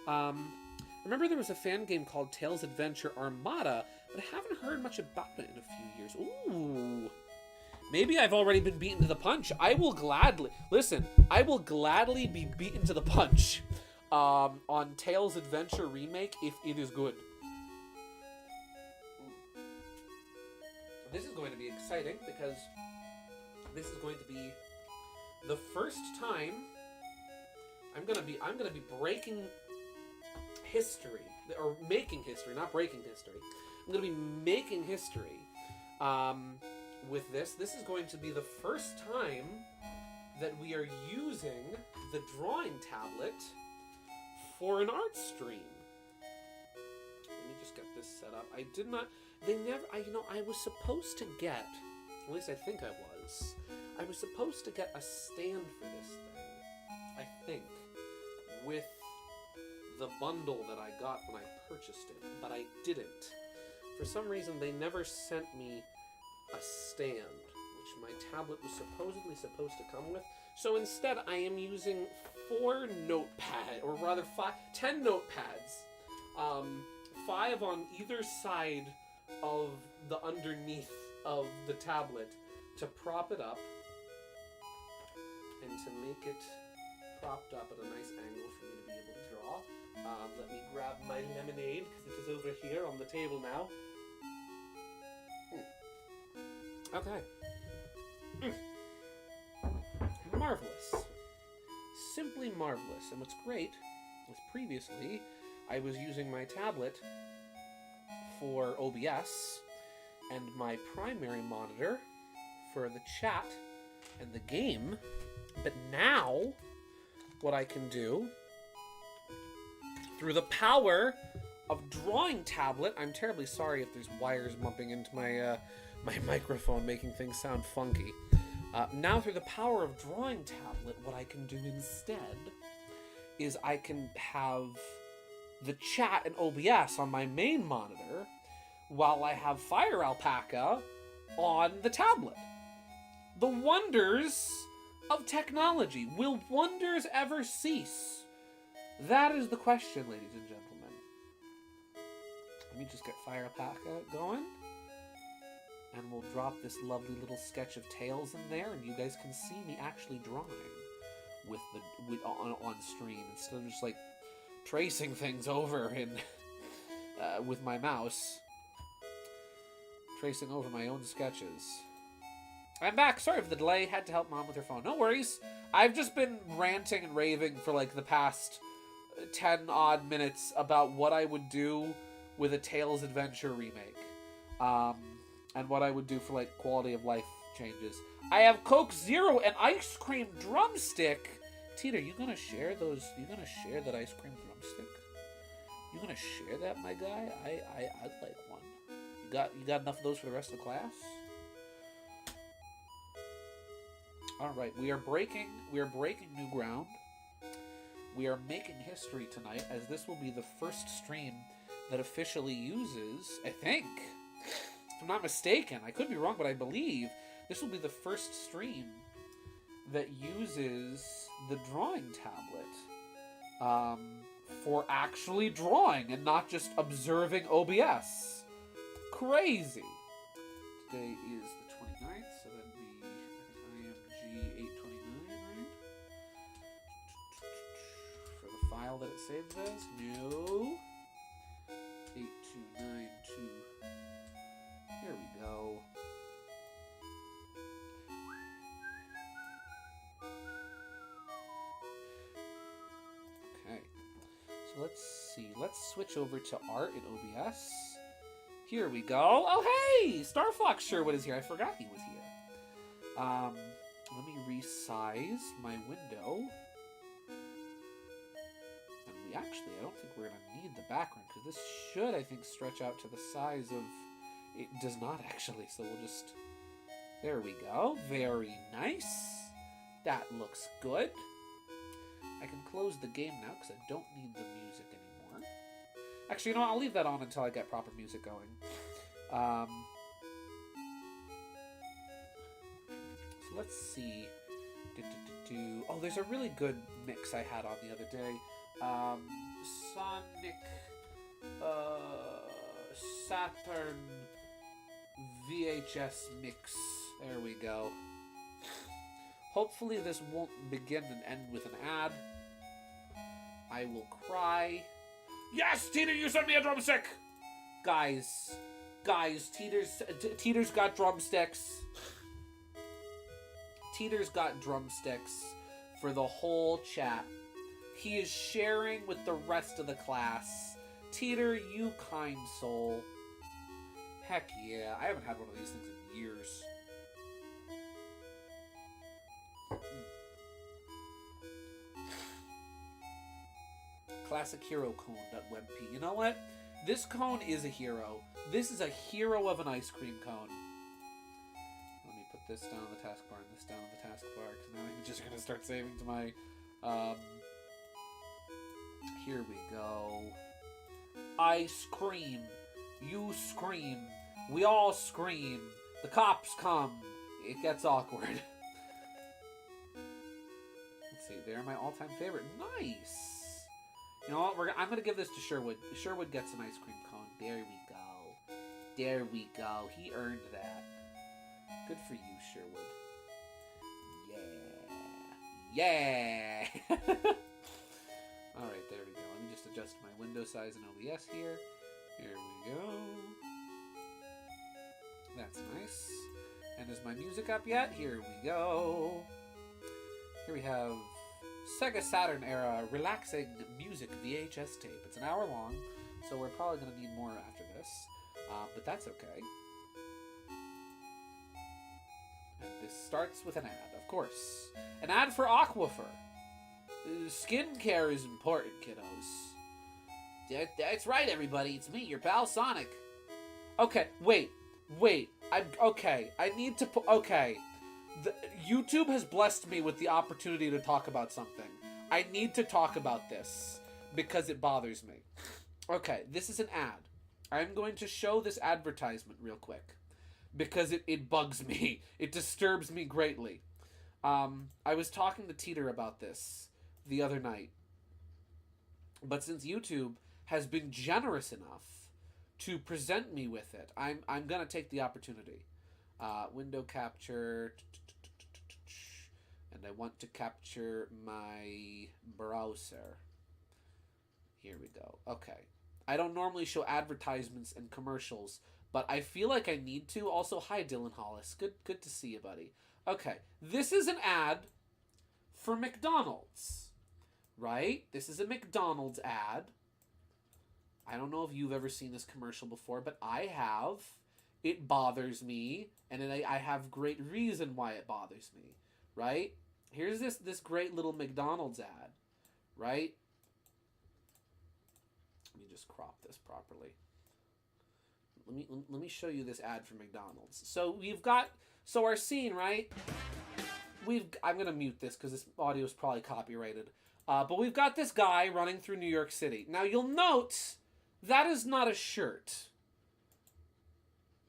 Remember there was a fan game called Tails Adventure Armada, but I haven't heard much about it in a few years. Ooh. Maybe I've already been beaten to the punch. I will gladly be beaten to the punch on Tails Adventure Remake if it is good. This is going to be exciting because this is going to be the first time I'm gonna be breaking history, or making history, not breaking history. I'm gonna be making history with this. This is going to be the first time that we are using the drawing tablet for an art stream. Let me just get this set up. I was supposed to get, at least I think I was supposed to get a stand for this thing, I think, with the bundle that I got when I purchased it, but I didn't. For some reason, they never sent me a stand, which my tablet was supposedly supposed to come with. So instead, I am using 10 notepads, 5 on either side of the underneath of the tablet to prop it up and to make it propped up at a nice angle for me to be able to draw. Let me grab my lemonade, because it is over here on the table now. Okay. Marvelous. Simply marvelous. And what's great is previously I was using my tablet for OBS and my primary monitor for the chat and the game. But now, what I can do, through the power of drawing tablet, I'm terribly sorry if there's wires bumping into my my microphone, making things sound funky. Now, through the power of drawing tablet, what I can do instead is I can have the chat and OBS on my main monitor while I have Fire Alpaca on the tablet. The wonders of technology. Will wonders ever cease? That is the question, ladies and gentlemen. Let me just get Fire Pack going. And we'll drop this lovely little sketch of Tails in there, and you guys can see me actually drawing on stream instead of just like tracing things over in with my mouse, tracing over my own sketches. I'm back. Sorry for the delay. Had to help Mom with her phone. No worries. I've just been ranting and raving for like the past 10 odd minutes about what I would do with a Tails Adventure remake. And what I would do for, like, quality of life changes. I have Coke Zero and ice cream drumstick. Teeter, you gonna share those? You gonna share that ice cream drumstick? You gonna share that, my guy? I'd like one. You got enough of those for the rest of the class? All right, we are breaking new ground. We are making history tonight, as this will be the first stream that officially uses, I think, if I'm not mistaken, I could be wrong, but I believe this will be the first stream that uses the drawing tablet for actually drawing and not just observing OBS. Crazy. Today is the 29th, so that'd be IMG 829, right? For the file that it saves as, no. 8292. Here we go. Okay. So let's see. Let's switch over to art in OBS. Here we go. Oh, hey! Star Fox Sherwood is here. I forgot he was here. Let me resize my window. And we actually, I don't think we're going to need the background, because this should, I think, stretch out to the size of... It does not actually, so we'll just... There we go. Very nice. That looks good. I can close the game now because I don't need the music anymore. Actually, you know what? I'll leave that on until I get proper music going. So let's see. Oh, there's a really good mix I had on the other day. Sonic... Saturn... VHS mix. There we go. Hopefully this won't begin and end with an ad. I will cry. Yes, Teeter, you sent me a drumstick! Guys, Teeter's got drumsticks. Teeter's got drumsticks for the whole chat. He is sharing with the rest of the class. Teeter, you kind soul. Heck yeah, I haven't had one of these things in years. Classic hero cone.webp. You know what? This cone is a hero. This is a hero of an ice cream cone. Let me put this down on the taskbar and this down on the taskbar, because now I'm just going to start saving to my... Here we go. I scream. You scream. We all scream. The cops come. It gets awkward. Let's see. They're my all-time favorite. Nice. You know what? I'm gonna give this to Sherwood. Sherwood gets an ice cream cone. There we go. There we go. He earned that. Good for you, Sherwood. Yeah. Yeah. All right. There we go. Let me just adjust my window size in OBS here. Here we go. That's nice. And is my music up yet? Here we go. Here we have Sega Saturn era relaxing music VHS tape. It's an hour long, so we're probably going to need more after this. But that's okay. And this starts with an ad, of course. An ad for Aquifer. Skincare is important, kiddos. That's right, everybody. It's me, your pal Sonic. Okay, wait. I need to okay. YouTube has blessed me with the opportunity to talk about something. I need to talk about this because it bothers me. Okay, this is an ad. I'm going to show this advertisement real quick because it bugs me. It disturbs me greatly. I was talking to Teeter about this the other night. But since YouTube has been generous enough to present me with it, I'm gonna take the opportunity. Window capture, and I want to capture my browser. Here we go. Okay. I don't normally show advertisements and commercials, but I feel like I need to. Also, hi Dylan Hollis. Good to see you, buddy. Okay. This is an ad for McDonald's. Right? This is a McDonald's ad. I don't know if you've ever seen this commercial before, but I have. It bothers me, and I have great reason why it bothers me. Right? Here's this great little McDonald's ad. Right? Let me just crop this properly. Let me show you this ad for McDonald's. So our scene, right? I'm gonna mute this because this audio is probably copyrighted. But we've got this guy running through New York City. Now you'll note that is not a shirt.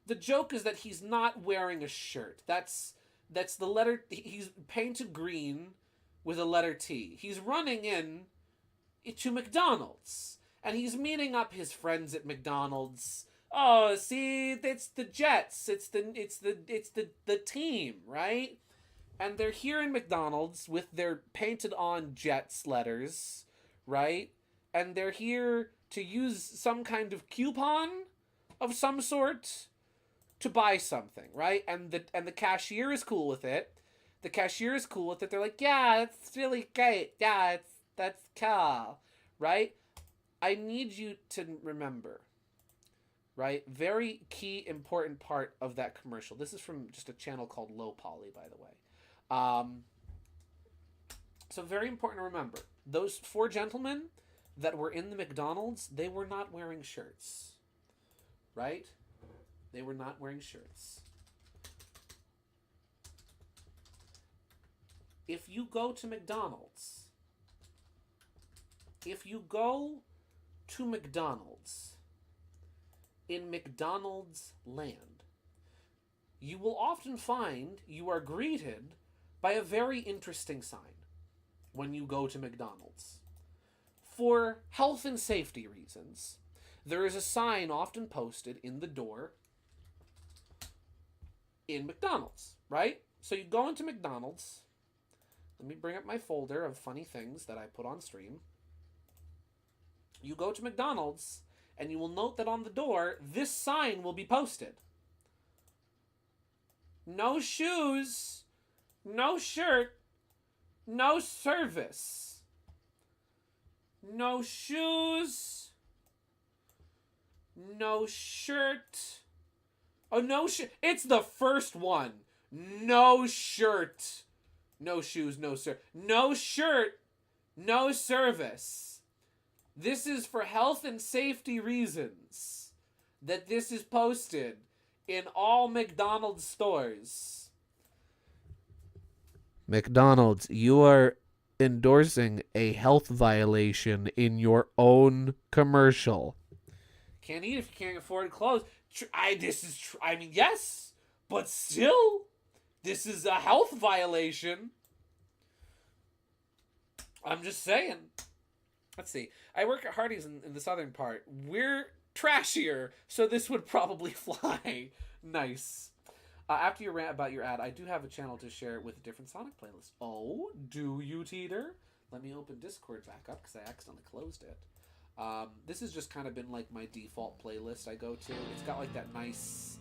The joke is that he's not wearing a shirt. That's the letter. He's painted green with a letter T. He's running in to McDonald's. And he's meeting up his friends at McDonald's. Oh, see, it's the Jets. It's the team, right? And they're here in McDonald's with their painted on Jets letters, right? And they're here to use some kind of coupon of some sort to buy something, right? And the cashier is cool with it. The cashier is cool with it. They're like, yeah, it's really great. Yeah, that's cool, right? I need you to remember, right? Very key, important part of that commercial. This is from just a channel called Low Poly, by the way. So very important to remember. Those 4 gentlemen that were in the McDonald's, they were not wearing shirts, right? They were not wearing shirts. If you go to McDonald's, in McDonald's land, you will often find you are greeted by a very interesting sign when you go to McDonald's. For health and safety reasons, there is a sign often posted in the door in McDonald's, right? So you go into McDonald's. Let me bring up my folder of funny things that I put on stream. You go to McDonald's, and you will note that on the door, this sign will be posted. No shoes, no shirt, no service. No shoes, no shirt. Oh, no shirt. It's the first one. No shirt. No shoes, no no shirt, no service. This is for health and safety reasons that this is posted in all McDonald's stores. McDonald's, you are endorsing a health violation in your own commercial. Can't eat if you can't afford clothes. Yes, but still, this is a health violation. I'm just saying. Let's see. I work at Hardee's in the southern part. We're trashier, so this would probably fly. Nice. After your rant about your ad, I do have a channel to share with a different Sonic playlist. Oh, do you, Teeter? Let me open Discord back up because I accidentally closed it. This has just kind of been like my default playlist I go to. It's got like that nice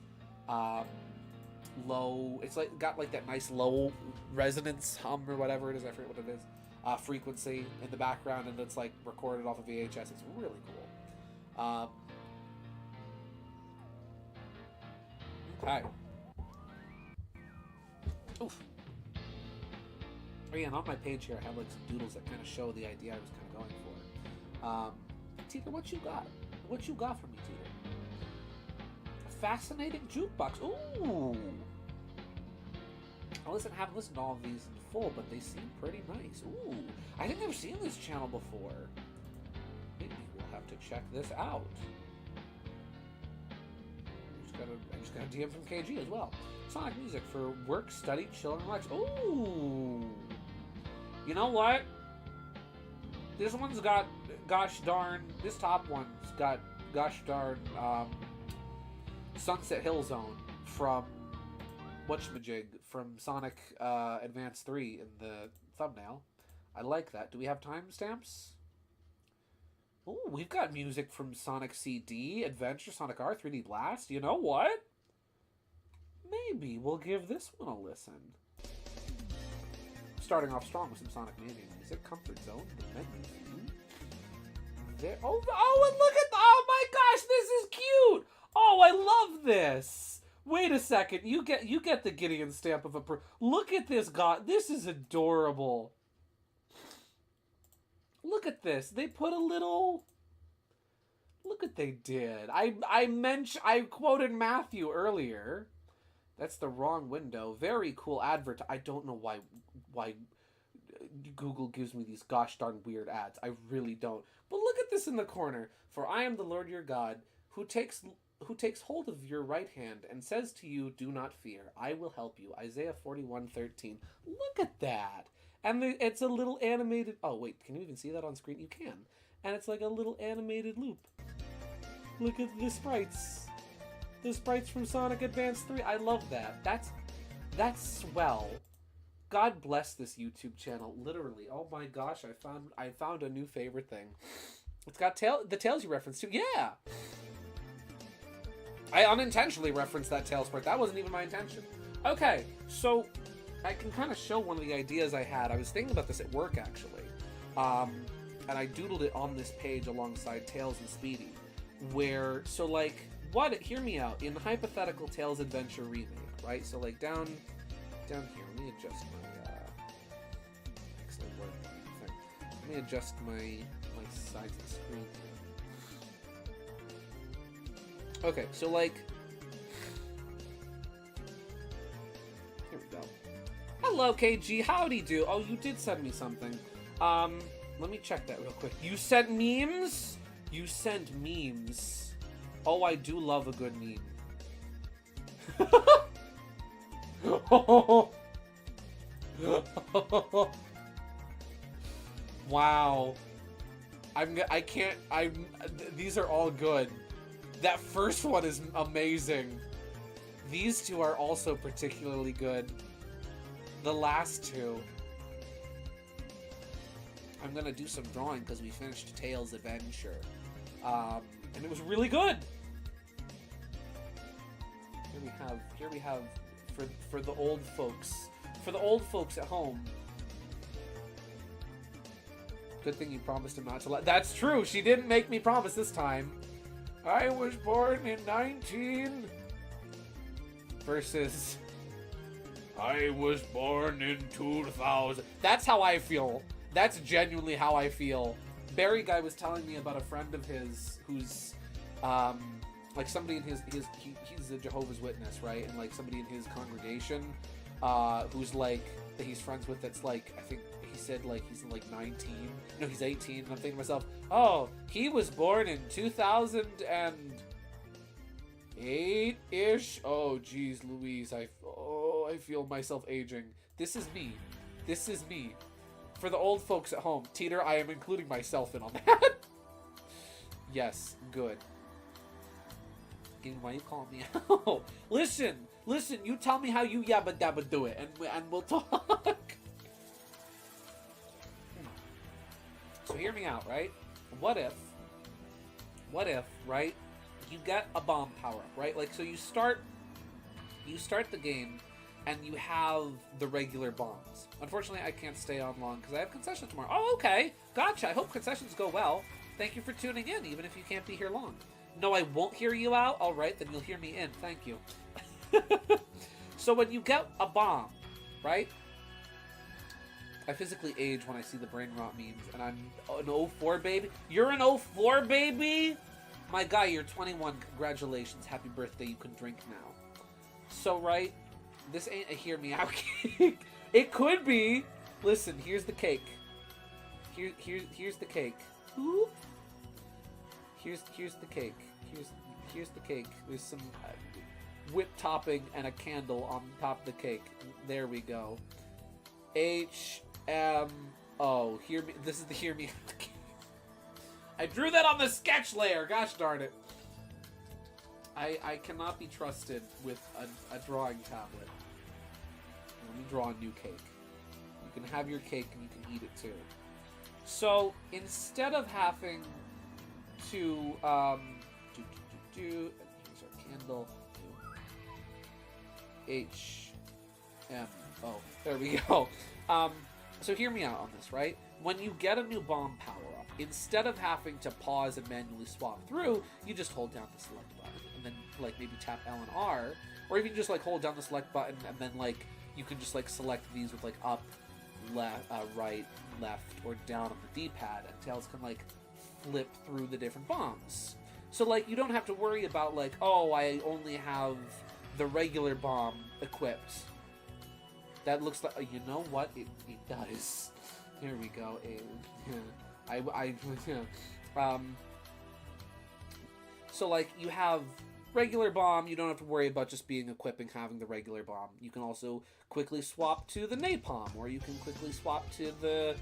low. It's like got like that nice low resonance hum or whatever it is. I forget what it is. Frequency in the background, and it's like recorded off of VHS. It's really cool. Okay. Oof. Oh yeah, and on my page here I have like some doodles that kind of show the idea I was kind of going for. Teeter, what you got? What you got for me, Teeter? A fascinating jukebox. Ooh. I haven't listened to all of these in full, but they seem pretty nice. Ooh. I think I've seen this channel before. Maybe we'll have to check this out. I just got a DM from KG as well. Sonic music for work, study, chill, and relax. Ooh. You know what? This one's got gosh darn, this top one's got gosh darn Sunset Hill Zone from whatchamajig from Sonic Advance 3 in the thumbnail. I like that. Do we have timestamps? Oh, we've got music from Sonic CD, Adventure, Sonic R, 3D Blast. You know what? Maybe we'll give this one a listen. Starting off strong with some Sonic Mania music. Comfort Zone, the menu theme. There, oh, and look at, oh my gosh, this is cute! Oh, I love this! Wait a second, you get the Gideon stamp of a look at this god, this is adorable. Look at this, they put a little, look what they did. I quoted Matthew earlier. That's the wrong window. Very cool advert. I don't know why Google gives me these gosh darn weird ads. I really don't. But look at this in the corner. For I am the Lord your God, who takes hold of your right hand and says to you, do not fear. I will help you. Isaiah 41:13. Look at that. And it's a little animated... Oh, wait. Can you even see that on screen? You can. And it's like a little animated loop. Look at the sprites. The sprites from Sonic Advance 3. I love that. That's swell. God bless this YouTube channel. Literally. Oh my gosh, I found a new favorite thing. It's got the Tails you referenced to. Yeah! I unintentionally referenced that Tails part. That wasn't even my intention. Okay, so I can kind of show one of the ideas I had. I was thinking about this at work, actually. And I doodled it on this page alongside Tails and Speedy. Where, so like... hear me out. In the hypothetical Tails Adventure remake, right? So like down here, let me adjust my excellent word thing. Let me adjust my sides of the screen. Okay, so like here we go. Hello KG, howdy do. Oh, you did send me something. Let me check that real quick. You sent memes? You sent memes. Oh, I do love a good meme. Wow. These are all good. That first one is amazing. These two are also particularly good. The last two. I'm gonna do some drawing because we finished Tails Adventure. And it was really good. Here we have for the old folks. For the old folks at home. Good thing you promised him not to let. That's true. She didn't make me promise this time. I was born in 19 versus I was born in 2000. That's how I feel. That's genuinely how I feel. Barry guy was telling me about a friend of his who's like somebody in he's a Jehovah's Witness, right? And like somebody in his congregation who's like that he's friends with that's like, I think he said like he's like 19. No, he's 18. And I'm thinking to myself, oh, he was born in 2008-ish. Oh, geez, Louise, I feel myself aging. This is me. This is me. For the old folks at home, Teeter, I am including myself in on that. Yes, good. Why you calling me out? Listen, you tell me how you yabba dabba do it, and we'll talk. So hear me out, right? What if, right, you get a bomb power-up, right? Like, so you start the game, and you have the regular bombs. Unfortunately, I can't stay on long because I have concessions tomorrow. Oh, okay. Gotcha. I hope concessions go well. Thank you for tuning in, even if you can't be here long. No, I won't hear you out. All right, then you'll hear me in. Thank you. So when you get a bomb, right? I physically age when I see the brain rot memes, and I'm an 04 baby. You're an 04 baby? My guy, you're 21. Congratulations. Happy birthday. You can drink now. So, right? This ain't a hear me out cake. It could be. Listen, here's the cake. Here's the cake. Ooh. Here's the cake. Here's the cake. There's some whipped topping and a candle on top of the cake. There we go. HMO. Hear me. This is the hear me out cake. I drew that on the sketch layer. Gosh darn it. I cannot be trusted with a drawing tablet. Let me draw a new cake. You can have your cake and you can eat it too. So instead of having to here's our candle. Oh, there we go. So hear me out on this, right? When you get a new bomb power-up, instead of having to pause and manually swap through, you just hold down the select button and then like maybe tap L and R, or even just like hold down the select button and then like you can just like select these with like up, left, right, left, or down on the D-pad, and Tails can like flip through the different bombs. So like you don't have to worry about like, oh, I only have the regular bomb equipped. That looks like, you know what? It does. Here we go. So like you have regular bomb, you don't have to worry about just being equipping having the regular bomb. You can also quickly swap to the napalm, or you can quickly swap to the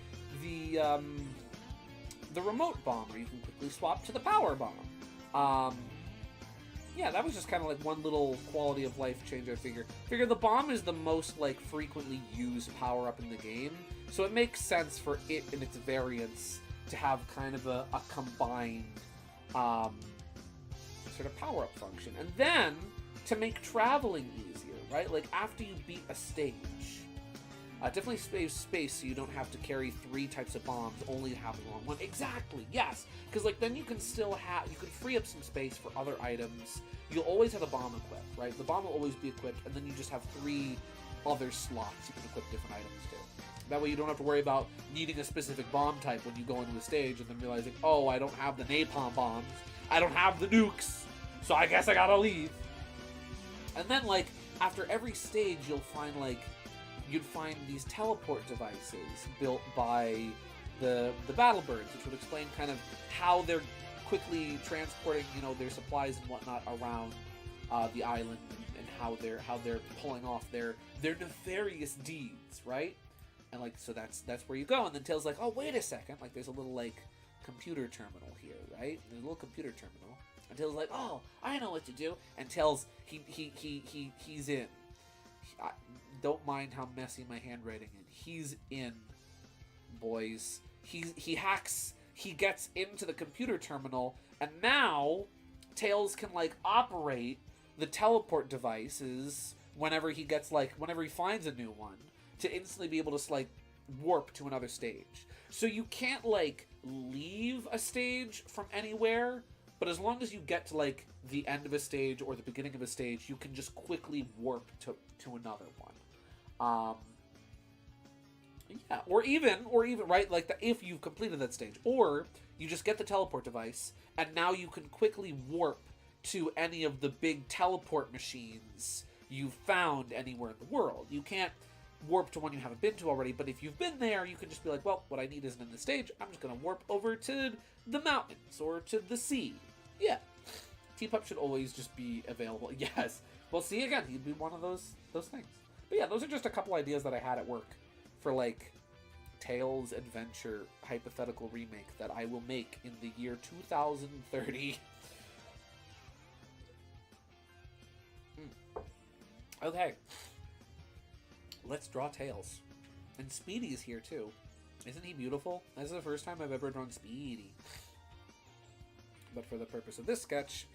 remote bomb, or you can quickly swap to the power bomb. Yeah, that was just kind of like one little quality of life change. I figure the bomb is the most like frequently used power up in the game, so it makes sense for it and its variants to have kind of a combined sort of power up function. And then to make traveling easier, right? Like after you beat a stage, definitely save space so you don't have to carry 3 types of bombs, only to have the wrong one. Exactly, yes! Because like then you can still have, you can free up some space for other items. You'll always have a bomb equipped, right? The bomb will always be equipped, and then you just have 3 other slots you can equip different items to. That way you don't have to worry about needing a specific bomb type when you go into a stage and then realizing, oh, I don't have the napalm bombs, I don't have the nukes, so I guess I gotta leave. And then like, after every stage you'll find like, you'd find these teleport devices built by the Battle Birds, which would explain kind of how they're quickly transporting, you know, their supplies and whatnot around the island, and how they're pulling off their nefarious deeds, right? And like, so that's where you go. And then Tails like, oh, wait a second, like there's a little like computer terminal here, right? There's a little computer terminal. And Tails like, oh, I know what to do. And Tails, he's in. Don't mind how messy my handwriting is. He's in, boys. He hacks. He gets into the computer terminal, and now Tails can like operate the teleport devices whenever he finds a new one, to instantly be able to like warp to another stage. So you can't like leave a stage from anywhere, but as long as you get to like the end of a stage or the beginning of a stage, you can just quickly warp to another one. Yeah, or even right, like if you've completed that stage, or you just get the teleport device and now you can quickly warp to any of the big teleport machines you've found anywhere in the world. You can't warp to one you haven't been to already, but if you've been there, you can just be like, well, what I need isn't in the stage, I'm just gonna warp over to the mountains or to the sea. Yeah, Teapup should always just be available. Yes, well, see, again, he'd be one of those things. But yeah, those are just a couple ideas that I had at work for like Tails Adventure hypothetical remake that I will make in the year 2030. Okay, let's draw Tails. And Speedy is here too. Isn't he beautiful? This is the first time I've ever drawn Speedy. But for the purpose of this sketch,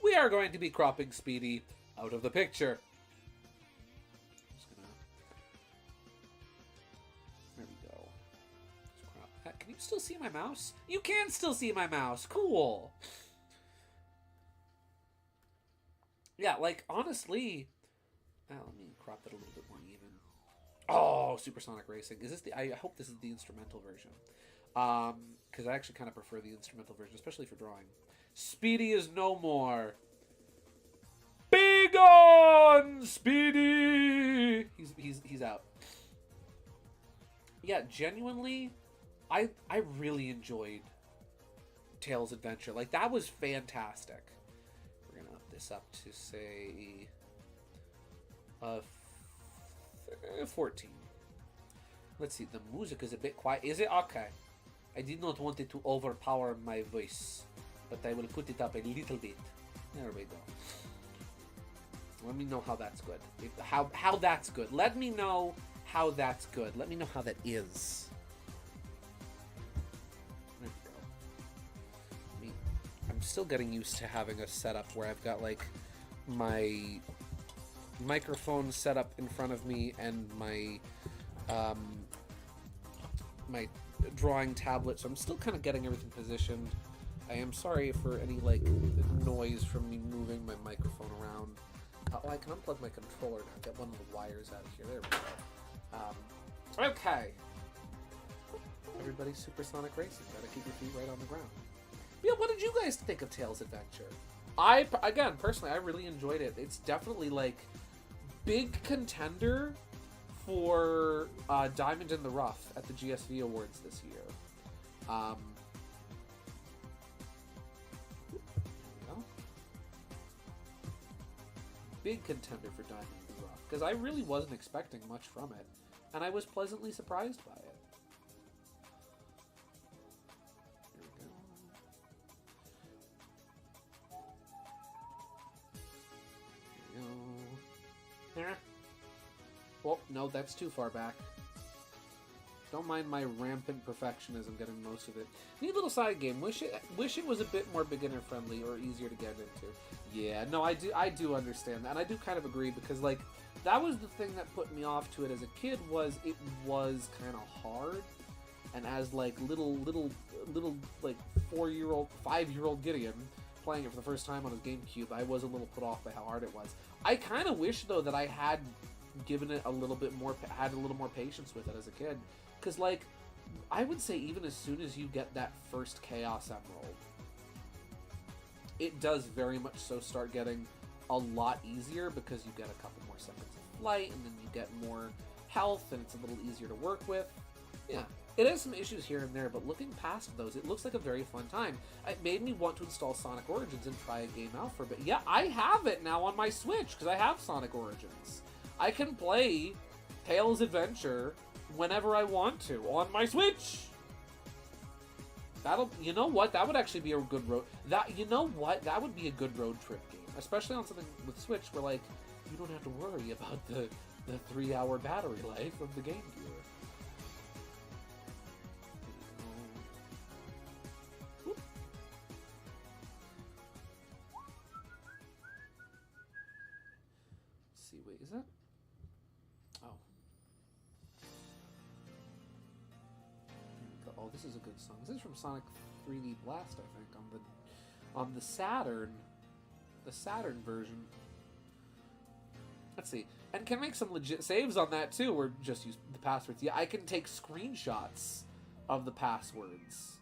we are going to be cropping Speedy out of the picture. There we go. Let's crop that. Can you still see my mouse? You can still see my mouse. Cool. Yeah, like, honestly... let me crop it a little bit more even. Oh, Supersonic Racing. Is this the... I hope this is the instrumental version. Because I actually kind of prefer the instrumental version, especially for drawing. Speedy is no more. Be gone, Speedy! He's out. Yeah, genuinely, I really enjoyed Tails Adventure. Like, that was fantastic. We're gonna up this up to, say... 14. Let's see, the music is a bit quiet. Is it? Okay. I did not want it to overpower my voice, but I will put it up a little bit. There we go. Let me know how that's good. How that's good. Let me know how that's good. Let me know how that is. There we go. I'm still getting used to having a setup where I've got like my microphone set up in front of me and my my drawing tablet, so I'm still kind of getting everything positioned. I am sorry for any like noise from me moving my microphone around. Oh, I can unplug my controller now. Get one of the wires out of here. There we go. Okay. Everybody's supersonic racing. Gotta keep your feet right on the ground. Yeah, what did you guys think of Tails Adventure? Again, personally, I really enjoyed it. It's definitely like big contender for Diamond in the Rough at the GSV Awards this year. There we go. Big contender for Diamond in the Rough, because I really wasn't expecting much from it, and I was pleasantly surprised by it. Here we go. There. Oh, no, that's too far back. Don't mind my rampant perfectionism getting most of it. Neat little side game. Wish it was a bit more beginner friendly or easier to get into. Yeah, no, I do understand that, and I do kind of agree, because like that was the thing that put me off to it as a kid, was it was kind of hard, and as like little like 4-year-old, 5-year-old Gideon playing it for the first time on his GameCube, I was a little put off by how hard it was. I kind of wish though that I had given it a little bit more, had a little more patience with it as a kid, because like I would say even as soon as you get that first Chaos Emerald, it does very much so start getting a lot easier, because you get a couple more seconds of flight, and then you get more health, and it's a little easier to work with. Yeah, it has some issues here and there, but looking past those, it looks like a very fun time. It made me want to install Sonic Origins and try a game out for a bit. Yeah, I have it now on my Switch, because I have Sonic Origins. I can play Tails Adventure whenever I want to on my Switch. You know what? That would actually be a good road. That would be a good road trip game, especially on something with Switch where like you don't have to worry about the 3-hour battery life of the Game Gear. Whoop. Let's see, wait, is that? Oh. Oh, this is a good song. This is from Sonic 3D Blast, I think, on the Saturn version. Let's see. And can make some legit saves on that too, or just use the passwords. Yeah, I can take screenshots of the passwords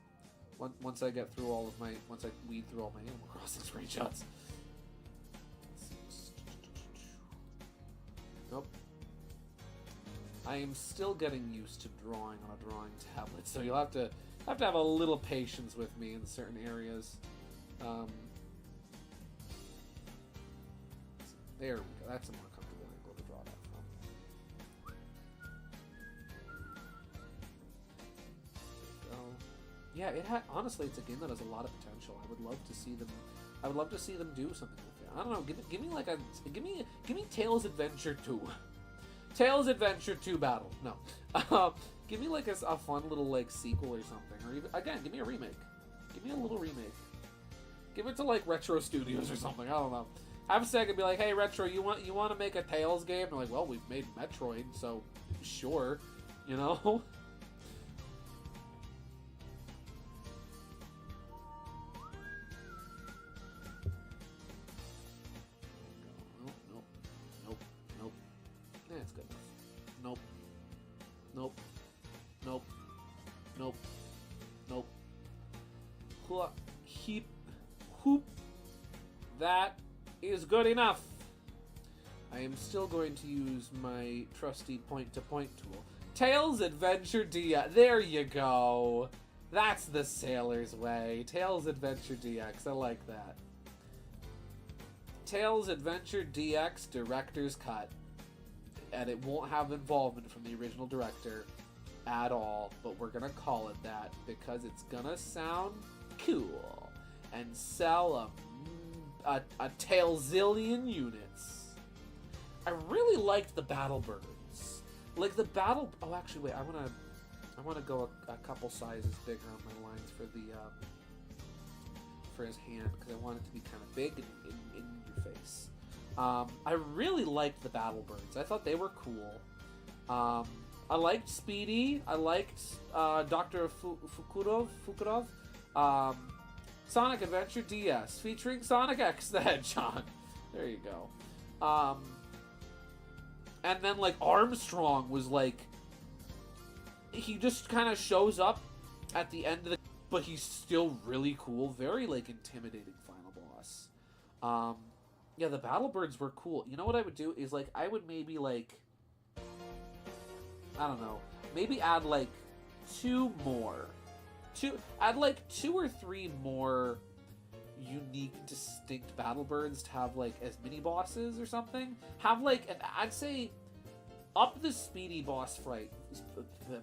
once I get through all of my, once I weed through all my Animal Crossing screenshots. Nope. I am still getting used to drawing on a drawing tablet, so you'll have to have a little patience with me in certain areas. There we go. That's a more comfortable angle to draw that from. Yeah, honestly, it's a game that has a lot of potential. I would love to see them. I would love to see them do something with it. I don't know. Give me Tails Adventure 2. Tails Adventure 2 Battle. No. Give me like a fun little like sequel or something. Or even, again, give me a remake. Give me a little remake. Give it to like Retro Studios or something. I don't know. Have Sega be like, hey Retro, you want to make a Tails game? I'm like, well, we've made Metroid, so sure, you know. Nope. That's good enough. Nope. Hoop. That is good enough. I am still going to use my trusty point-to-point tool. Tails Adventure DX. There you go. That's the sailor's way. Tails Adventure DX. I like that. Tails Adventure DX Director's Cut. And it won't have involvement from the original director. at all, but we're gonna call it that because it's gonna sound cool and sell a tailzillion units. I really liked the Battle Birds. Like the battle. Oh, actually, wait. I wanna go a couple sizes bigger on my lines for the for his hand because I want it to be kind of big and in your face. I really liked the Battle Birds. I thought they were cool. I liked Speedy. I liked Dr. Fukurov. Sonic Adventure DS featuring Sonic X the Hedgehog. There you go. And then like Armstrong was like, he just kind of shows up at the end of the, but he's still really cool. Very like intimidating final boss. Yeah, the Battle Birds were cool. You know what I would do is like I would maybe like, I don't know, maybe add like add like 2 or 3 more unique, distinct Battle Birds to have like as mini bosses or something. Have like, I'd say, up the Speedy boss fight.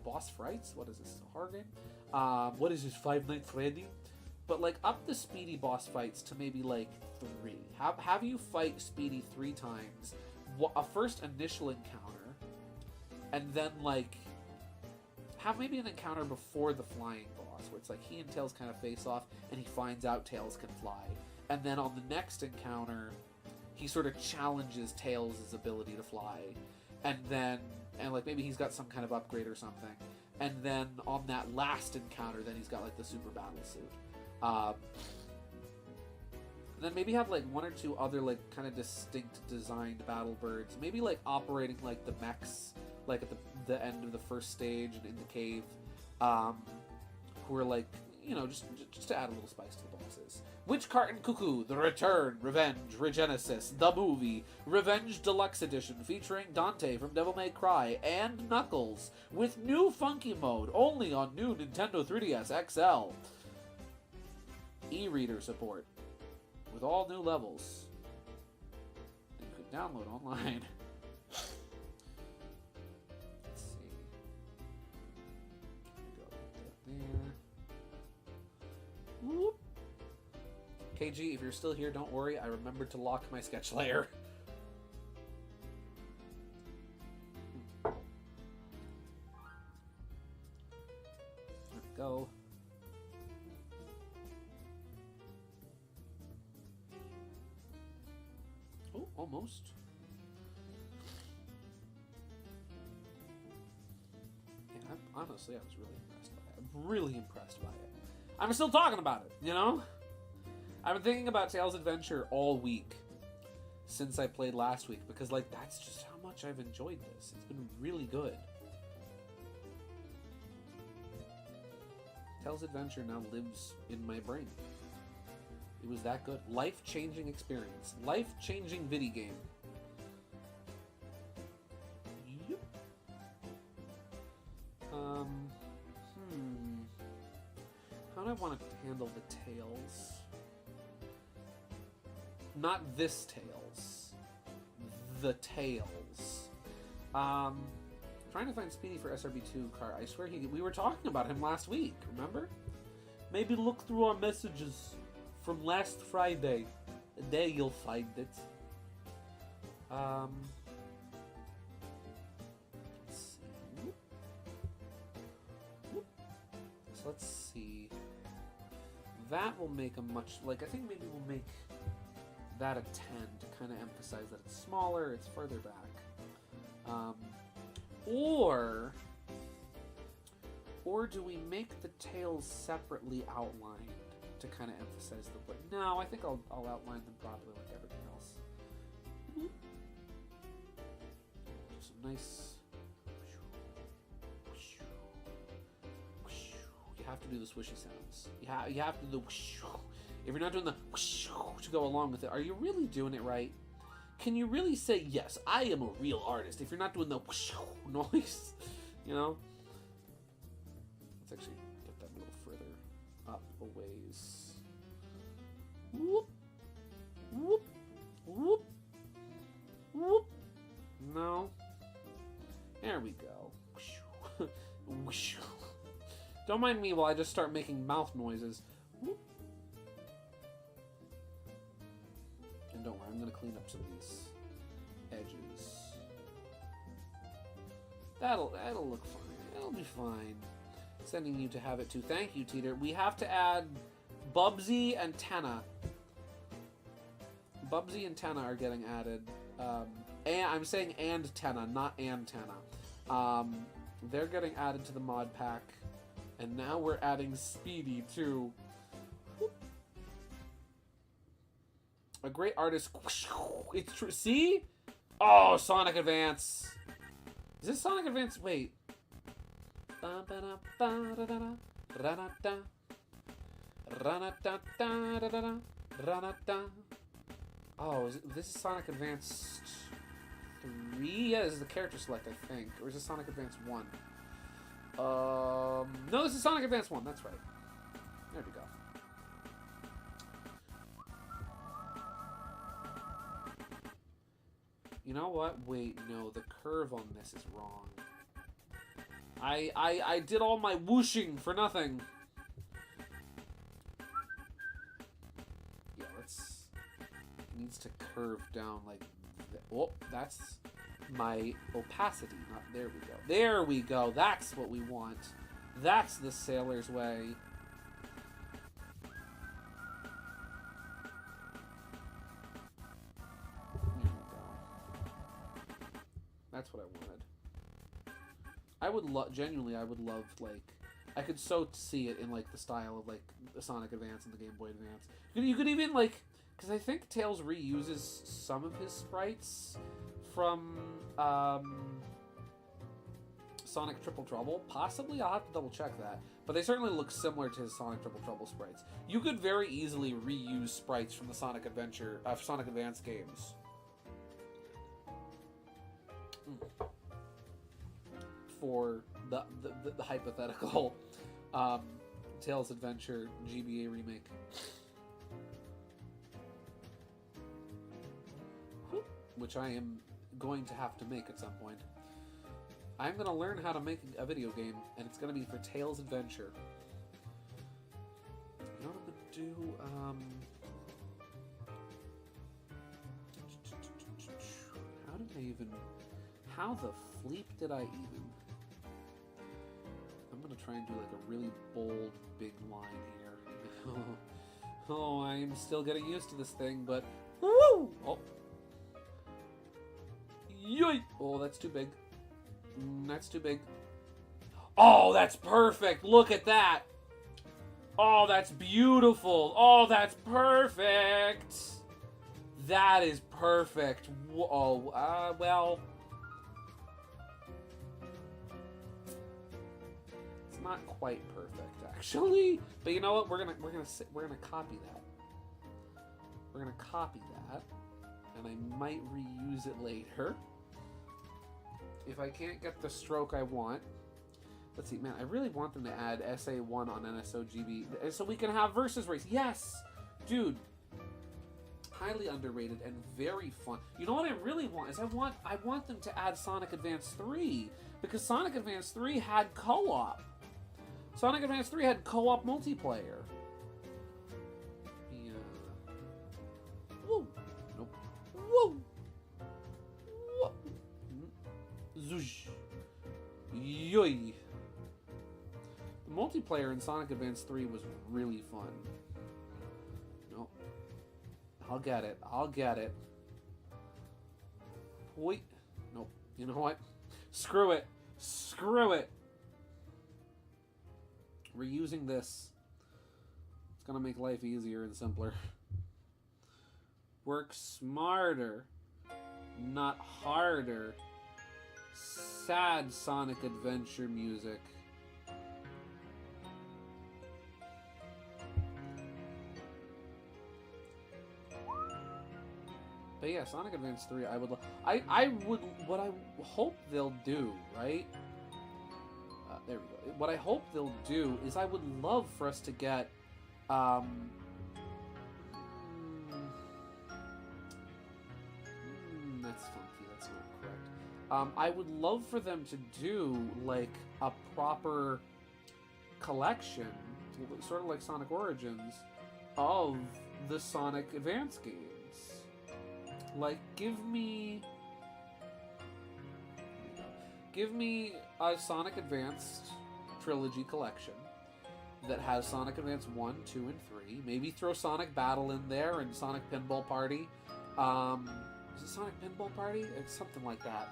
Boss fights? What is this? A horror game? What is this? Five Nights at Freddy's? But like up the Speedy boss fights to maybe like 3. Have you fight Speedy 3 times. A first initial encounter, and then like have maybe an encounter before the flying boss, where it's like he and Tails kind of face off, and he finds out Tails can fly. And then on the next encounter, he sort of challenges Tails' ability to fly. And then, like maybe he's got some kind of upgrade or something. And then on that last encounter, then he's got like the super battle suit. And then maybe have like 1 or 2 other like kind of distinct designed Battle Birds. Maybe like operating like the mechs, like at the end of the first stage and in the cave, who are like, you know, just to add a little spice to the bosses. Witch Cart and Cuckoo, The Return, Revenge, Regenesis, The Movie, Revenge Deluxe Edition, featuring Dante from Devil May Cry, and Knuckles, with new funky mode, only on new Nintendo 3DS XL. E-reader support, with all new levels. You could download online. Whoop. KG, if you're still here, don't worry. I remembered to lock my sketch layer. There we go. Oh, almost. Yeah, honestly, I was really impressed by it. I'm really impressed by it. I'm still talking about it, you know? I've been thinking about Tails Adventure all week since I played last week, because, like, that's just how much I've enjoyed this. It's been really good. Tails Adventure now lives in my brain. It was that good. Life-changing experience. Life-changing video game. Yep. How do I want to handle the Tails? Not this Tails. The Tails. Trying to find Speedy for SRB2 car. I swear we were talking about him last week, remember? Maybe look through our messages from last Friday. There you'll find it. Let's see. So let's see. That will make a much, like, I think maybe we'll make that a 10 to kind of emphasize that it's smaller, it's further back. Or do we make the tails separately outlined to kind of emphasize the but no, I think I'll outline them properly like everything else. Some nice. You have to do the swishy sounds. You have to do the. If you're not doing the to go along with it, are you really doing it right? Can you really say yes? I am a real artist. If you're not doing the noise, you know. Let's actually get that a little further up a ways. Whoop, whoop, whoop, whoop. No. There we go. Don't mind me while I just start making mouth noises. And don't worry, I'm gonna clean up some of these edges. That'll look fine. That'll be fine. Sending you to have it too. Thank you, Teeter. We have to add Bubsy and Tenna. Bubsy and Tenna are getting added. And I'm saying and Tenna, not and Tenna. They're getting added to the mod pack. And now we're adding Speedy, too. A great artist. It's true. See? Oh, Sonic Advance. Is this Sonic Advance? Wait. Oh, this is Sonic Advance 3? Yeah, this is the character select, I think. Or is this Sonic Advance 1? No, this is Sonic Advance 1. That's right. There we go. You know what? Wait, no. The curve on this is wrong. I did all my whooshing for nothing. Yeah, let's... It needs to curve down like... Oh, that's my opacity. Not... There we go. There we go. That's what we want. That's the sailor's way. There we go. That's what I wanted. I would love, genuinely, I would love, like, I could so see it in, like, the style of, like, the Sonic Advance and the Game Boy Advance. You could even, like, because I think Tails reuses some of his sprites from, Sonic Triple Trouble. Possibly, I'll have to double check that. But they certainly look similar to his Sonic Triple Trouble sprites. You could very easily reuse sprites from the Sonic Advance games. For the hypothetical Tails Adventure GBA remake. Which I am going to have to make at some point. I'm going to learn how to make a video game, and it's going to be for Tails Adventure. You know what I'm going to do? How did I even... How the fleep did I even... I'm going to try and do like a really bold, big line here. Oh, I'm still getting used to this thing, but... Woo! Oh. Yoy! Oh, that's too big. That's too big. Oh, that's perfect! Look at that! Oh, that's beautiful! Oh, that's perfect! That is perfect. Oh, well... Not quite perfect, actually. But you know what? We're gonna copy that. We're gonna copy that, and I might reuse it later if I can't get the stroke I want. Let's see, man. I really want them to add SA1 on NSOGB so we can have versus race. Yes, dude. Highly underrated and very fun. You know what I really want is I want them to add Sonic Advance 3 because Sonic Advance 3 had co-op. Sonic Advance 3 had co-op multiplayer. Yeah. Whoa. Nope. Whoa. Whoa. Zoosh. Yoy. The multiplayer in Sonic Advance 3 was really fun. Nope. I'll get it. I'll get it. Wait. Nope. You know what? Screw it. Screw it. Reusing this, it's gonna make life easier and simpler. Work smarter, not harder. Sad Sonic Adventure music. But yeah, Sonic Advance 3, I would what I hope they'll do, right? There we go. What I hope they'll do is I would love for us to get, that's funky, that's not correct. I would love for them to do like a proper collection, sort of like Sonic Origins, of the Sonic Advance games. Like, give me a Sonic Advance trilogy collection that has Sonic Advance 1, 2, and 3. Maybe throw Sonic Battle in there and Sonic Pinball Party. Is it Sonic Pinball Party? It's something like that.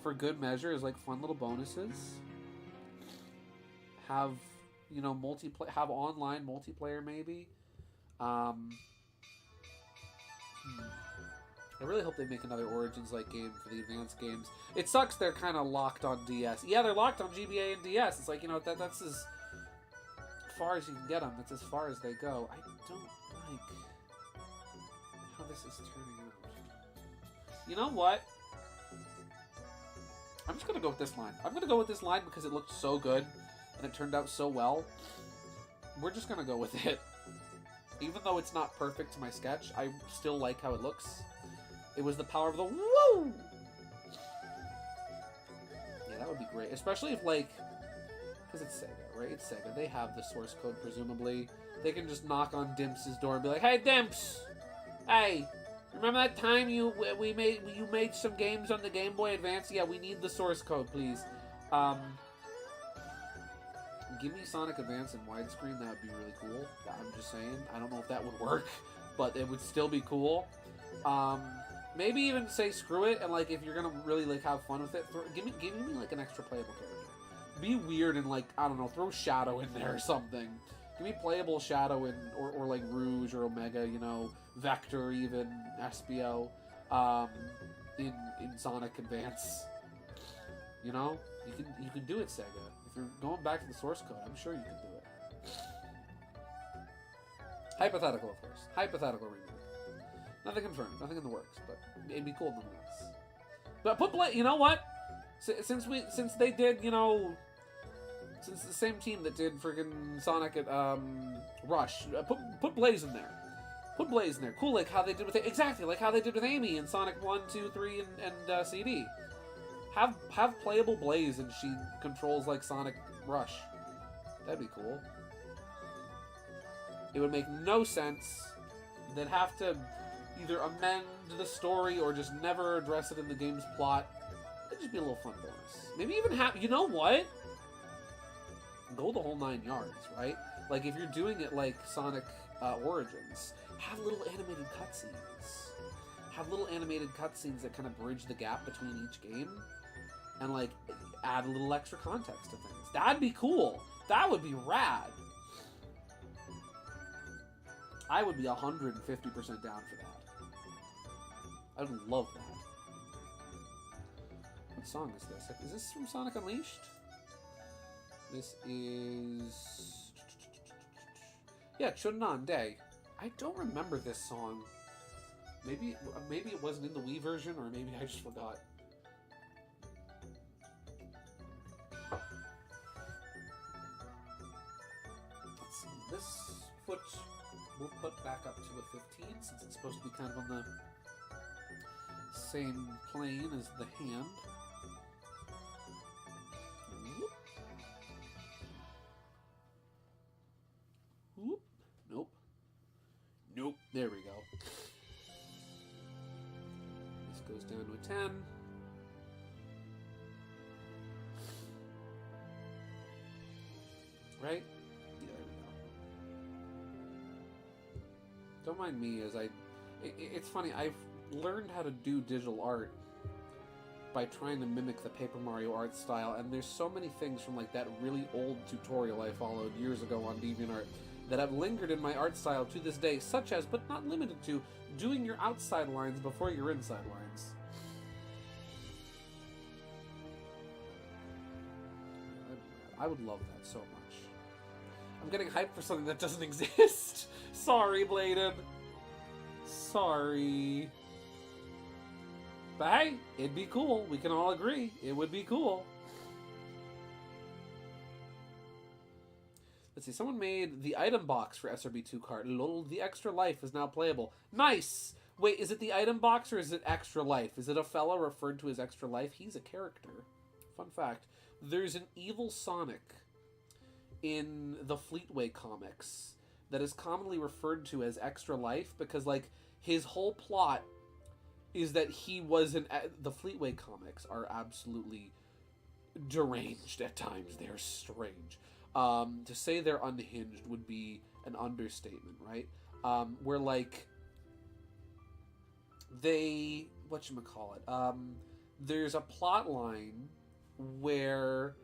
For good measure, is like fun little bonuses. Have, you know, have online multiplayer maybe. I really hope they make another Origins-like game for the advanced games. It sucks they're kind of locked on DS. Yeah, they're locked on GBA and DS. It's like, you know, that's as far as you can get them. That's as far as they go. I don't like how this is turning out. You know what? I'm just going to go with this line. I'm going to go with this line because it looked so good and it turned out so well. We're just going to go with it. Even though it's not perfect to my sketch, I still like how it looks. It was the power of the woo! Yeah, that would be great. Especially if, like, because it's Sega, right? It's Sega. They have the source code, presumably. They can just knock on Dimps' door and be like, "Hey, Dimps! Hey, remember that time you made some games on the Game Boy Advance? Yeah, we need the source code, please." Give me Sonic Advance in widescreen. That would be really cool. I'm just saying. I don't know if that would work, but it would still be cool. Maybe even say screw it, and like if you're gonna really like have fun with it, give me like an extra playable character. Be weird and like, I don't know, throw Shadow in there or something. Give me playable Shadow in or like Rouge or Omega, you know, Vector, even Espio, in Sonic Advance. You know, you can do it, Sega. If you're going back to the source code, I'm sure you can do it. Hypothetical, of course. Hypothetical remake. Nothing confirmed. Nothing in the works, but it'd be cool nonetheless. But put you know what? Since they did, you know, since the same team that did friggin' Sonic at Rush, put Blaze in there. Put Blaze in there. Cool, like how they did with exactly like how they did with Amy in Sonic 1, 2, 3, and CD. Have playable Blaze and she controls like Sonic Rush. That'd be cool. It would make no sense. They'd have to either amend the story or just never address it in the game's plot. It'd just be a little fun bonus. Maybe even have, you know what? Go the whole 9 yards, right? Like if you're doing it like Sonic Origins, have little animated cutscenes. Have little animated cutscenes that kind of bridge the gap between each game. And like add a little extra context to things. That'd be cool. That would be rad. I would be 150% down for that. I would love that. What song is this? Is this from Sonic Unleashed? This is... Yeah, Chunnan Day. I don't remember this song. Maybe it wasn't in the Wii version, or maybe I just forgot. Let's see. This foot we'll put back up to a 15, since it's supposed to be kind of on the same plane as the hand. Whoop. Whoop. Nope. Nope. There we go. This goes down to a 10. Right? Yeah, there we go. Don't mind me as it's funny, I've learned how to do digital art by trying to mimic the Paper Mario art style, and there's so many things from like that really old tutorial I followed years ago on Deviantart that have lingered in my art style to this day, such as, but not limited to, doing your outside lines before your inside lines. I would love that so much. I'm getting hyped for something that doesn't exist. Sorry, Bladen. Sorry. But hey, it'd be cool. We can all agree. It would be cool. Let's see. Someone made the item box for SRB2 cart. Lol, the extra life is now playable. Nice! Wait, is it the item box or is it Extra Life? Is it a fella referred to as Extra Life? He's a character. Fun fact. There's an evil Sonic in the Fleetway comics that is commonly referred to as Extra Life because, like, his whole plot is that he was in... The Fleetway comics are absolutely deranged at times. They're strange. To say they're unhinged would be an understatement, right? Where, like... They, whatchamacallit, there's a plot line where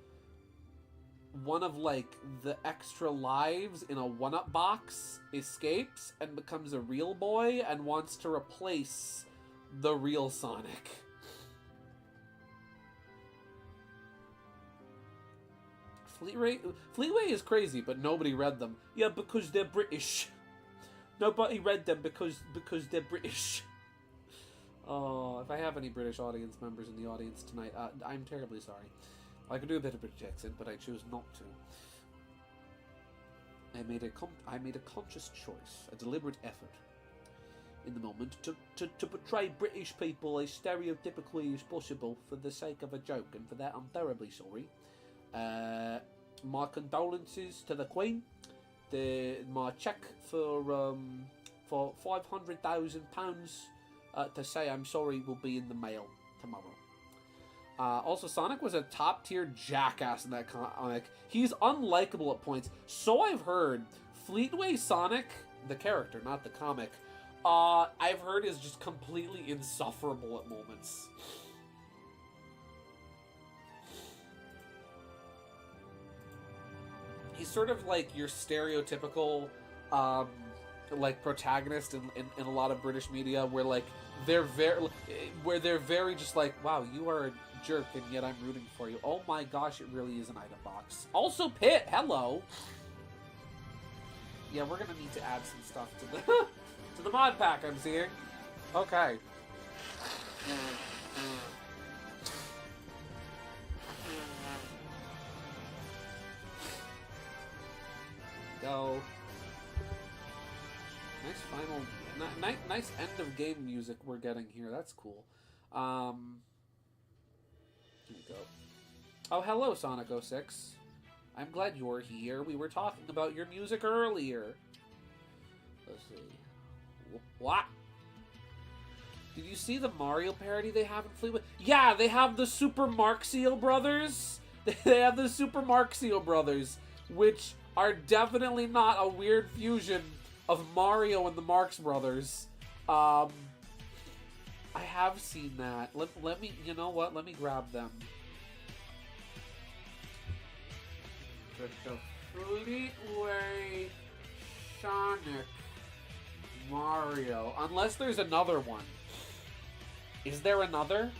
one of, like, the extra lives in a one-up box escapes and becomes a real boy and wants to replace the real Sonic. Fleetway is crazy, but nobody read them. Yeah, because they're British. Nobody read them because they're British. Oh, if I have any British audience members in the audience tonight, I'm terribly sorry. I could do a bit of British accent, but I chose not to. I made a conscious choice, a deliberate effort, in the moment, to portray British people as stereotypically as possible for the sake of a joke, and for that I'm terribly sorry. My condolences to the Queen. My cheque for £500,000 to say I'm sorry will be in the mail tomorrow. Also, Sonic was a top-tier jackass in that comic. He's unlikable at points. So I've heard. Fleetway Sonic, the character, not the comic, I've heard is just completely insufferable at moments. He's sort of like your stereotypical, like, protagonist in a lot of British media, where, like, they're very just like, wow, you are a jerk, and yet I'm rooting for you. Oh my gosh, it really is an item box. Also, Pit, hello. Yeah, we're gonna need to add some stuff to the to the mod pack I'm seeing. Okay. Go. Nice final, nice end of game music we're getting here. That's cool. Here we go. Oh, hello, Sonic 06. I'm glad you're here. We were talking about your music earlier. Let's see. What? Did you see the Mario parody they have in Fleetwood? Yeah, they have the Super Marxio Brothers. They have the Super Marxio Brothers, which are definitely not a weird fusion of Mario and the Marx Brothers. I have seen that. Let me, you know what? Let me grab them. The Fleetway Sonic Mario. Unless there's another one. Is there another?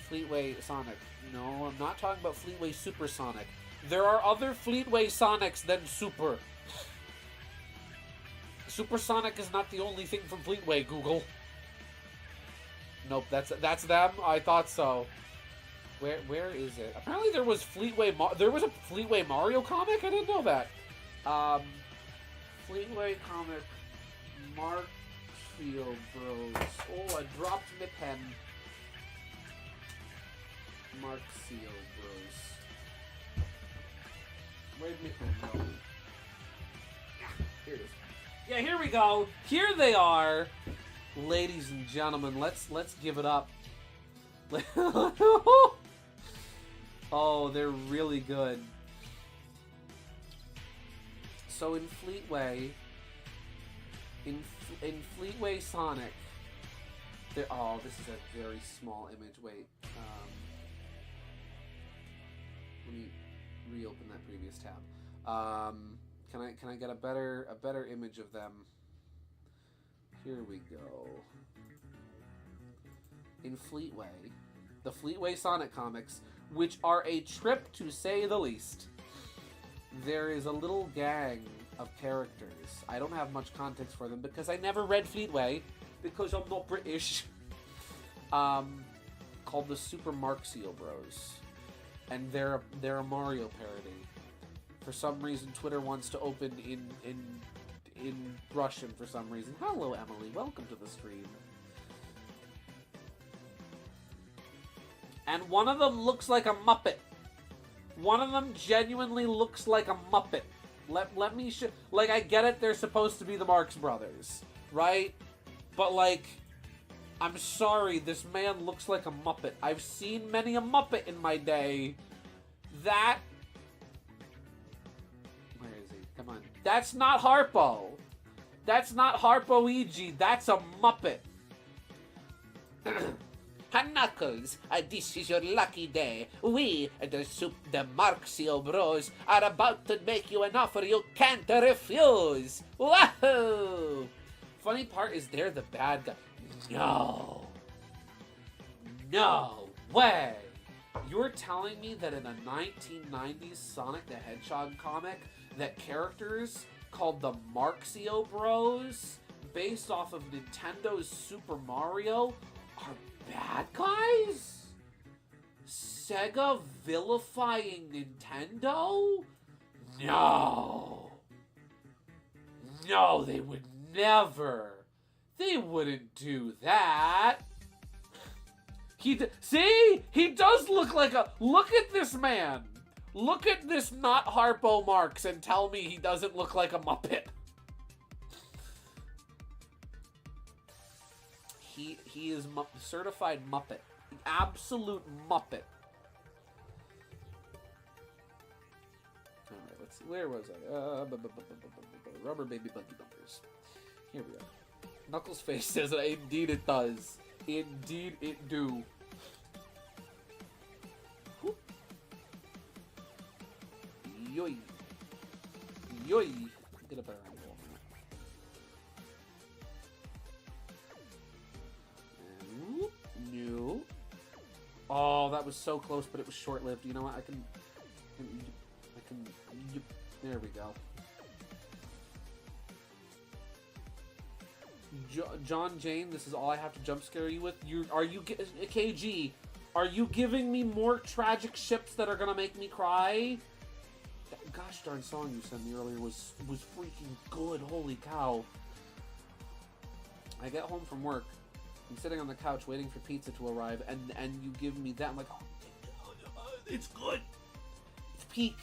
Fleetway Sonic. No, I'm not talking about Fleetway Super Sonic. There are other Fleetway Sonics than Super. Super Sonic is not the only thing from Fleetway, Google. Nope, that's them? I thought so. Where is it? Apparently there was there was a Fleetway Mario comic? I didn't know that. Fleetway comic Marxio Bros. Oh, I dropped my pen. Marxio Bros. Where'd my pen go? Yeah, here it is. Yeah, here we go. Here they are. Ladies and gentlemen, let's give it up. Oh, they're really good. So in Fleetway, in Fleetway Sonic, there. Oh, this is a very small image. Wait, let me reopen that previous tab. Can I get a better image of them? Here we go. In Fleetway, the Fleetway Sonic comics, which are a trip to say the least. There is a little gang of characters. I don't have much context for them because I never read Fleetway, because I'm not British. Called the Super Marxio Bros. And they're a Mario parody. For some reason, Twitter wants to open in Russian for some reason. Hello, Emily. Welcome to the stream. And one of them looks like a Muppet. One of them genuinely looks like a Muppet. Let me show... Like, I get it, they're supposed to be the Marx Brothers, right? But, like, I'm sorry, this man looks like a Muppet. I've seen many a Muppet in my day. That... Where is he? Come on. That's not Harpo. That's not Harpo-Iji. That's a Muppet. Knuckles, this is your lucky day. We, the Marxio Bros, are about to make you an offer you can't refuse. Wahoo! Funny part is they're the bad guy. No. No way. You're telling me that in a 1990s Sonic the Hedgehog comic that characters called the Marxio Bros, based off of Nintendo's Super Mario, are bad guys? Sega vilifying Nintendo? No. No, they would never. They wouldn't do that. See? He does look like a... Look at this man. Look at this not Harpo Marx and tell me he doesn't look like a Muppet. He is certified Muppet. Absolute Muppet. Alright, let's see. Where was I? Rubber baby buggy bumpers. Here we are. Knuckles' face says, indeed it does. Indeed it do. Whoop. Yoy. Yoy. Get a better angle. No. Oh, that was so close, but it was short-lived. You know what? I can. There we go. John Jane, this is all I have to jump scare you with. KG? Are you giving me more tragic ships that are gonna make me cry? That gosh darn song you sent me earlier was freaking good. Holy cow! I get home from work. I'm sitting on the couch waiting for pizza to arrive, and you give me that. I'm like, oh, it's good. It's peak.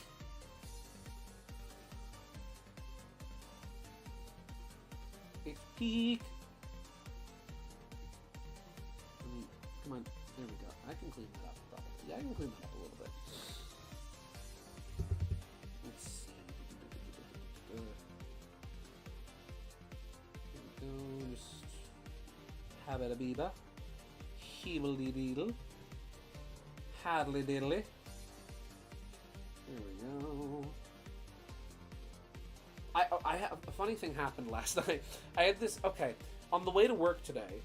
It's peak. Come on, there we go. I can clean that up, probably. Yeah, I can clean that up a little bit. Let's see. Here we go. Just habba beeba, heebly deedle, hadley diddly. There we go. I have a funny thing happened last night. I had this. Okay, on the way to work today,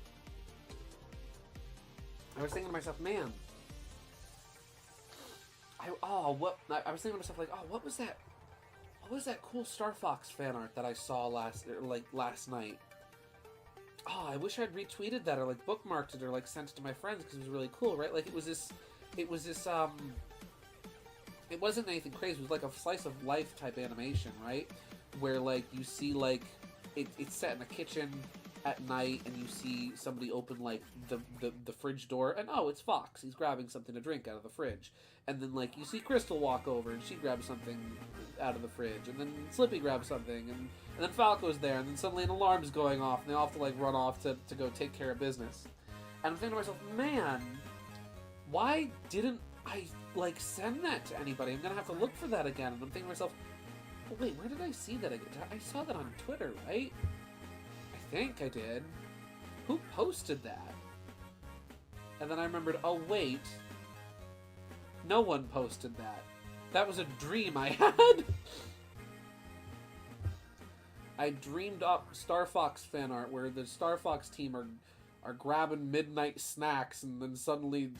I was thinking to myself, man. I was thinking to myself, like, oh, what was that? What was that cool Star Fox fan art that I saw last night? Oh, I wish I'd retweeted that or like bookmarked it or like sent it to my friends because it was really cool, right? Like it wasn't anything crazy. It was like a slice of life type animation, right? Where like you see like it's set in a kitchen at night and you see somebody open like the fridge door and oh, it's Fox. He's grabbing something to drink out of the fridge. And then like you see Crystal walk over and she grabs something out of the fridge and then Slippy grabs something and then Falco's there and then suddenly an alarm's going off and they all have to like run off to go take care of business. And I'm thinking to myself, man, why didn't I like send that to anybody? I'm gonna have to look for that again. And I'm thinking to myself, oh, wait, where did I see that again? I saw that on Twitter, right? I think I did. Who posted that? And then I remembered, oh wait, no one posted that. That was a dream I had. I dreamed up Star Fox fan art where the Star Fox team are grabbing midnight snacks and then suddenly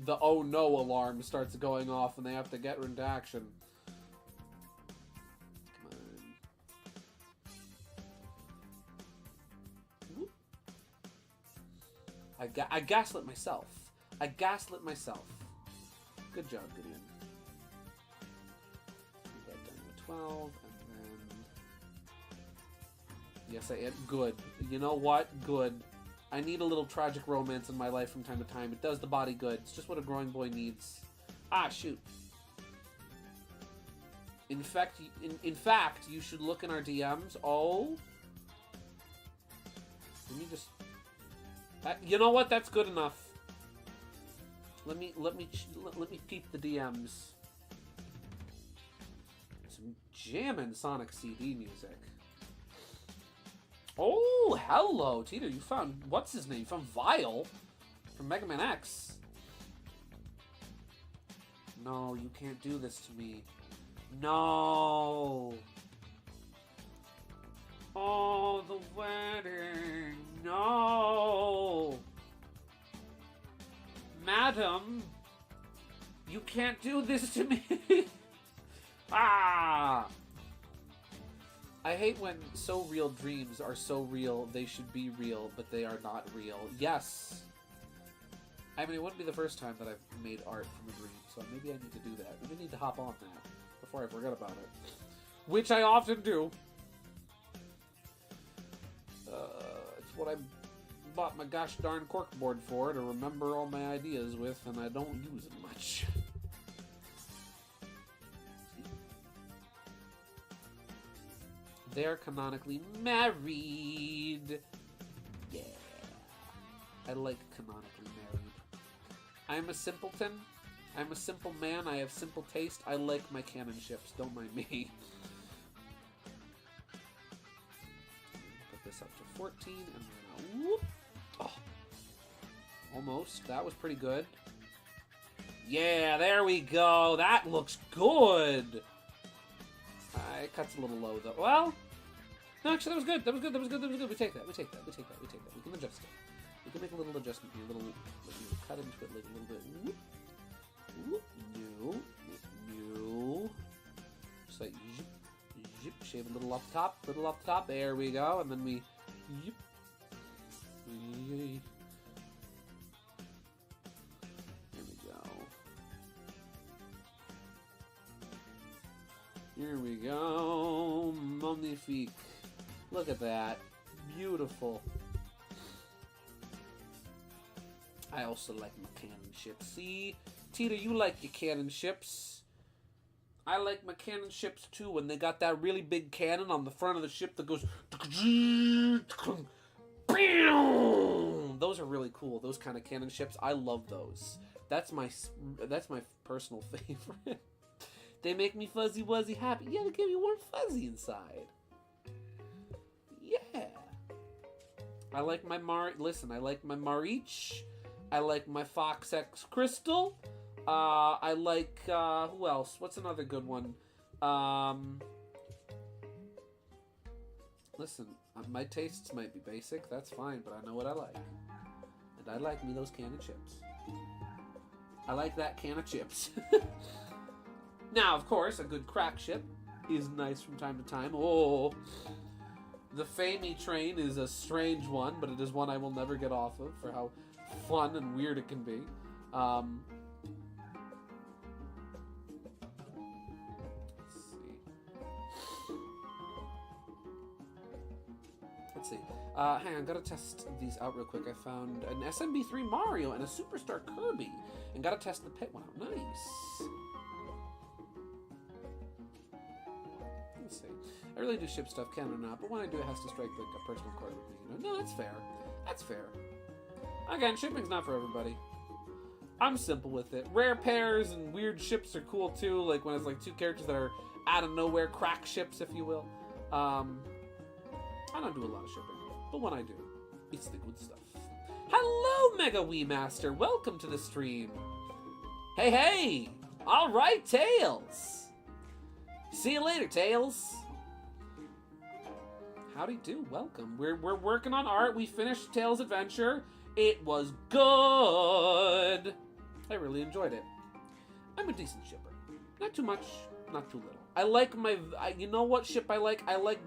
the oh no alarm starts going off and they have to get into action. I gaslit myself. I gaslit myself. Good job, Gideon. Get that done 12, and then... Yes, I am. Good. You know what? Good. I need a little tragic romance in my life from time to time. It does the body good. It's just what a growing boy needs. Ah, shoot. In fact, you should look in our DMs. Oh. Let me just... you know what? That's good enough. Let me peep the DMs. Some jammin' Sonic CD music. Oh, hello, Tito. You found, what's his name? You found Vile from Mega Man X. No, you can't do this to me. No. Oh, the wedding. No. Madam, you can't do this to me. Ah. I hate when so real dreams are so real they should be real, but they are not real. Yes. I mean, it wouldn't be the first time that I've made art from a dream, so maybe I need to do that. Maybe I need to hop on that before I forget about it. Which I often do. It's what I bought my gosh darn corkboard for, to remember all my ideas with, and I don't use it much. They're canonically married. Yeah. I like canonically married. I'm a simpleton. I'm a simple man. I have simple taste. I like my canon ships. Don't mind me. Put this up to 14, and then whoop. Oh. Almost. That was pretty good. Yeah, there we go. That looks good. It cuts a little low, though. Well, no, actually, that was good. That was good. That was good. That was good. We take that. We take that. We take that. We take that. We can adjust it. We can make a little adjustment here. A little, cut into it like a little bit. Whoop. Whoop. No. Just like zip, zip. Shave a little off the top. Little off the top. There we go. And then we zip. Here we go. Magnifique. Look at that. Beautiful. I also like my cannon ships. See? Tita, you like your cannon ships. I like my cannon ships too when they got that really big cannon on the front of the ship that goes... Those are really cool. Those kind of cannon ships. I love those. That's my personal favorite. They make me fuzzy wuzzy happy. Yeah, they give you warm fuzzy inside. Yeah. I like my I like my Marich. I like my Fox X Crystal. I like, who else? What's another good one? Listen, my tastes might be basic. That's fine, but I know what I like. And I like me those can of chips. I like that can of chips. Now, of course, a good crack ship is nice from time to time. Oh, the Famey train is a strange one, but it is one I will never get off of for how fun and weird it can be. Let's see. Hang on, gotta test these out real quick. I found an SMB3 Mario and a Superstar Kirby, and gotta test the pit one out. Nice. Let's see. I really do ship stuff, can or not, but when I do, it has to strike like a personal chord with me. You know? No, that's fair. That's fair. Again, shipping's not for everybody. I'm simple with it. Rare pairs and weird ships are cool too, like when it's like two characters that are out of nowhere, crack ships, if you will. I don't do a lot of shipping, but when I do, it's the good stuff. Hello, Mega Wii Master. Welcome to the stream. Hey, hey. All right, Tails. See you later, Tails. Howdy do. Welcome. We're working on art. We finished Tails' adventure. It was good. I really enjoyed it. I'm a decent shipper. Not too much, not too little. I like my... you know what ship I like? I like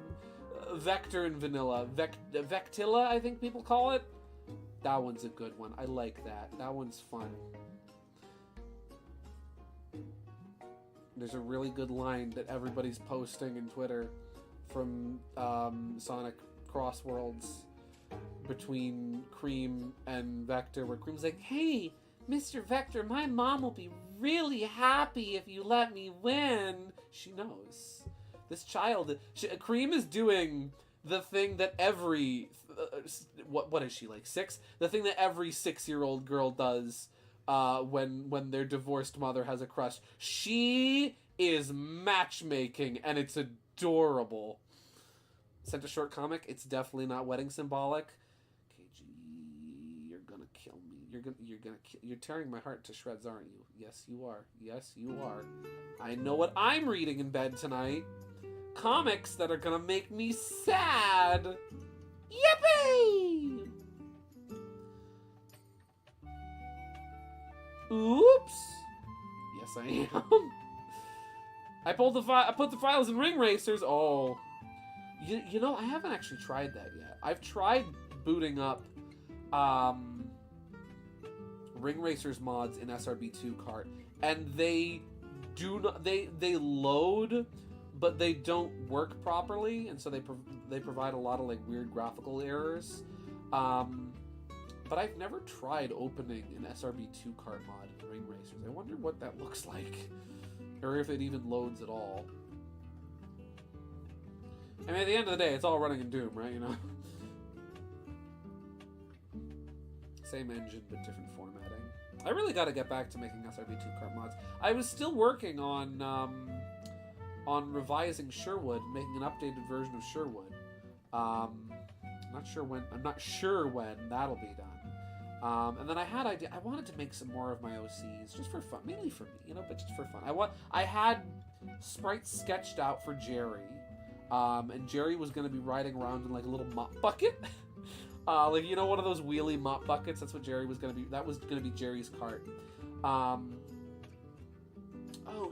Vector and Vanilla. Vectilla, I think people call it. That one's a good one. I like that. That one's fun. There's a really good line that everybody's posting in Twitter from Sonic Cross Worlds between Cream and Vector, where Cream's like, "Hey, Mr. Vector, my mom will be really happy if you let me win." She knows. This child, Cream is doing the thing that every, what is she, like 6? The thing that every 6-year-old girl does when their divorced mother has a crush. She is matchmaking, and it's adorable. Sent a short comic. It's definitely not wedding symbolic. KG, you're gonna kill me. You're tearing my heart to shreds, aren't you? Yes, you are. Yes, you are. I know what I'm reading in bed tonight. Comics that are gonna make me sad. Yippee! Oops. Yes, I am. I put the files in ring racers. Oh. You know, I haven't actually tried that yet. I've tried booting up ring racers mods in SRB2 cart, and they do not they load, but they don't work properly, and so they provide a lot of like weird graphical errors. But I've never tried opening an SRB2 cart mod in ring racers. I wonder what that looks like, or if it even loads at all. I mean, at the end of the day, it's all running in Doom, right? You know, same engine but different formatting. I really got to get back to making SRB2 cart mods. I was still working on revising Sherwood, making an updated version of Sherwood. I'm not sure when that'll be done. And then I wanted to make some more of my OCs just for fun, mainly for me, you know, but just for fun. I had sprites sketched out for Jerry. And Jerry was going to be riding around in like a little mop bucket. Like, you know, one of those wheelie mop buckets. That's what Jerry was going to be. That was going to be Jerry's cart. Oh,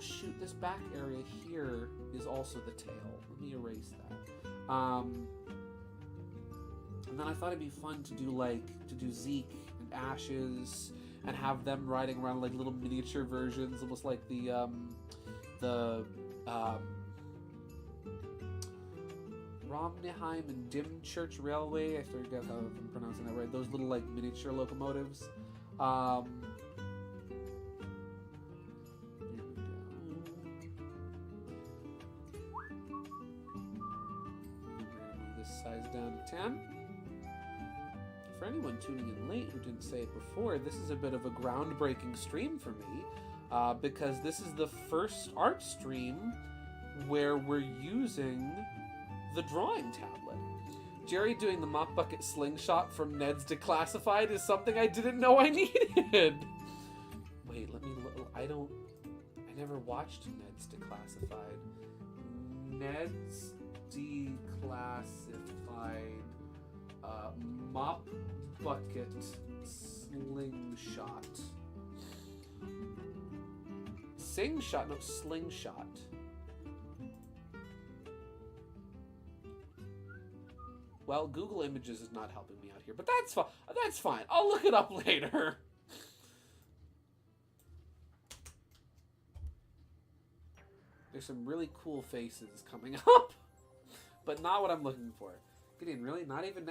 shoot. This back area here is also the tail. Let me erase that. And then I thought it'd be fun to do Zeke and Ashes and have them riding around like little miniature versions, almost like the Romneheim and Dimchurch Railway. I forget how I'm pronouncing that right. Those little like miniature locomotives. Here we go. We're gonna move this size down to 10. For anyone tuning in late who didn't say it before, this is a bit of a groundbreaking stream for me, because this is the first art stream where we're using the drawing tablet. Jerry doing the mop bucket slingshot from Ned's Declassified is something I didn't know I needed. Wait, let me look. I never watched Ned's Declassified. Ned's Declassified mop bucket slingshot. Slingshot. Well, Google Images is not helping me out here, but that's fine. That's fine. I'll look it up later. There's some really cool faces coming up, but not what I'm looking for. Gideon, really? Not even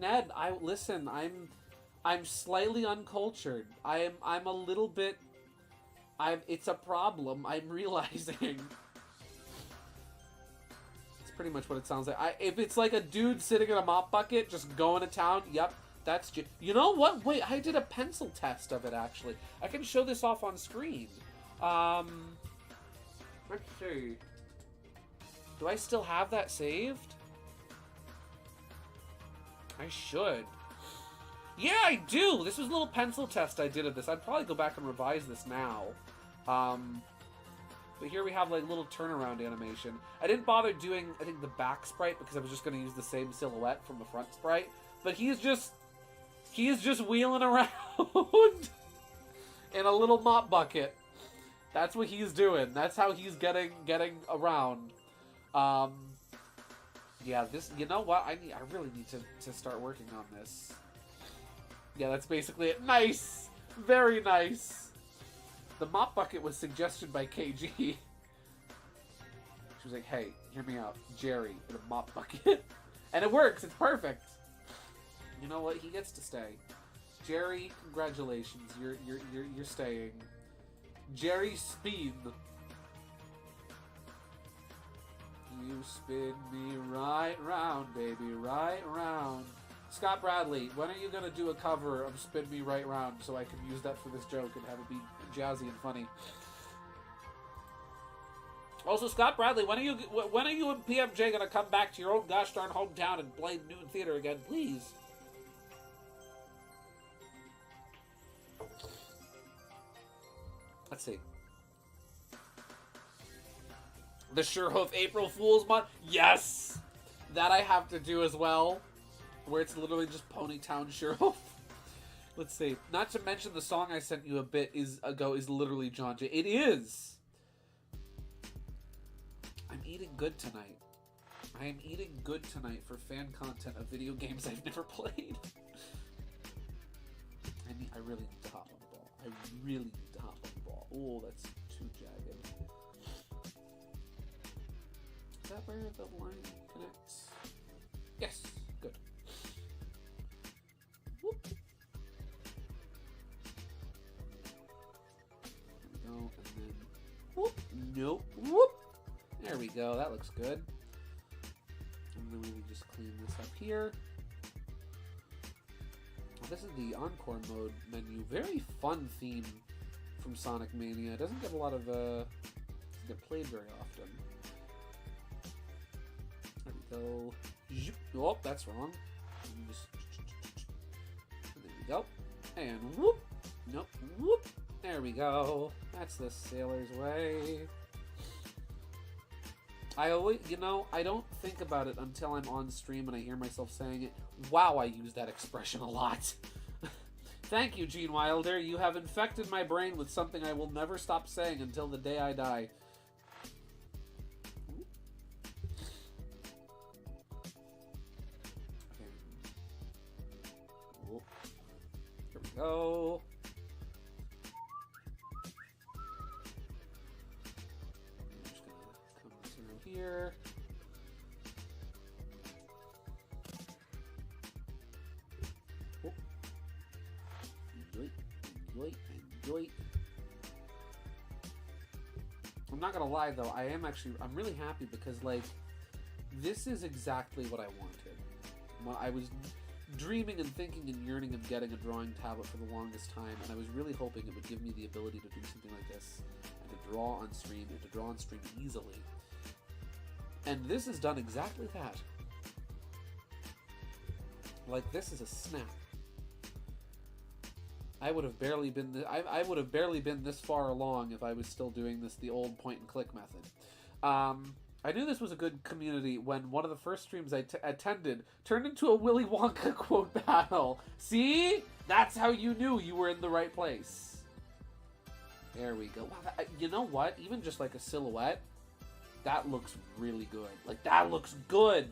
Ned. Listen. I'm slightly uncultured. I'm a little bit. It's a problem. I'm realizing. Pretty much what it sounds like. If it's like a dude sitting in a mop bucket just going to town, yep, that's you know what? Wait, I did a pencil test of it actually. I can show this off on screen. Let's see. Do I still have that saved? I should. Yeah, I do. This was a little pencil test I did of this. I'd probably go back and revise this now. But here we have like little turnaround animation. I didn't bother doing, I think, the back sprite because I was just going to use the same silhouette from the front sprite. But he is just wheeling around in a little mop bucket. That's what he's doing. That's how he's getting around. Yeah, this. You know what? I really need to start working on this. Yeah, that's basically it. Nice, very nice. The mop bucket was suggested by KG. She was like, hey, hear me out. Jerry in a mop bucket. And it works. It's perfect. You know what? He gets to stay. Jerry, congratulations. You're staying. Jerry Spin. You spin me right round, baby, right round. Scott Bradley, when are you going to do a cover of Spin Me Right Round so I can use that for this joke and have it be jazzy and funny? Also, Scott Bradley, when are you and PMJ going to come back to your own gosh darn hometown and play Newton Theater again, please? Let's see. The Sherhoof April Fool's month? Yes! That I have to do as well. Where it's literally just Ponytown Sherhoof. Let's see. Not to mention the song I sent you a bit ago is literally John Jay. It is! I'm eating good tonight. I am eating good tonight for fan content of video games I've never played. I really need to hop on the ball. I really need to hop on the ball. Oh, that's too jagged. Is that where the line connects? Yes, good. Whoop. There we go, and then whoop. Nope. Whoop. There we go. That looks good. And then we just clean this up here. Oh, this is the Encore mode menu. Very fun theme from Sonic Mania. It doesn't get a lot of doesn't get played very often. There we go. Oh, that's wrong. There we go. And whoop. Nope. Whoop. There we go. That's the sailor's way. I always, I don't think about it until I'm on stream and I hear myself saying it. Wow, I use that expression a lot. Thank you, Gene Wilder. You have infected my brain with something I will never stop saying until the day I die. Here we go. I'm just gonna come through here. Enjoy. I'm not gonna lie though, I'm really happy because this is exactly what I wanted. I was dreaming and thinking and yearning of getting a drawing tablet for the longest time, and I was really hoping it would give me the ability to do something like this and to draw on stream and to draw on stream easily. And this has done exactly that. This is a snap. I would have barely been I would have barely been this far along if I was still doing this the old point and click method. I knew this was a good community when one of the first streams I attended turned into a Willy Wonka quote battle. See? That's how you knew you were in the right place. There we go. Wow, you know what? Even just a silhouette, that looks really good. That looks good.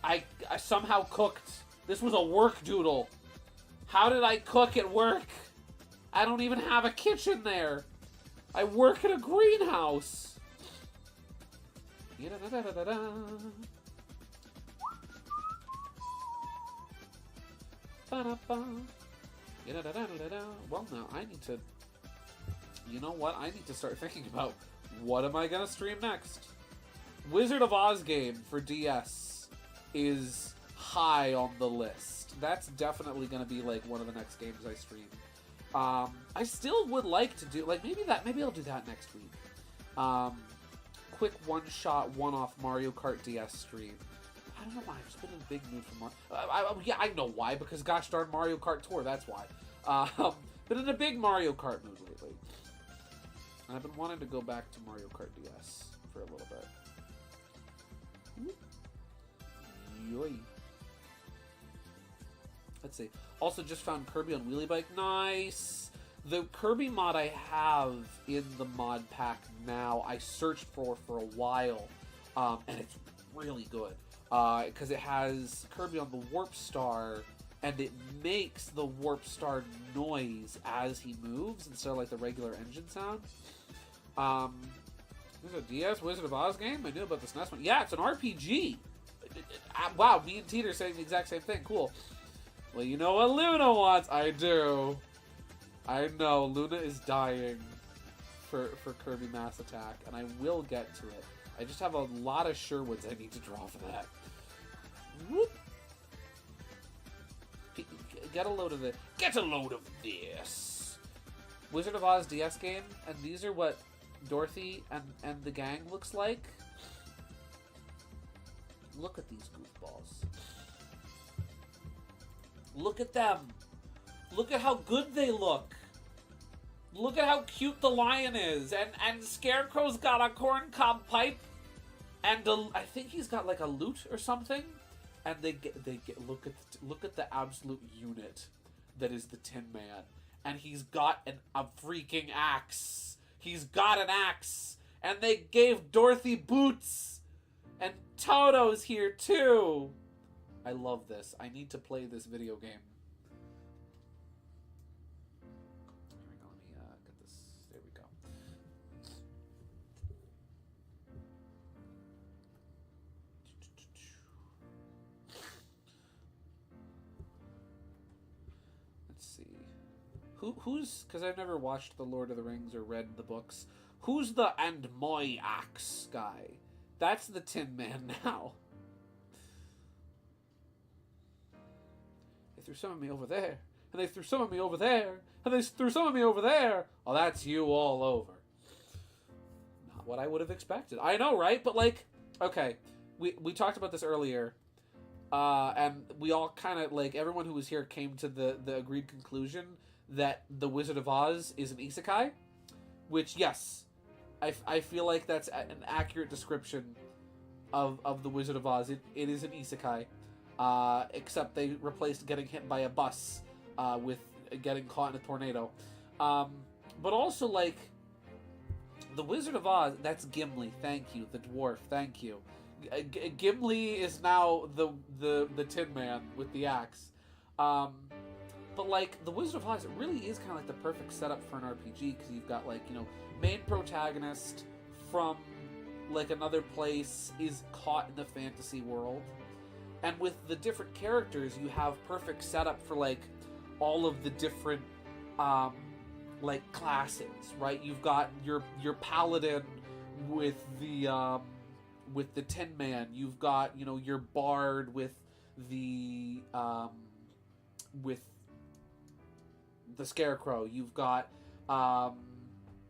I somehow cooked. This was a work doodle. How did I cook at work? I don't even have a kitchen there. I work in a greenhouse. Well, now I need to... You know what? I need to start thinking about what am I going to stream next? Wizard of Oz game for DS is high on the list. That's definitely going to be one of the next games I stream. I still would like to do maybe I'll do that next week. Quick one-shot, one-off Mario Kart DS stream. I don't know why. I've just been in a big mood for Mario. Yeah, I know why. Because gosh darn Mario Kart Tour. That's why. Been in a big Mario Kart mood lately. And I've been wanting to go back to Mario Kart DS for a little bit. Yoy. Let's see. Also just found Kirby on Wheelie Bike. Nice! The Kirby mod I have in the mod pack now, I searched for a while, and it's really good. Because it has Kirby on the Warp Star, and it makes the Warp Star noise as he moves, instead of the regular engine sound. This is a DS Wizard of Oz game? I knew about the SNES one. Yeah, it's an RPG. Wow, me and Teeter are saying the exact same thing. Cool. Well, you know what Luna wants? I do. I know. Luna is dying for Kirby Mass Attack, and I will get to it. I just have a lot of Sherwoods I need to draw for that. Whoop. Get a load of it. Get a load of this. Wizard of Oz DS game, and these are what Dorothy and the gang looks like. Look at these goofballs. Look at them. Look at how good they look. Look at how cute the lion is. And Scarecrow's got a corncob pipe. And I think he's got like a lute or something. And they get look at the absolute unit that is the Tin Man. And he's got a freaking axe. He's got an axe. And they gave Dorothy boots. And Toto's here too. I love this. I need to play this video game. Here we go. Let me get this. There we go. Let's see. Who's, because I've never watched The Lord of the Rings or read the books. Who's the and my axe guy? That's the Tin Man now. They threw some of me over there, and they threw some of me over there, and they threw some of me over there. Oh, that's you all over. Not what I would have expected. I know, right? But like, okay, we talked about this earlier, and we all kind of, like, everyone who was here came to the agreed conclusion that the Wizard of Oz is an isekai, which, yes, I feel like that's an accurate description of the Wizard of Oz. It is an isekai, except they replaced getting hit by a bus with getting caught in a tornado. But also, like, the Wizard of Oz, that's Gimli, thank you. The dwarf, thank you. Gimli is now the Tin Man with the axe. But, like, the Wizard of Oz, it really is kind of like the perfect setup for an RPG, because you've got, like, you know, main protagonist from, like, another place is caught in the fantasy world. And with the different characters, you have perfect setup for, like, all of the different, like, classes, right? You've got your paladin with the Tin Man. You've got, you know, your bard with the Scarecrow. You've got,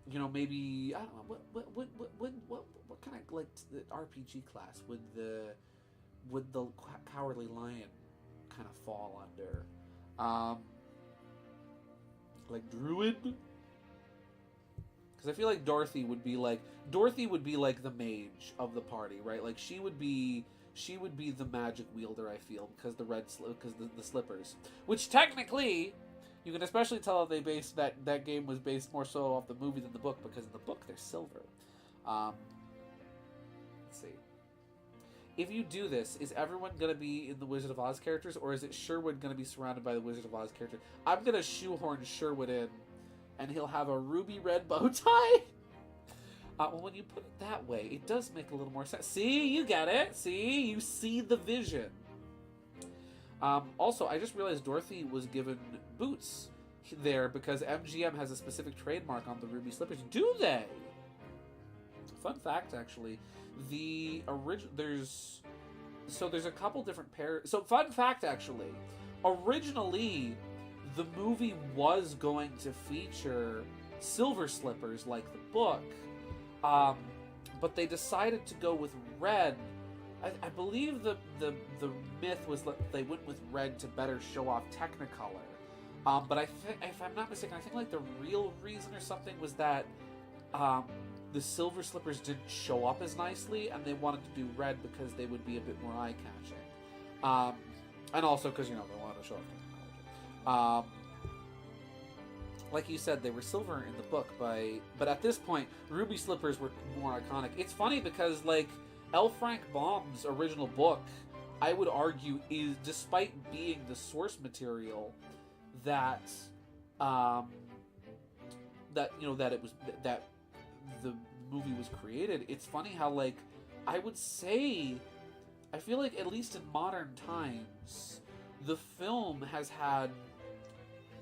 you know, maybe, I don't know, what kind of, like, the RPG class would the Cowardly Lion kind of fall under? Like Druid? Because I feel like Dorothy would be like the mage of the party, right? Like, she would be the magic wielder, I feel, because the slippers, which technically you can especially tell they based that game was based more so off the movie than the book, because in the book they're silver. Let's see. If you do this, is everyone going to be in the Wizard of Oz characters, or is it Sherwood going to be surrounded by the Wizard of Oz character? I'm going to shoehorn Sherwood in, and he'll have a ruby red bow tie. Well, when you put it that way, it does make a little more sense. See, you get it. See, you see the vision. Also, I just realized Dorothy was given boots there because MGM has a specific trademark on the ruby slippers. Do they? Fun fact, actually, there's a couple different pairs. So, fun fact, actually, originally the movie was going to feature silver slippers like the book, but they decided to go with red. I believe the myth was that they went with red to better show off Technicolor. But if I'm not mistaken, I think like the real reason or something was that the silver slippers didn't show up as nicely, and they wanted to do red because they would be a bit more eye-catching. And also because, you know, they wanted to show off technology. Like you said, they were silver in the book, but at this point, ruby slippers were more iconic. It's funny because, like, L. Frank Baum's original book, I would argue, is, despite being the source material, that the movie was created, it's funny how, like, I would say, I feel like at least in modern times, the film has had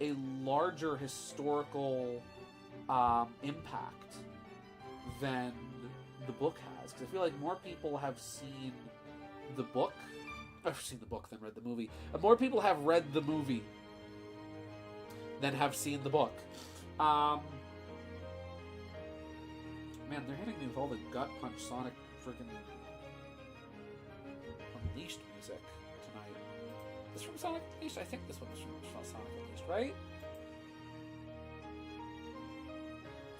a larger historical impact than the book has. Because I feel like more people have seen the book, I've seen the book than read the movie. More people have read the movie than have seen the book. Man, they're hitting me with all the gut punch Sonic freaking Unleashed music tonight. This from Sonic Unleashed? I think this one was from Sonic Unleashed, right?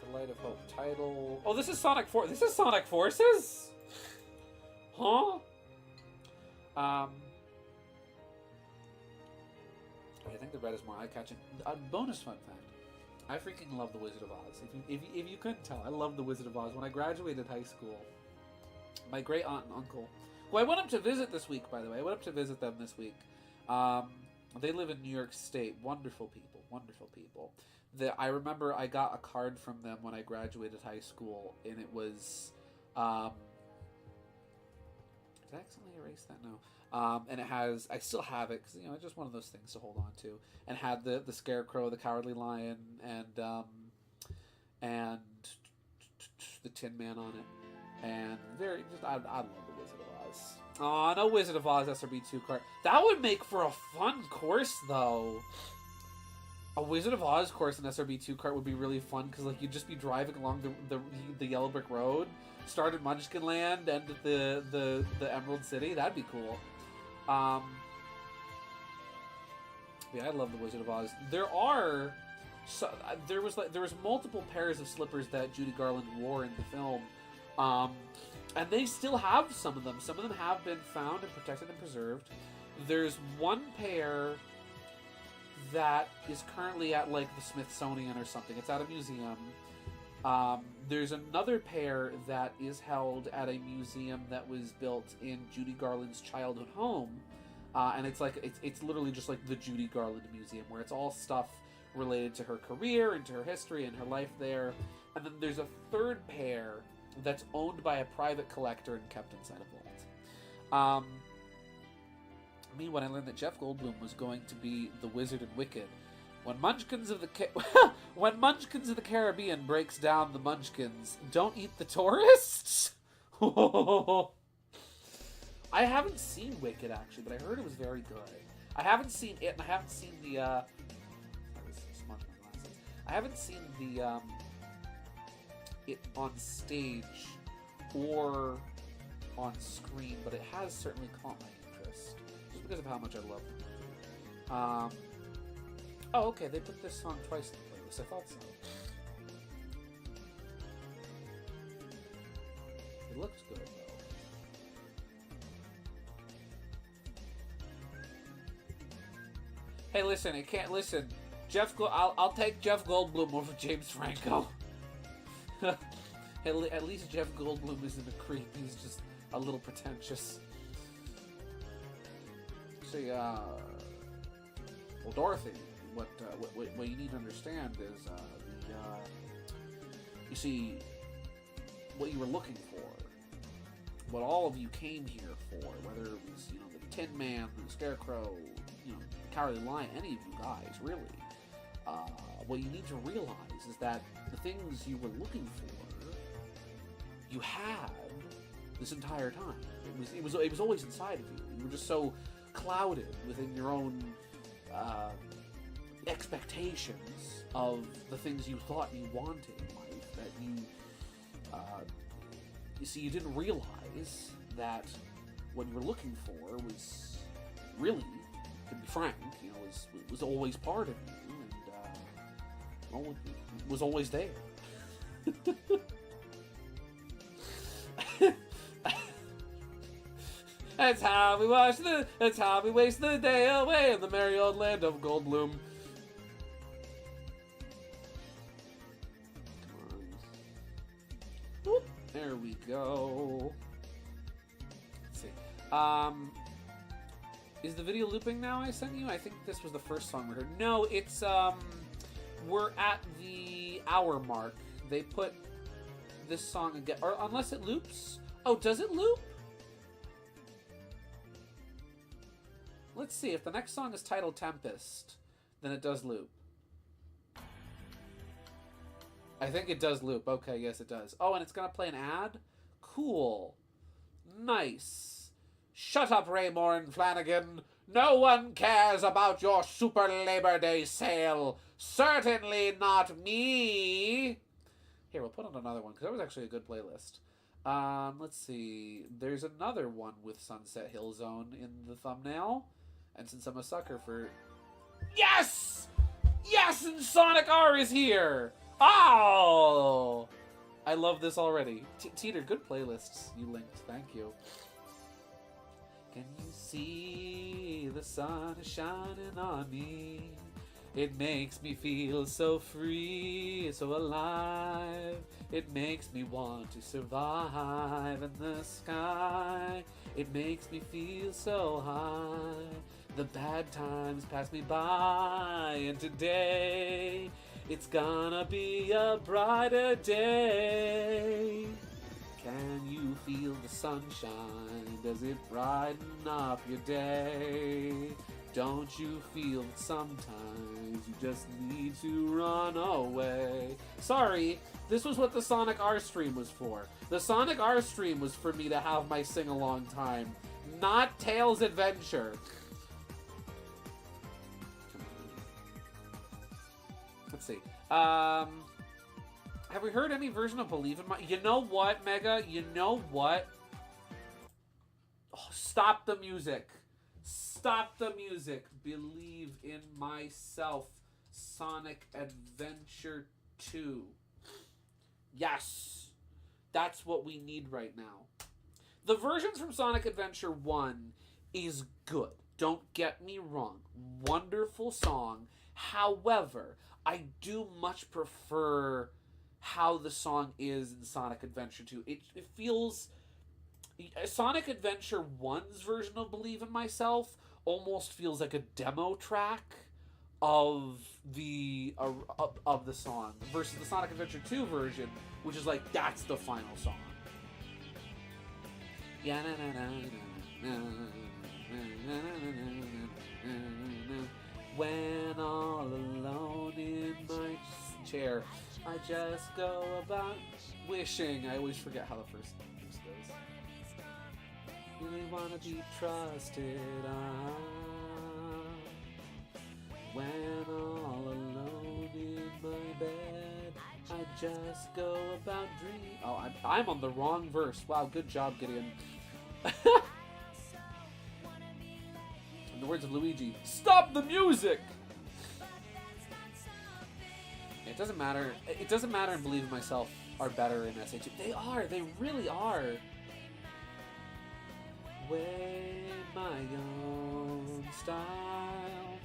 The Light of Hope title. Oh, this is Sonic This is Sonic Forces? Huh? I think the red is more eye-catching. A bonus fun fact. I freaking love The Wizard of Oz. If you couldn't tell, I love The Wizard of Oz. When I graduated high school, my great aunt and uncle, who I went up to visit this week, by the way. I went up to visit them this week. They live in New York State. Wonderful people. Wonderful people. I remember I got a card from them when I graduated high school, and it was... did I accidentally erase that? No. And it has, I still have it, because, you know, it's just one of those things to hold on to. And had the Scarecrow, the Cowardly Lion, and the Tin Man on it. And very, just, I love the Wizard of Oz. Aw, no Wizard of Oz SRB2 card. That would make for a fun course, though. A Wizard of Oz course in SRB2 cart would be really fun, because, like, you'd just be driving along the Yellow Brick Road, start at Munchkin Land, end at the Emerald City. That'd be cool. Yeah, I love the Wizard of Oz. There was multiple pairs of slippers that Judy Garland wore in the film, and they still have some of them. Some of them have been found and protected and preserved. There's one pair that is currently at, like, the Smithsonian or something. It's at a museum. There's another pair that is held at a museum that was built in Judy Garland's childhood home, and it's literally just like the Judy Garland Museum, where it's all stuff related to her career and to her history and her life there. And then there's a third pair that's owned by a private collector and kept inside a vault. When I learned that Jeff Goldblum was going to be the Wizard in Wicked, when Munchkins of the Caribbean breaks down the Munchkins, don't eat the tourists. I haven't seen Wicked, actually, but I heard it was very good. I haven't seen it, and I haven't seen the I haven't seen the it on stage or on screen, but it has certainly caught my interest just because of how much I love the movie. Oh, okay, they put this song twice in the playlist. I thought so. It looks good, though. Hey, listen, I'll take Jeff Goldblum over James Franco. At least Jeff Goldblum isn't a creep. He's just a little pretentious. See, well, Dorothy, what you need to understand is, you see, what you were looking for, what all of you came here for, whether it was, you know, the Tin Man, the Scarecrow, you know, Cowardly Lion, any of you guys, really, what you need to realize is that the things you were looking for, you had this entire time. It was always inside of you. You were just so clouded within your own expectations of the things you thought you wanted in life that you see, you didn't realize that what you were looking for was really, to be frank, you know, was always part of you, and well, it was always there. That's how we waste the day away in the merry old land of Goldblum. Come on. Whoop. There we go. Let's see. Is the video looping now I sent you? I think this was the first song we heard. No, it's, we're at the hour mark. They put this song again, or unless it loops. Oh, does it loop? Let's see. If the next song is titled Tempest, then it does loop. I think it does loop. Okay, yes, it does. Oh, and it's gonna play an ad? Cool. Nice. Shut up, Raymore and Flanagan. No one cares about your Super Labor Day sale. Certainly not me. Here, we'll put on another one, because that was actually a good playlist. Let's see. There's another one with Sunset Hill Zone in the thumbnail. And since I'm a sucker for... Yes! Yes, and Sonic R is here! Oh! I love this already. Teeter, good playlists you linked. Thank you. Can you see the sun is shining on me? It makes me feel so free, so alive. It makes me want to survive in the sky. It makes me feel so high. The bad times pass me by, and today it's gonna be a brighter day. Can you feel the sunshine? Does it brighten up your day? Don't you feel that sometimes you just need to run away? Sorry, this was what the Sonic R stream was for. The Sonic R stream was for me to have my sing-along time, not Tails Adventure. Let's see. Have we heard any version of Believe in My... You know what, Mega? You know what? Oh, stop the music. Stop the music. Believe in Myself. Sonic Adventure 2. Yes. That's what we need right now. The versions from Sonic Adventure 1 is good. Don't get me wrong. Wonderful song. However, I do much prefer how the song is in Sonic Adventure 2. It feels... Sonic Adventure 1's version of Believe in Myself almost feels like a demo track of the song versus the Sonic Adventure 2 version, which is like, that's the final song. Yeah, when all alone in my chair, I just go about wishing. I always forget how the first goes. Really wanna be trusted. When all alone in my bed, I just go about dream. Oh, I'm on the wrong verse. Wow, good job, Gideon. In the words of Luigi, stop the music! It doesn't matter. It doesn't matter and Believe in Myself are better in SH2. They are. They really are. Way my own style.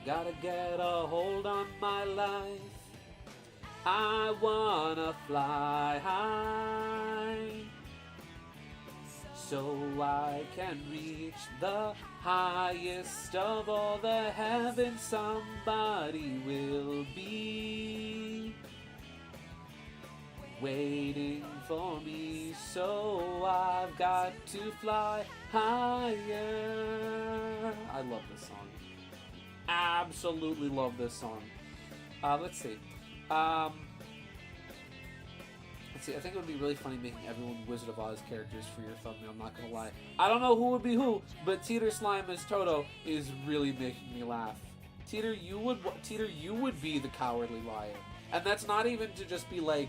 Gotta get a hold on my life. I wanna fly high, so I can reach the highest of all the heavens. Somebody will be waiting for me, so I've got to fly higher. I love this song. Absolutely love this song. Let's see. Let's see. I think it would be really funny making everyone Wizard of Oz characters for your thumbnail. I'm not gonna lie. I don't know who would be who, but Teeter Slime as Toto is really making me laugh. Teeter, you would be the Cowardly Lion, and that's not even to just be like,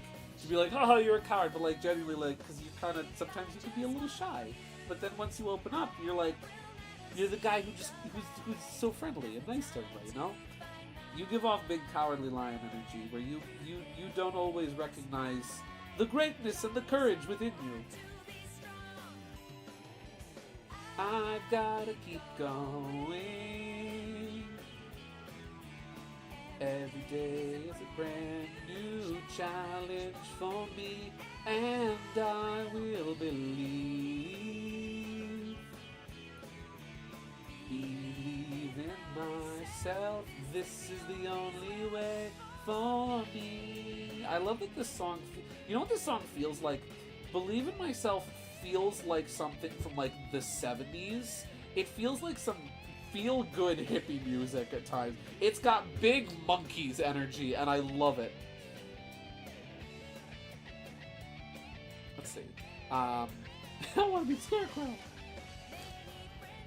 oh, you're a coward, but like genuinely like, because you kind of sometimes you can be a little shy, but then once you open up, you're the guy who's so friendly and nice to everybody, you know? You give off big Cowardly Lion energy, where you don't always recognize the greatness and the courage within you. I've gotta keep going. Every day is a brand new challenge for me, and I will believe. Believe in myself, this is the only way for me. I love that this song. You know what this song feels like? Believe in Myself feels like something from like the 70s. It feels like some feel-good hippie music at times. It's got big monkeys energy, and I love it. Let's see. I want to be Scarecrow.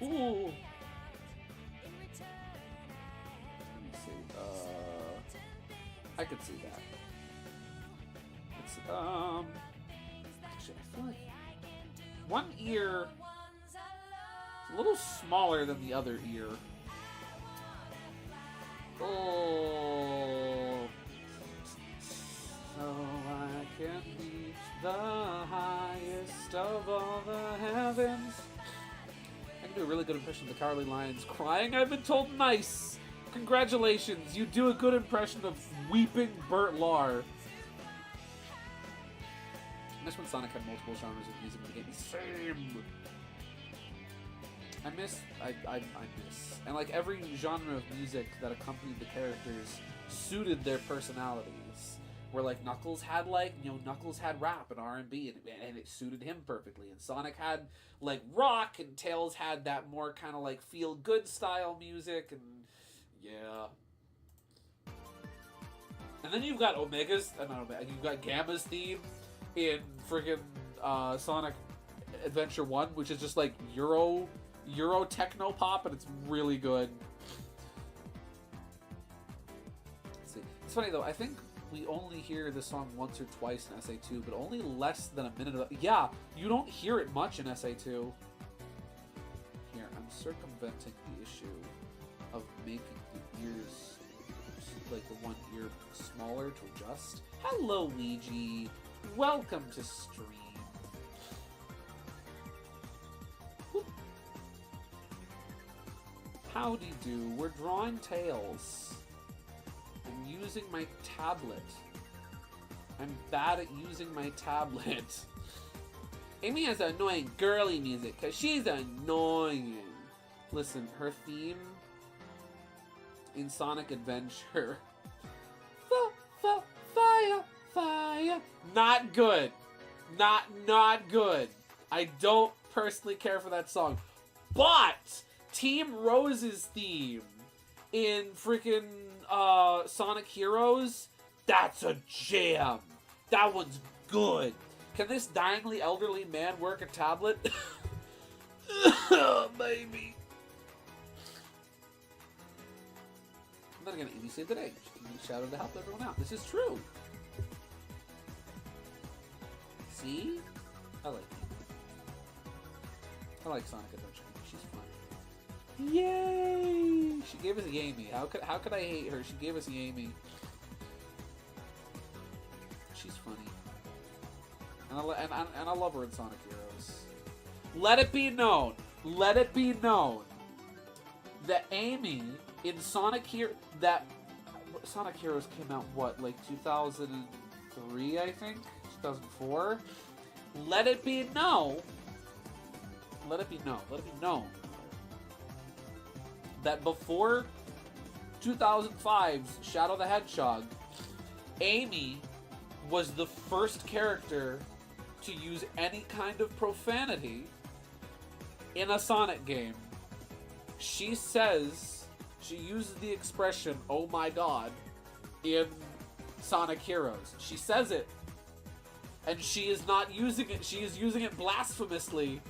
Ooh. Let me see. I could see that. Let's see. Actually, I feel like one ear is a little smaller than the other ear. Oh. So I can reach the highest of all the heavens. I can do a really good impression of the Cowardly Lions crying. I've been told nice. Congratulations, you do a good impression of weeping Bert Lahr. I miss when Sonic had multiple genres of music in the game. Same. I miss, and like every genre of music that accompanied the characters suited their personalities. Where like Knuckles had Knuckles had rap and R&B and it suited him perfectly. And Sonic had like rock and Tails had that more kind of like feel good style music and yeah. And then you've got you've got Gamma's theme in freaking Sonic Adventure 1, which is just like Euro techno pop, and it's really good. Let's see. It's funny though, I think we only hear this song once or twice in SA2, but only less than a minute of it. Yeah, you don't hear it much in SA2. Here, I'm circumventing the issue of making the ears, like the one ear smaller to adjust. Hello, Ouija. Welcome to stream. Whoop. Howdy do. We're drawing tails. I'm using my tablet. I'm bad at using my tablet. Amy has annoying girly music because she's annoying. Listen, her theme in Sonic Adventure. Fire, fire. Not good. Not good. I don't personally care for that song. But Team Rose's theme in freaking Sonic Heroes, that's a jam. That one's good. Can this dyingly elderly man work a tablet? Baby. And then again, Amy saved the day. Amy shouted to help everyone out. This is true. See? I like it. I like Sonic Adventure. She's fun. Yay! She gave us a Amy. How could I hate her? She gave us a Amy. She's funny. And I love her in Sonic Heroes. Let it be known that Amy in Sonic Heroes came out what, like 2003, I think? 2004? Let it be known that before 2005's Shadow the Hedgehog, Amy was the first character to use any kind of profanity in a Sonic game. She uses the expression, "Oh my god," in Sonic Heroes. She says it. And she is not using it. She is using it blasphemously.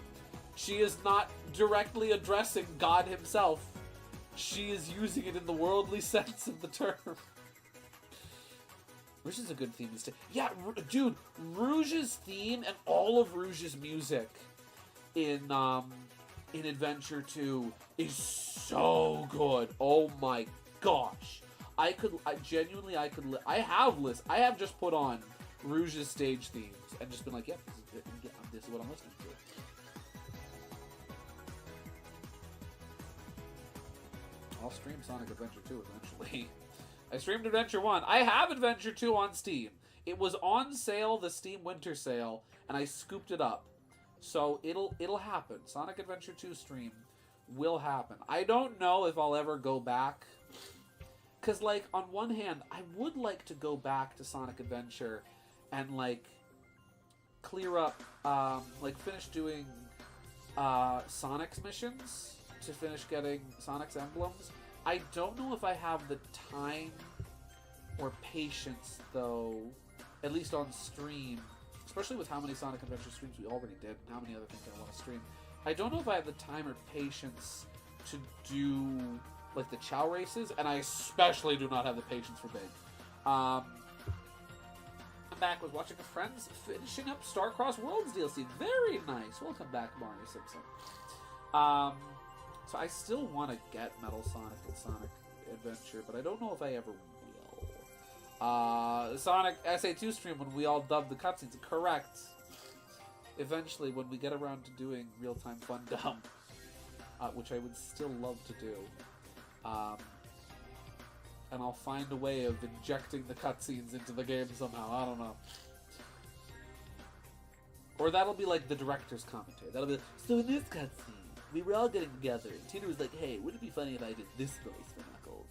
She is not directly addressing God himself. She is using it in the worldly sense of the term. Rouge is a good theme. Yeah, dude, Rouge's theme and all of Rouge's music in Adventure 2 is so good. Oh my gosh. I have just put on Rouge's stage themes and just been like, yep, this is what I'm listening to. I'll stream Sonic Adventure 2 eventually. I streamed Adventure 1. I have Adventure 2 on Steam. It was on sale, the Steam Winter Sale, and I scooped it up. So it'll happen. Sonic Adventure 2 stream will happen. I don't know if I'll ever go back. Because, like, on one hand, I would like to go back to Sonic Adventure and, like, clear up, like, finish doing Sonic's missions to finish getting Sonic's emblems. I don't know if I have the time or patience, though, at least on stream, especially with how many Sonic Adventure streams we already did and how many other things I want to stream. I don't know if I have the time or patience to do, like, the Chow races, and I especially do not have the patience for Big. I'm back with watching a friend's finishing up Starcross Worlds DLC. Very nice. Welcome back, Mario Simpson. So I still want to get Metal Sonic and Sonic Adventure, but I don't know if I ever will. Sonic SA2 stream when we all dub the cutscenes. Correct. Eventually, when we get around to doing real-time fun dump, which I would still love to do. And I'll find a way of injecting the cutscenes into the game somehow. I don't know. Or that'll be like the director's commentary. That'll be like, so in this cutscene, we were all getting together, and Tina was like, hey, wouldn't it be funny if I did this voice for Knuckles?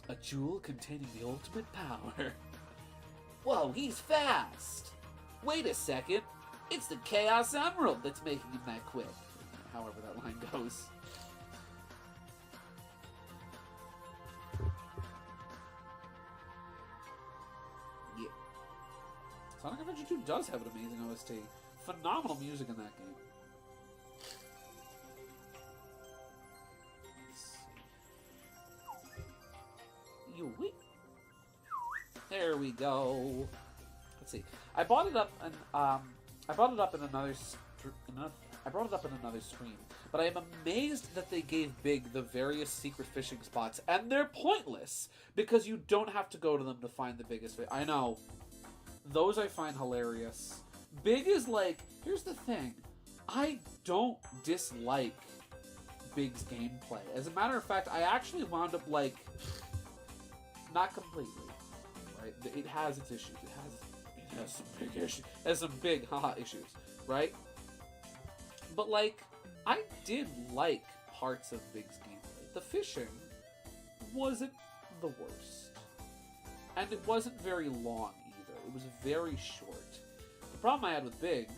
A jewel containing the ultimate power. Whoa, he's fast! Wait a second. It's the Chaos Emerald that's making him that quick. However that line goes. Yeah. Sonic Adventure 2 does have an amazing OST. Phenomenal music in that game. There we go. Let's see. I brought it up and I brought it up in another stream, but I am amazed that they gave Big the various secret fishing spots, and they're pointless because you don't have to go to them to find the biggest fish. I know. Those I find hilarious. Big is like, here's the thing. I don't dislike Big's gameplay. As a matter of fact, I actually wound up like, not completely, right? It has its issues. It has some big issues. It has some big haha issues, right? But like, I did like parts of Big's gameplay. The fishing wasn't the worst. And it wasn't very long either. It was very short. The problem I had with Big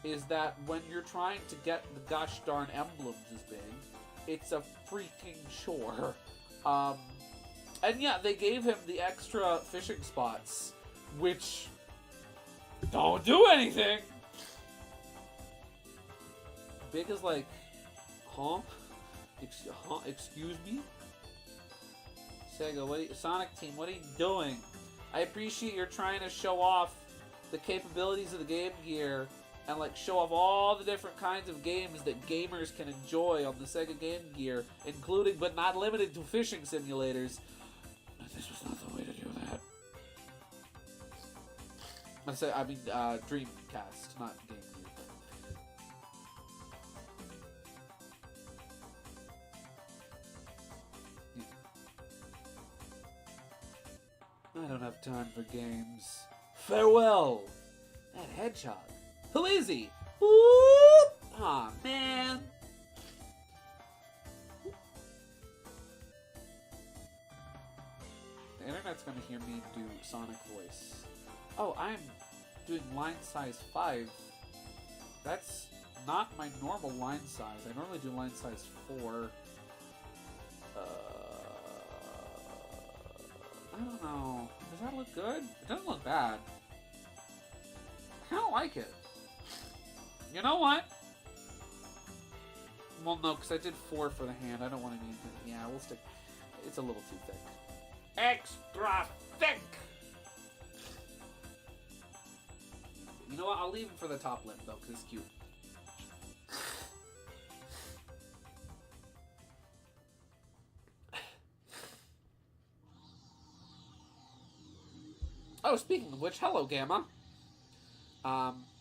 is that when you're trying to get the gosh darn emblems as Big, it's a freaking chore. And yeah, they gave him the extra fishing spots, which don't do anything. Big is like, huh? Excuse me? Sega, Sonic Team, what are you doing? I appreciate you're trying to show off the capabilities of the Game Gear and like show off all the different kinds of games that gamers can enjoy on the Sega Game Gear, including but not limited to fishing simulators. But this was not the way to do that. I mean, Dreamcast, not Game Gear. I don't have time for games. Farewell! That hedgehog. Who is he? Whoop! Aw, man. The internet's gonna hear me do Sonic voice. Oh, I'm doing line size 5. That's not my normal line size. I normally do line size 4. I don't know. Does that look good? It doesn't look bad. I don't like it. You know what? Well, no, because I did 4 for the hand. I don't want to need it. Yeah, we'll stick. It's a little too thick. Extra thick! You know what? I'll leave it for the top lip, though, because it's cute. Oh, speaking of which, hello, Gamma.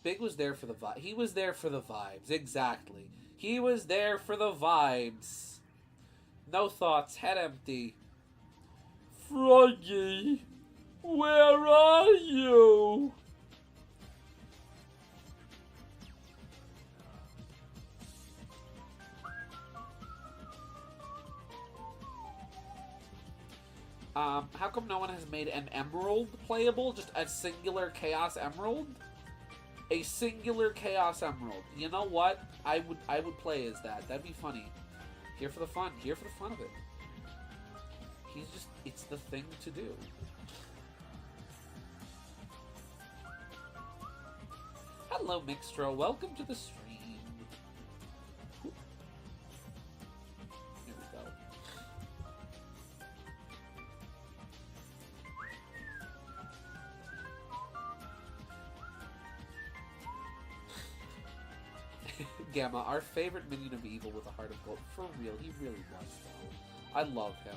Big was there for the vibe. He was there for the vibes, exactly. He was there for the vibes. No thoughts, head empty. Froggy, where are you? How come no one has made an emerald playable? Just a singular Chaos Emerald? A singular Chaos Emerald. You know what? I would play as that. That'd be funny. Here for the fun. Here for the fun of it. He's just... It's the thing to do. Hello, Mixtro. Welcome to the stream. Here we go. Gamma, our favorite minion of evil with a heart of gold. For real, he really was, though. I love him.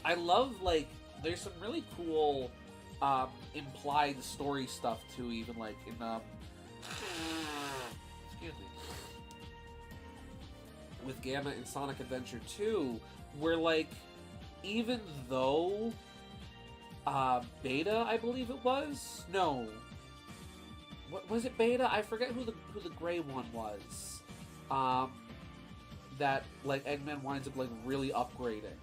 I love, like, there's some really cool implied story stuff, too, even, like, in, excuse me. With Gamma in Sonic Adventure 2, where, like, even though Beta, I believe it was? No. What was it, Beta? I forget who the gray one was. That, like, Eggman winds up, like, really upgrading.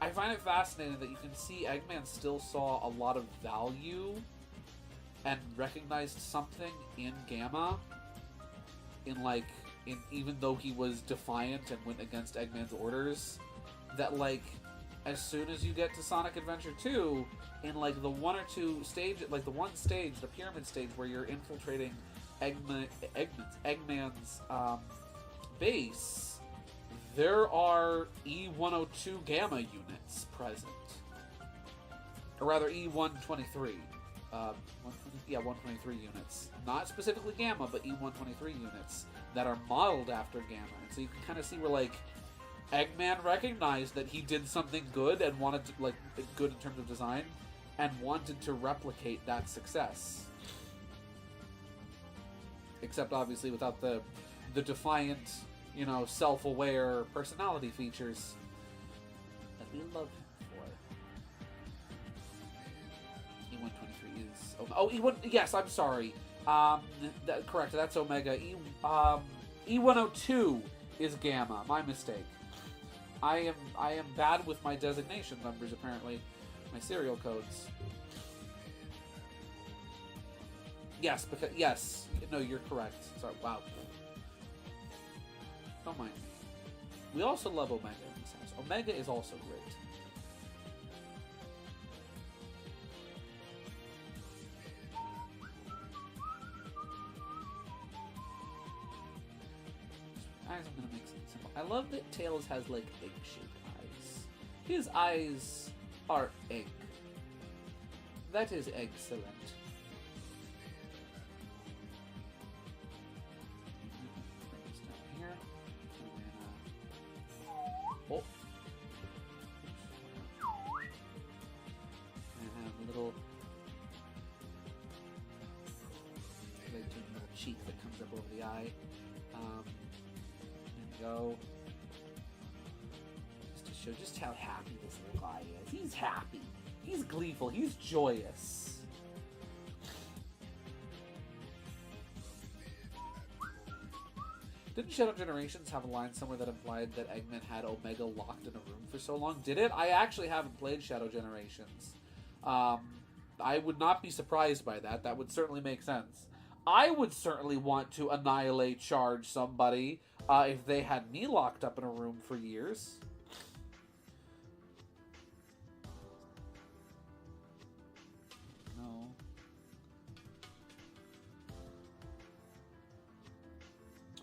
I find it fascinating that you can see Eggman still saw a lot of value and recognized something in Gamma. Even though he was defiant and went against Eggman's orders, that, like, as soon as you get to Sonic Adventure 2, in, like, the one or two stage, like, the one stage, the pyramid stage, where you're infiltrating Eggman's base, there are E102 Gamma units present. Or rather, E123. 123 units. Not specifically Gamma, but E123 units that are modeled after Gamma. And so you can kind of see where, like, Eggman recognized that he did something good and wanted to, like, good in terms of design, and wanted to replicate that success. Except, obviously, without the defiant, you know, self-aware personality features that we love him for. E123 is... Oh, E1... Yes, I'm sorry. Correct, that's Omega. E102 is Gamma. My mistake. I am bad with my designation numbers, apparently. My serial codes. Yes, because... Yes. No, you're correct. Sorry, wow. Don't mind me. We also love Omega in this house. Omega is also great. I'm gonna make something simple. I love that Tails has, like, egg-shaped eyes. His eyes are egg. That is excellent. Here. Oh. And have a little cheek that comes up over the eye. Go. Just to show just how happy this little guy is. He's happy. He's gleeful. He's joyous. Didn't Shadow Generations have a line somewhere that implied that Eggman had Omega locked in a room for so long? Did it? I actually haven't played Shadow Generations. I would not be surprised by that. That would certainly make sense. I would certainly want to annihilate charge somebody if they had me locked up in a room for years. No.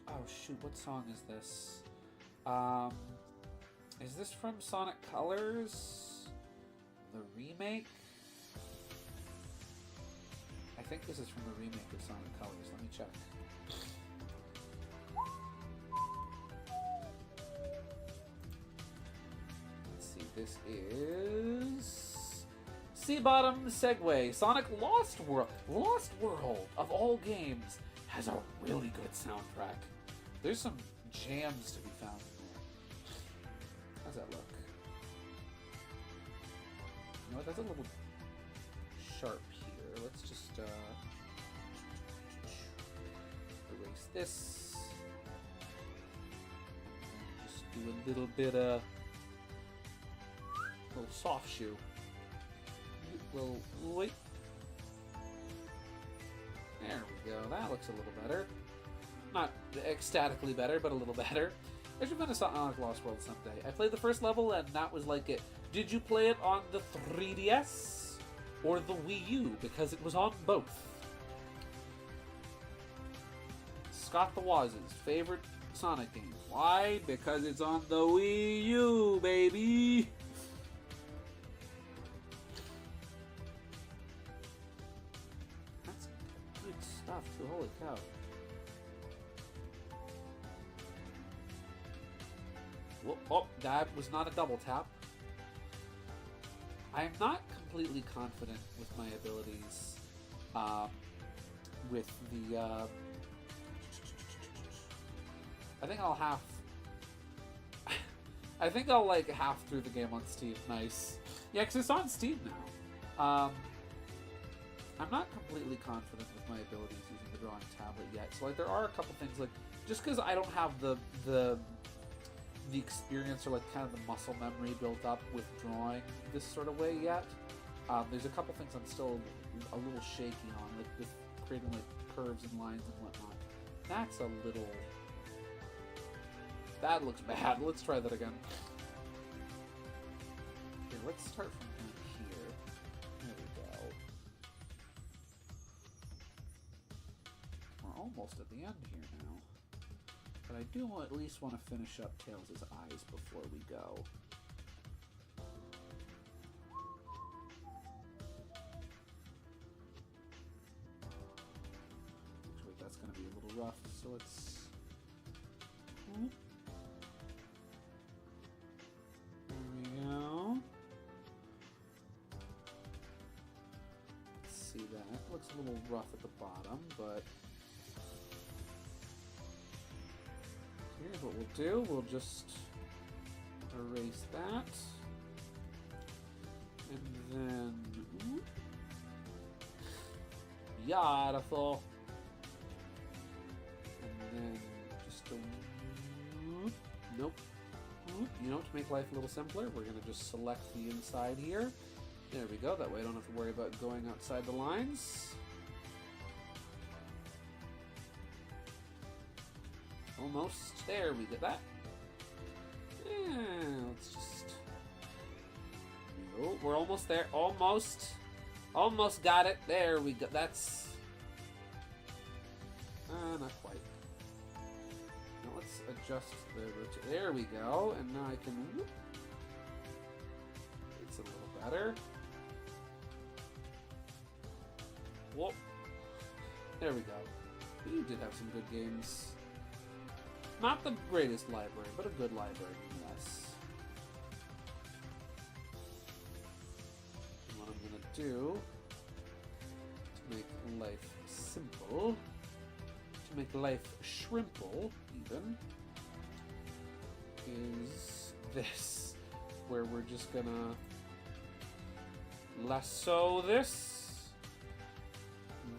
Oh shoot, what song is this? Is this from Sonic Colors? The remake? I think this is from the remake of Sonic Colors. Let me check. Let's see. This is Sea Bottom Segway. Sonic Lost World. Lost World, of all games, has a really good soundtrack. There's some jams to be found. How's that look? You know what? That's a little sharp here. Let's just erase this. And just do a little bit of Little soft shoe. Little wait. There we go. That looks a little better. Not ecstatically better, but a little better. I should finish Sonic Lost World someday. I played the first level and that was like it. Did you play it on the 3DS or the Wii U? Because it was on both. Scott the Waz's favorite Sonic game. Why? Because it's on the Wii U, baby. That's good stuff too. Holy cow. Whoop, oh, that was not a double tap. I am not completely confident with my abilities with the... I think I'll half... I think I'll like half through the game on Steam. Nice. Yeah, because it's on Steam now. I'm not completely confident with my abilities using the drawing tablet yet. So like there are a couple things like... Just because I don't have the experience or like kind of the muscle memory built up with drawing this sort of way yet. There's a couple things I'm still a little shaky on, like with creating like curves and lines and whatnot. That's a little... That looks bad. Let's try that again. Okay, let's start from here. There we go. We're almost at the end here now. But I do at least want to finish up Tails' eyes before we go. Actually, that's going to be a little rough, so let's... There we go. Let's see that. It looks a little rough at the bottom, but... Here's what we'll do. We'll just erase that. And then... Beautiful. And then just a... Nope. You know, to make life a little simpler, we're going to just select the inside here. There we go. That way I don't have to worry about going outside the lines. Almost. There, we get that. Yeah, let's just... Oh, we're almost there. Almost. Almost got it. There we go. That's... not quite. Now let's adjust the rotation. There we go. And now I can... Whoop. It's a little better. Whoop. There we go. We did have some good games. Not the greatest library, but a good library, yes. And what I'm going to do, to make life simple, to make life shrimple, even, is this, where we're just going to lasso this.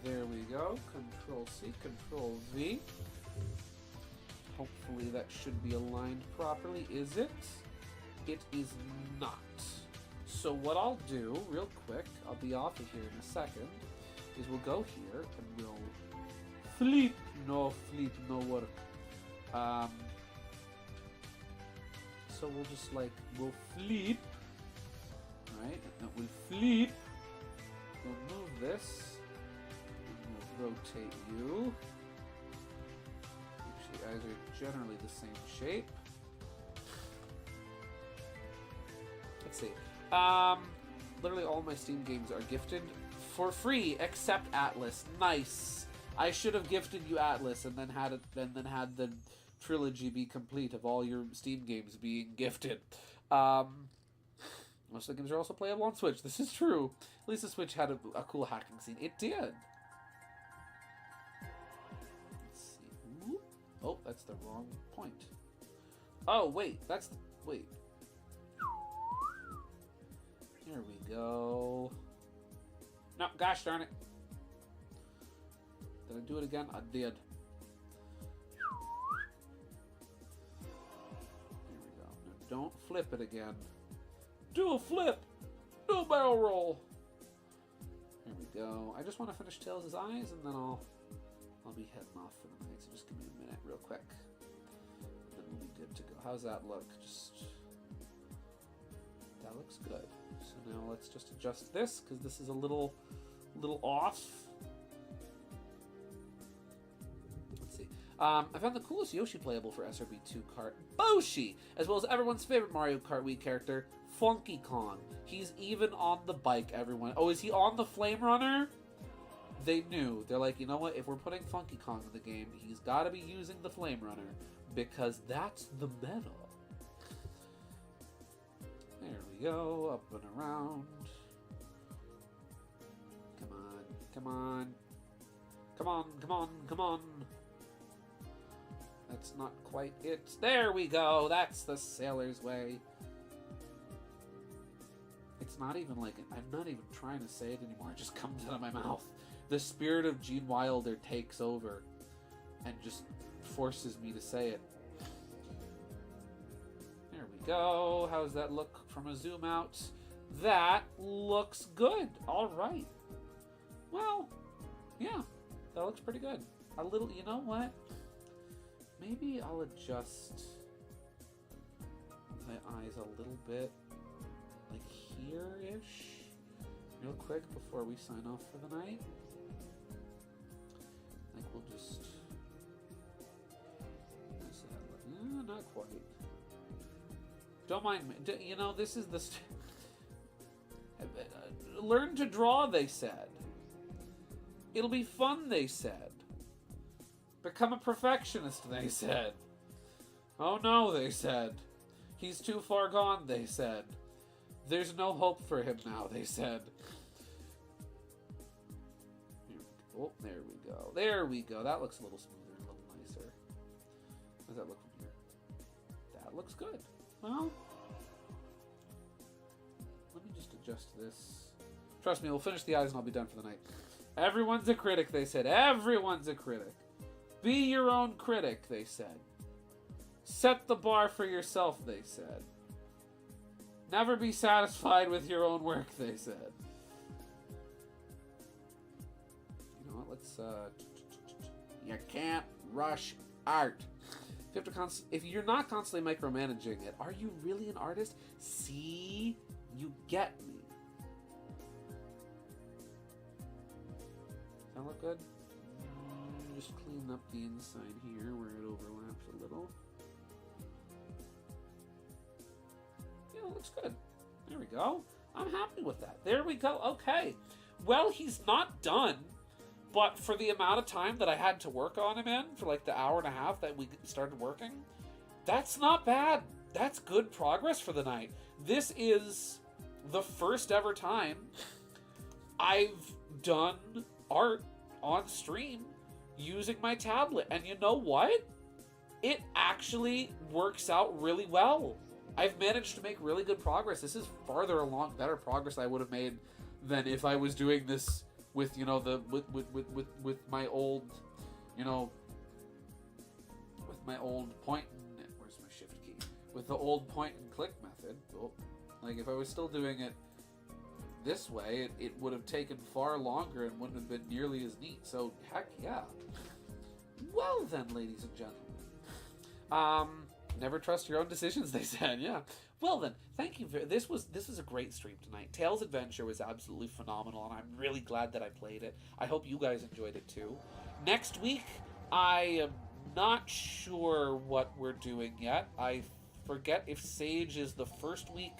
There we go. Control-C, Control-V. Hopefully that should be aligned properly. Is it? It is not. So what I'll do, real quick, I'll be off of here in a second, is we'll go here and we'll flip. No flip, no work. So we'll just like, we'll flip, right? And we'll flip. We'll move this. And we'll rotate you. The eyes are generally the same shape. Let's see. Literally all my Steam games are gifted for free except Atlas. Nice. I should have gifted you Atlas and then had the trilogy be complete of all your Steam games being gifted. Most of the games are also playable on Switch. This is true. At least the Switch had a cool hacking scene. It did. Oh, that's the wrong point. Oh, wait, that's the... Wait. Here we go. No, gosh darn it. Did I do it again? I did. Here we go. Now, don't flip it again. Do a flip. Do a barrel roll. There we go. I just want to finish Tails' eyes, and then I'll be heading off for the night. So just give me a minute, real quick. Then we'll be good to go. How's that look? That looks good. So now let's just adjust this, because this is a little off. Let's see. I found the coolest Yoshi playable for SRB2 kart, Boshi, as well as everyone's favorite Mario Kart Wii character, Funky Kong. He's even on the bike, everyone. Oh, is he on the Flame Runner? They knew. They're like, you know what? If we're putting Funky Kong in the game, he's got to be using the Flame Runner, because that's the meta. There we go, up and around. Come on, come on. Come on, come on, come on. That's not quite it. There we go, that's the sailor's way. It's not even like, I'm not even trying to say it anymore, it just comes out of my mouth. The spirit of Gene Wilder takes over and just forces me to say it. There we go. How's that look from a zoom out? That looks good. All right. Well, yeah, that looks pretty good. A little, you know what? Maybe I'll adjust my eyes a little bit, like here-ish, real quick before we sign off for the night. Like we'll just, how's that look? Not quite. Don't mind me. You know, this is the... Learn to draw, they said. It'll be fun, they said. Become a perfectionist, they said. Oh no, they said. He's too far gone, they said. There's no hope for him now, they said. Oh, there we go. There we go. That looks a little smoother, a little nicer. How does that look from here? That looks good. Well, let me just adjust this. Trust me, we'll finish the eyes and I'll be done for the night. Everyone's a critic, they said. Everyone's a critic. Be your own critic, they said. Set the bar for yourself, they said. Never be satisfied with your own work, they said. You know what, let's, you can't rush art. If you're not constantly micromanaging it, are you really an artist? See? You get me. Does that look good? Just clean up the inside here where it overlaps a little. Yeah, it looks good. There we go. I'm happy with that. There we go. Okay. Well, he's not done. But for the amount of time that I had to work on him in, for like the hour and a half that we started working, that's not bad. That's good progress for the night. This is the first ever time I've done art on stream using my tablet. And you know what? It actually works out really well. I've managed to make really good progress. This is farther along, better progress I would have made than if I was doing this with, you know, with my old, you know, with my old point and, where's my shift key? With the old point and click method. Oh, like if I was still doing it this way, it would have taken far longer and wouldn't have been nearly as neat. So heck yeah. Well then, ladies and gentlemen. Never trust your own decisions, they said. Yeah. Well then, thank you. This was a great stream tonight. Tails Adventure was absolutely phenomenal, and I'm really glad that I played it. I hope you guys enjoyed it too. Next week, I am not sure what we're doing yet. I forget if Sage is the first week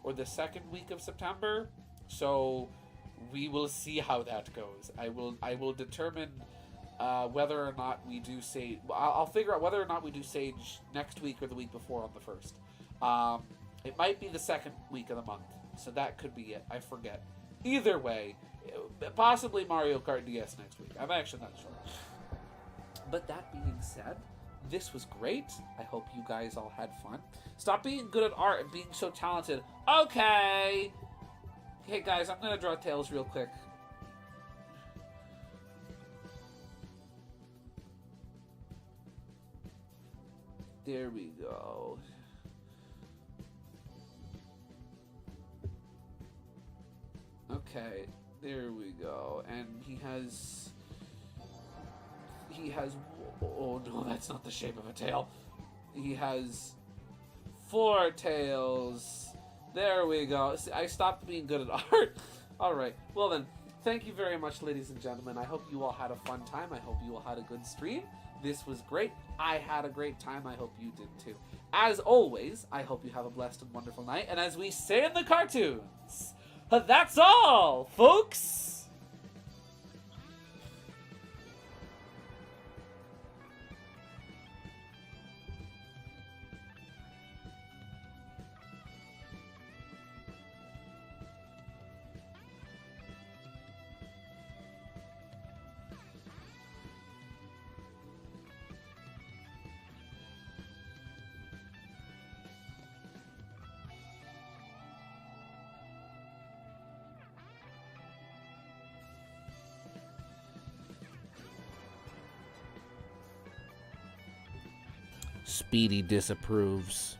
or the second week of September. So we will see how that goes. I will determine whether or not we do Sage. I'll figure out whether or not we do Sage next week or the week before on the 1st. It might be the second week of the month, so that could be it. I forget. Either way, possibly Mario Kart DS next week. I'm actually not sure. But that being said, this was great. I hope you guys all had fun. Stop being good at art and being so talented. Okay! Hey guys, I'm gonna draw Tails real quick. There we go. Okay, there we go. And he has... Oh no, that's not the shape of a tail. He has 4 tails. There we go. See, I stopped being good at art. Alright, well then, thank you very much, ladies and gentlemen. I hope you all had a fun time. I hope you all had a good stream. This was great. I had a great time. I hope you did too. As always, I hope you have a blessed and wonderful night. And as we say in the cartoons, that's all, folks! Speedy disapproves.